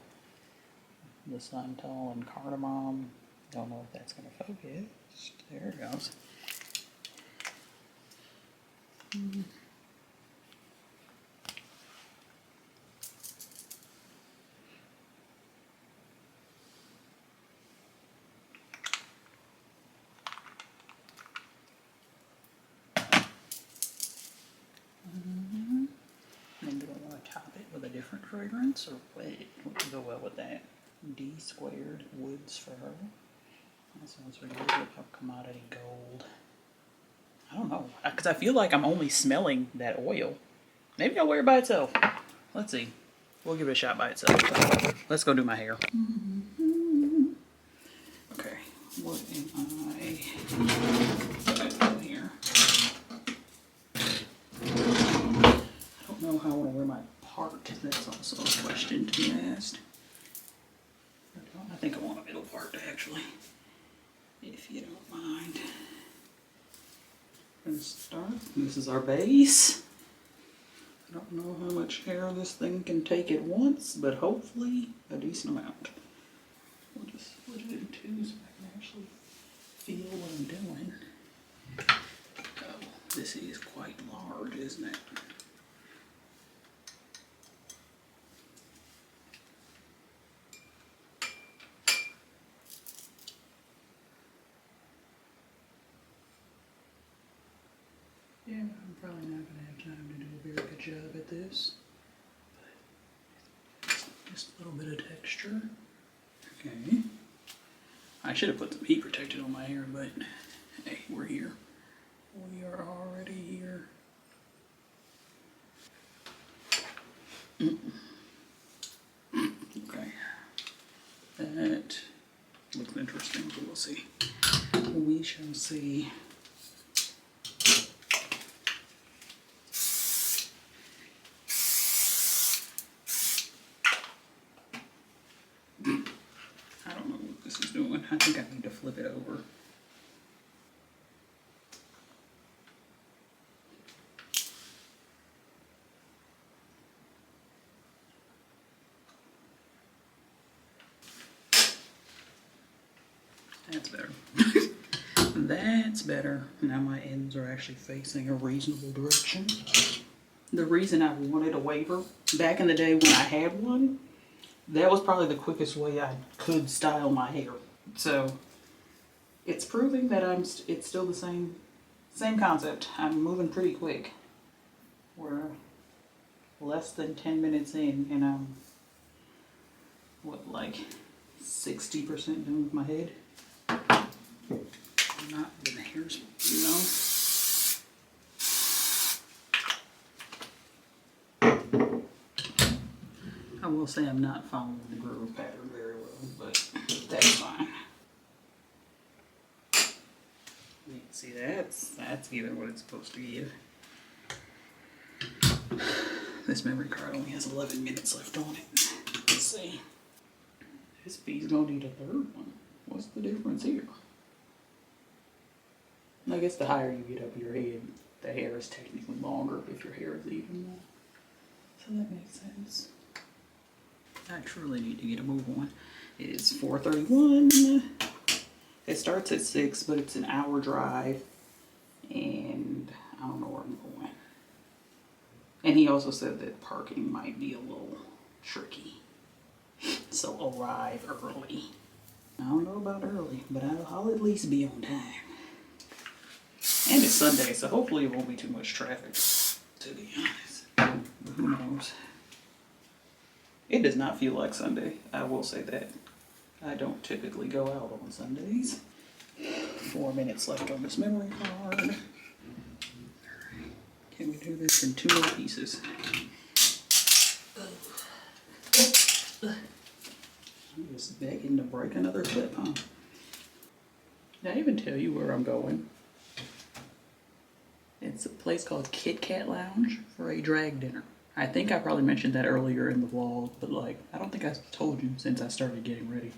the Santal and Cardamom. Don't know if that's gonna focus. There it goes. Maybe I want to top it with a different fragrance, or wait, what would go well with that? D squared woods for her. That sounds really good. Up commodity gold. I don't know, because I feel like I'm only smelling that oil. Maybe I'll wear it by itself. Let's see. We'll give it a shot by itself. Let's go do my hair. Okay, what am I doing here? I don't know how I want to wear my part. That's also a question to be asked. I think I want a middle part, actually, if you don't mind. We're gonna start. This is our base. I don't know how much hair this thing can take at once, but hopefully a decent amount. We'll just split it in 2 so I can actually feel what I'm doing. Oh, this is quite large, isn't it? Yeah, I'm probably not going to have time to do a very good job at this. But just a little bit of texture. Okay. I should have put some heat protectant on my hair, but hey, we're here. We are already here. Okay. That looks interesting, but we'll see. We shall see. I think I need to flip it over. That's better. That's better. Now my ends are actually facing a reasonable direction. The reason I wanted a waver, back in the day when I had one, that was probably the quickest way I could style my hair. So it's proving that it's still the same concept. I'm moving pretty quick. We're less than 10 minutes in, and I'm what, like 60% done with my head. Not with the hairs, you know. I will say I'm not following the groove pattern very well, but that's fine. You can see that's giving what it's supposed to give. This memory card only has 11 minutes left on it. Let's see. This bee's gonna need a 3rd one. What's the difference here? I guess the higher you get up your head, the hair is technically longer if your hair is even more. So that makes sense. I truly need to get a move on. It is 4:31. It starts at 6, but it's an hour drive, and I don't know where I'm going. And he also said that parking might be a little tricky, so arrive early. I don't know about early, but I'll at least be on time. And it's Sunday, so hopefully it won't be too much traffic, to be honest. But who knows? It does not feel like Sunday, I will say that. I don't typically go out on Sundays. 4 minutes left on this memory card. Can we do this in 2 more pieces? I'm just begging to break another clip, huh? Did I even tell you where I'm going? It's a place called Kit Kat Lounge for a drag dinner. I think I probably mentioned that earlier in the vlog, but like, I don't think I told you since I started getting ready.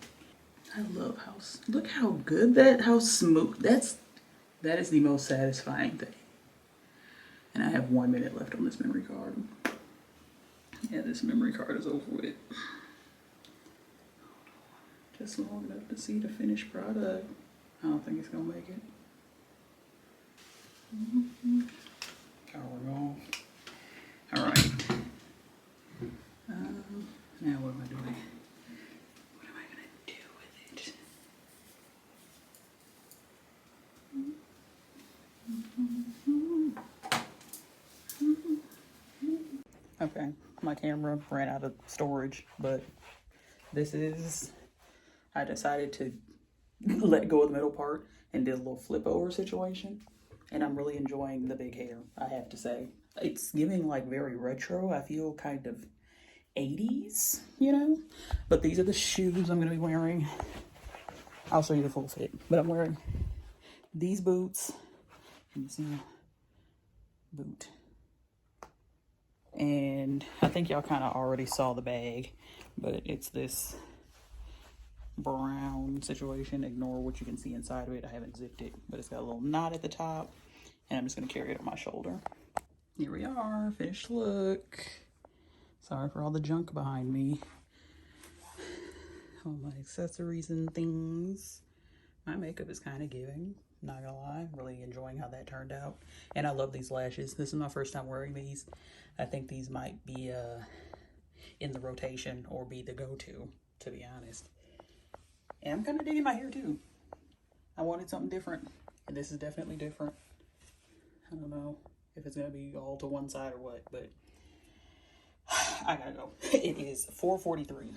I love how, look how good how smooth, that is the most satisfying thing. And I have 1 minute left on this memory card. Yeah, this memory card is over with. Just long enough to see the finished product. I don't think it's gonna make it. Power on. All right. Now what am I doing? What am I gonna do with it? Okay, my camera ran out of storage, but this is, I decided to let go of the middle part and did a little flip over situation, and I'm really enjoying the big hair, I have to say. It's giving like very retro. I feel kind of 80s, you know? But these are the shoes I'm gonna be wearing. I'll show you the full fit, but I'm wearing these boots. You can see boot. And I think y'all kind of already saw the bag, but it's this brown situation. Ignore what you can see inside of it. I haven't zipped it, but it's got a little knot at the top, and I'm just gonna carry it on my shoulder. Here we are, finished look. Sorry for all the junk behind me. All my accessories and things. My makeup is kind of giving, not gonna lie. I'm really enjoying how that turned out. And I love these lashes. This is my first time wearing these. I think these might be in the rotation or be the go-to be honest. And I'm kind of digging my hair too. I wanted something different, and this is definitely different. I don't know if it's gonna be all to one side or what, but I gotta go. It is 4:43.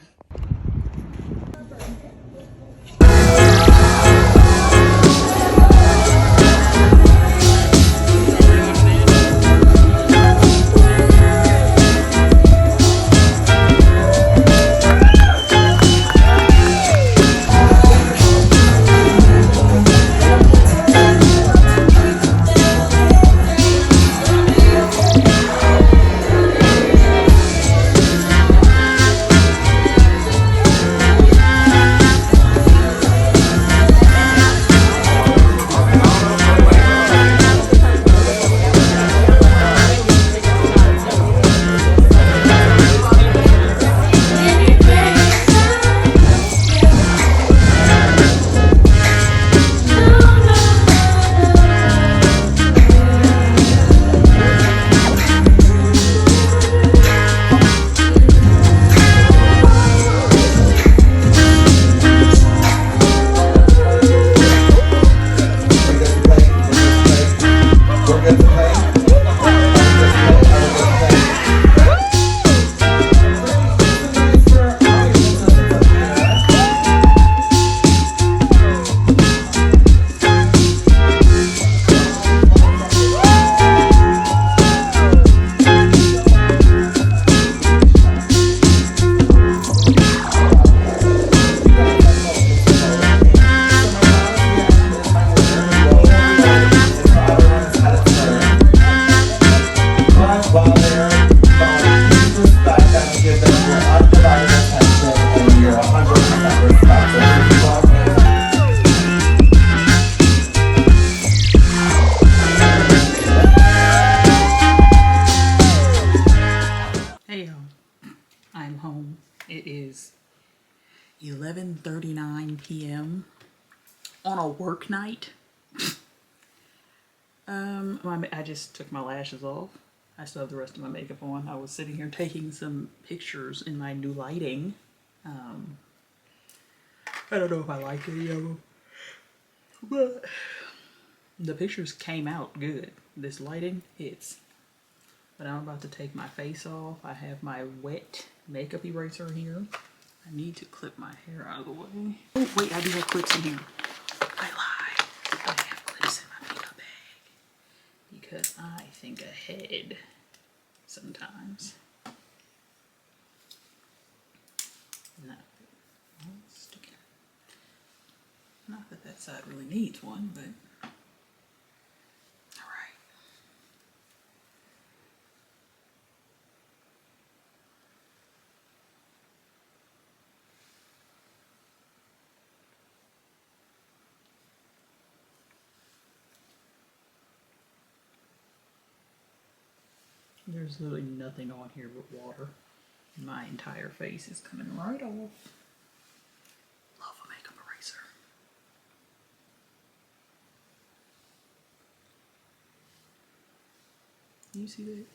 I'm home. It is 11:39 p.m. on a work night. I just took my lashes off. I still have the rest of my makeup on. I was sitting here taking some pictures in my new lighting. I don't know if I like any of them, but The pictures came out good. This lighting hits. But I'm about to take my face off. I have my wet makeup eraser here. I need to clip my hair out of the way. Oh, wait, I do have clips in here. I lied. I have clips in my makeup bag. Because I think ahead sometimes. No. Stick it. Not that that side really needs one, but alright. There's literally nothing on here but water. My entire face is coming right off. Love a makeup eraser. You see that?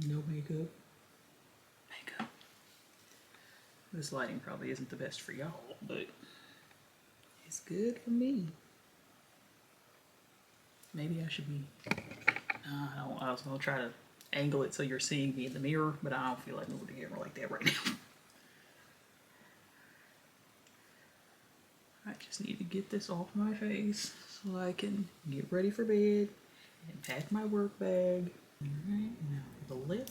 No makeup. Makeup. This lighting probably isn't the best for y'all, but it's good for me. Maybe I should be... I was going to try to angle it so you're seeing me in the mirror, but I don't feel like moving the camera like that right now. I just need to get this off my face so I can get ready for bed and pack my work bag. Alright, now the lip.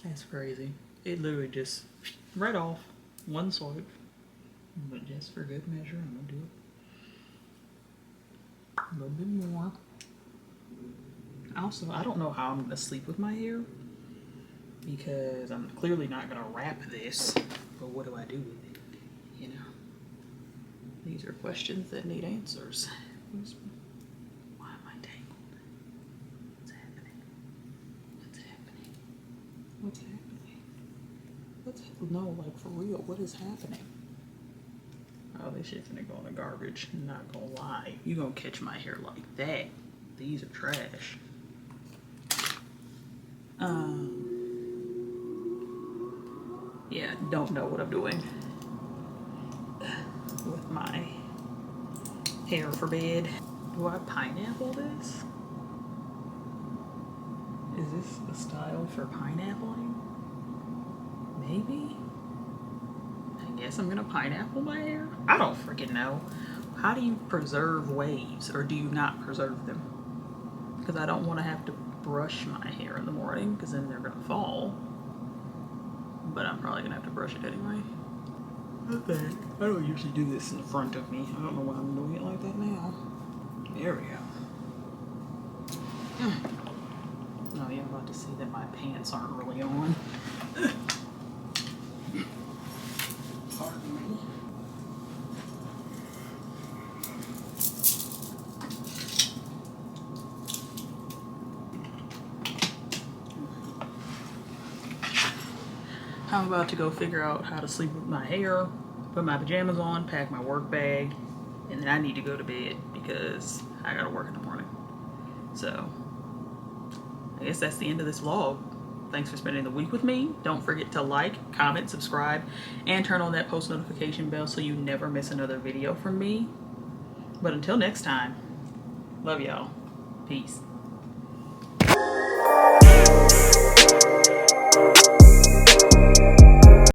That's crazy. It literally just right off, one swipe. But just for good measure, I'm gonna do it a little bit more. Also, I don't know how I'm gonna sleep with my hair because I'm clearly not gonna wrap this, but what do I do with it? You know, these are questions that need answers. Why am I tangled? What's happening? What's happening? What's happening? What's no, like for real, what is happening? Oh, this shit's gonna go in the garbage. I'm not gonna lie. You gonna catch my hair like that. These are trash. Yeah, don't know what I'm doing with my hair for bed. Do I pineapple this? Is this the style for pineappling? Maybe? I guess I'm gonna pineapple my hair? I don't freaking know. How do you preserve waves, or do you not preserve them? Because I don't want to have to brush my hair in the morning because then they're gonna fall. But I'm probably gonna have to brush it anyway. Okay. I don't usually do this in the front of me. I don't know why I'm doing it like that now. There we go. Oh yeah, I'm about to see that my pants aren't really on. Pardon me. I'm about to go figure out how to sleep with my hair, put my pajamas on, pack my work bag, and then I need to go to bed because I gotta work in the morning. So, I guess that's the end of this vlog. Thanks for spending the week with me. Don't forget to like, comment, subscribe, and turn on that post notification bell so you never miss another video from me. But until next time, love y'all. Peace.